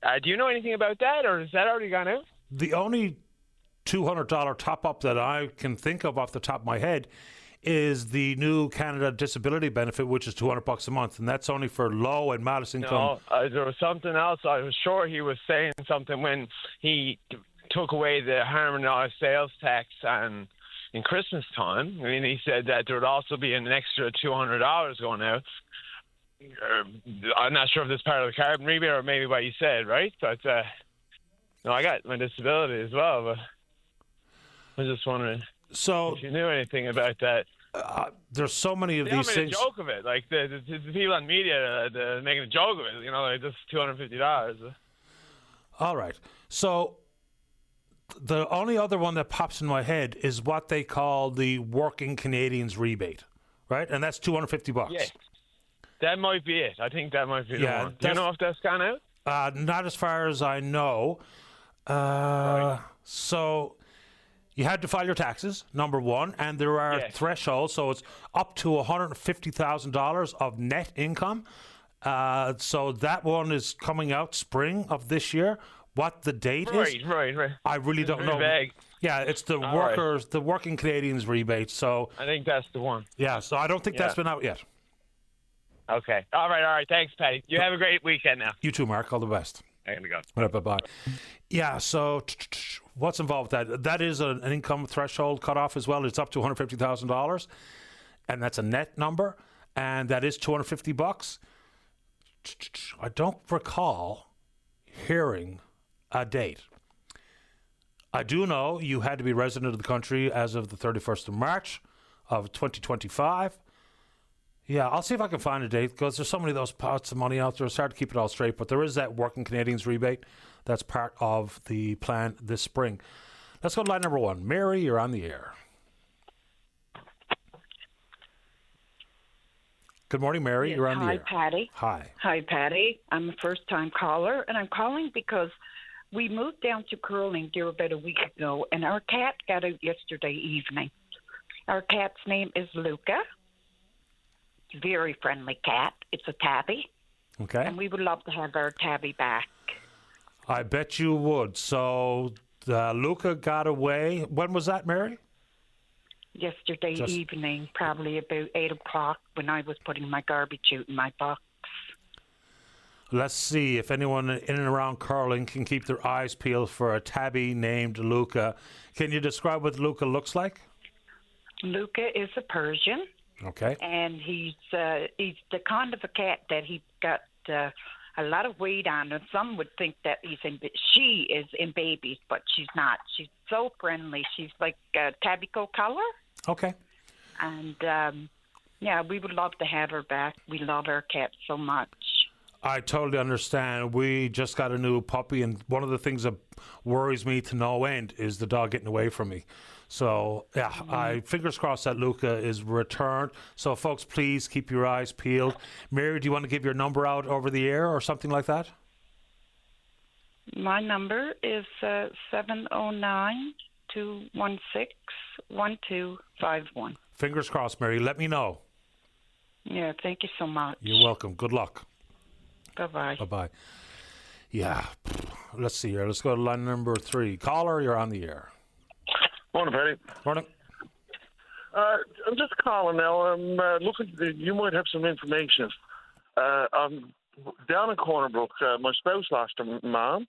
Do you know anything about that, or has that already gone out? The only $200 top-up that I can think of off the top of my head is the new Canada Disability Benefit, which is $200 a month, and that's only for low and modest income. No, there was something else. I was sure he was saying something when he took away the harmonized sales tax in Christmas time. I mean, he said that there would also be an extra $200 going out. I'm not sure if this is part of the carbon rebate or maybe what you said, right? But I got my disability as well, but I was just wondering if you knew anything about that. There's so many of these things. They made a joke of it, like the people on media making a joke of it. Like just $250. All right, so the only other one that pops in my head is what they call the Working Canadians rebate, right? And that's $250. Yeah, that might be it. I think that might be the one. Do you know if that's gone out? Not as far as I know. So you had to file your taxes, number one, and there are thresholds. So it's up to $150,000 of net income. So that one is coming out spring of this year. What the date is? Right. I really don't know. Vague. Yeah, it's the All workers, the working Canadians rebate. So I think that's the one. Yeah, so I don't think that's been out yet. Okay. All right. Thanks, Patty. You have a great weekend now. You too, Mark. All the best. I'm gonna go. All right, bye-bye. Yeah, so what's involved with that? That is an income threshold cutoff as well. It's up to $150,000, and that's a net number, and that is $250. I don't recall hearing a date. I do know you had to be resident of the country as of the 31st of March of 2025. Yeah, I'll see if I can find a date, because there's so many of those pots of money out there. It's hard to keep it all straight, but there is that working Canadians rebate that's part of the plan this spring. Let's go to line number one. Mary, you're on the air. Good morning, Mary. Yes, you're on the air. Hi, Patty. Hi. Hi, Patty. I'm a first-time caller, and I'm calling because we moved down to Curling Deer about a week ago, and our cat got out yesterday evening. Our cat's name is Luca. Very friendly cat. It's a tabby. Okay. And we would love to have our tabby back. I bet you would. So Luca got away. When was that, Mary? Yesterday evening, probably about 8 o'clock, when I was putting my garbage out in my box. Let's see if anyone in and around Curling can keep their eyes peeled for a tabby named Luca. Can you describe what Luca looks like? Luca is a Persian. Okay. And he's the kind of a cat that he got a lot of weight on, and some would think that she is in babies, but she's not. She's so friendly. She's like Tabbyco color. Okay. And we would love to have her back. We love our cat so much. I totally understand. We just got a new puppy, and one of the things that worries me to no end is the dog getting away from me. So, I fingers crossed that Luca is returned. So, folks, please keep your eyes peeled. Mary, do you want to give your number out over the air or something like that? My number is 709-216-1251. Fingers crossed, Mary. Let me know. Yeah, thank you so much. You're welcome. Good luck. Bye-bye. Bye-bye. Yeah. Let's see here. Let's go to line number 3. Caller, you're on the air. Morning, Patty. Morning. I'm just calling now. I'm looking. You might have some information. I'm down in Cornerbrook. My spouse lost her mom,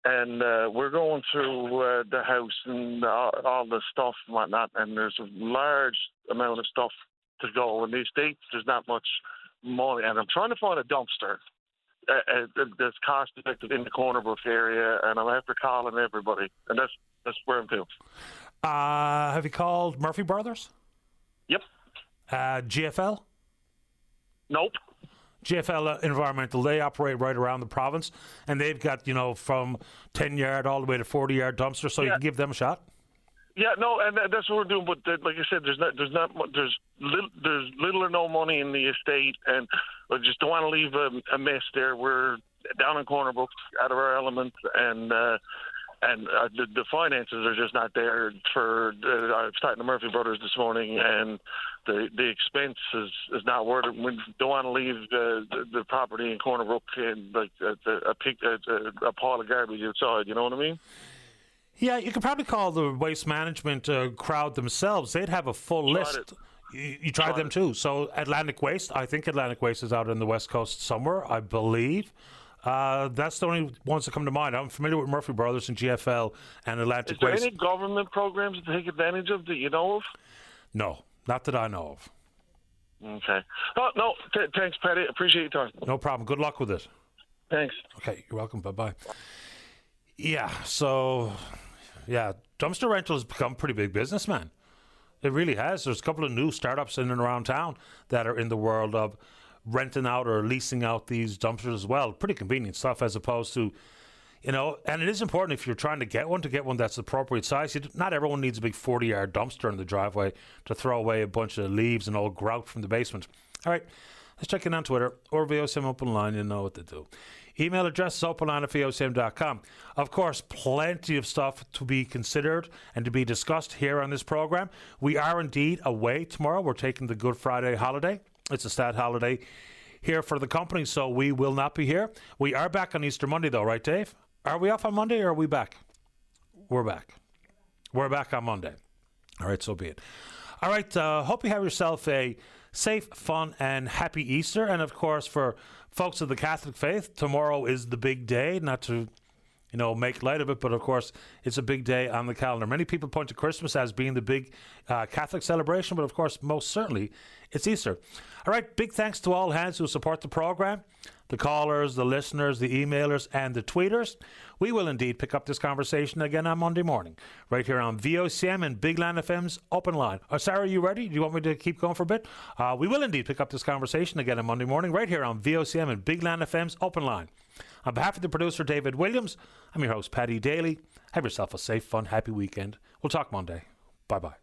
and we're going through the house and all the stuff and whatnot. And there's a large amount of stuff to go. In these states, there's not much money, and I'm trying to find a dumpster that's cost effective in the Cornerbrook area. And I'm after calling everybody, and that's where I'm to. Have you called Murphy Brothers? Yep. GFL? Nope. GFL Environmental, they operate right around the province, and they've got, you from 10-yard all the way to 40-yard dumpsters, so you can give them a shot. Yeah, no, and that's what we're doing. But like I said, there's little or no money in the estate, and we just don't want to leave a mess there. We're down in Cornerbrook, out of our element, and the finances are just not there for. I was talking to Murphy Brothers this morning, and the expense is not worth it. We don't want to leave the property in Cornerbrook in like a pile of garbage outside. You know what I mean? Yeah, you could probably call the waste management crowd themselves. They'd have a full list. You tried them too. So Atlantic Waste, I think Atlantic Waste is out on the West Coast somewhere, I believe. That's the only ones that come to mind. I'm familiar with Murphy Brothers and GFL and Atlantic Waste. Is there any government programs to take advantage of that you know of? No, not that I know of. Okay. Oh, no, thanks, Patty. Appreciate your time. No problem. Good luck with it. Thanks. Okay, you're welcome. Bye-bye. Yeah, so, dumpster rental has become a pretty big business, man. It really has. There's a couple of new startups in and around town that are in the world of renting out or leasing out these dumpsters as well. Pretty convenient stuff as opposed to, and it is important if you're trying to get one that's the appropriate size. Not everyone needs a big 40-yard dumpster in the driveway to throw away a bunch of leaves and old grout from the basement. All right, let's check in on Twitter or VOCM Open Line. You know what to do. Email address is openline@vocm.com. Of course, plenty of stuff to be considered and to be discussed here on this program. We are indeed away tomorrow. We're taking the Good Friday holiday. It's a stat holiday here for the company, so we will not be here. We are back on Easter Monday, though, right, Dave? Are we off on Monday or are we back? We're back. We're back on Monday. All right, so be it. All right, hope you have yourself a safe, fun, and happy Easter. And, of course, for folks of the Catholic faith, tomorrow is the big day. Not to, make light of it, but, of course, it's a big day on the calendar. Many people point to Christmas as being the big Catholic celebration, but, of course, most certainly it's Easter. All right, big thanks to all hands who support the program, the callers, the listeners, the emailers, and the tweeters. We will indeed pick up this conversation again on Monday morning, right here on VOCM and Big Land FM's Open Line. Sarah, are you ready? Do you want me to keep going for a bit? We will indeed pick up this conversation again on Monday morning, right here on VOCM and Big Land FM's Open Line. On behalf of the producer, David Williams, I'm your host, Paddy Daly. Have yourself a safe, fun, happy weekend. We'll talk Monday. Bye-bye.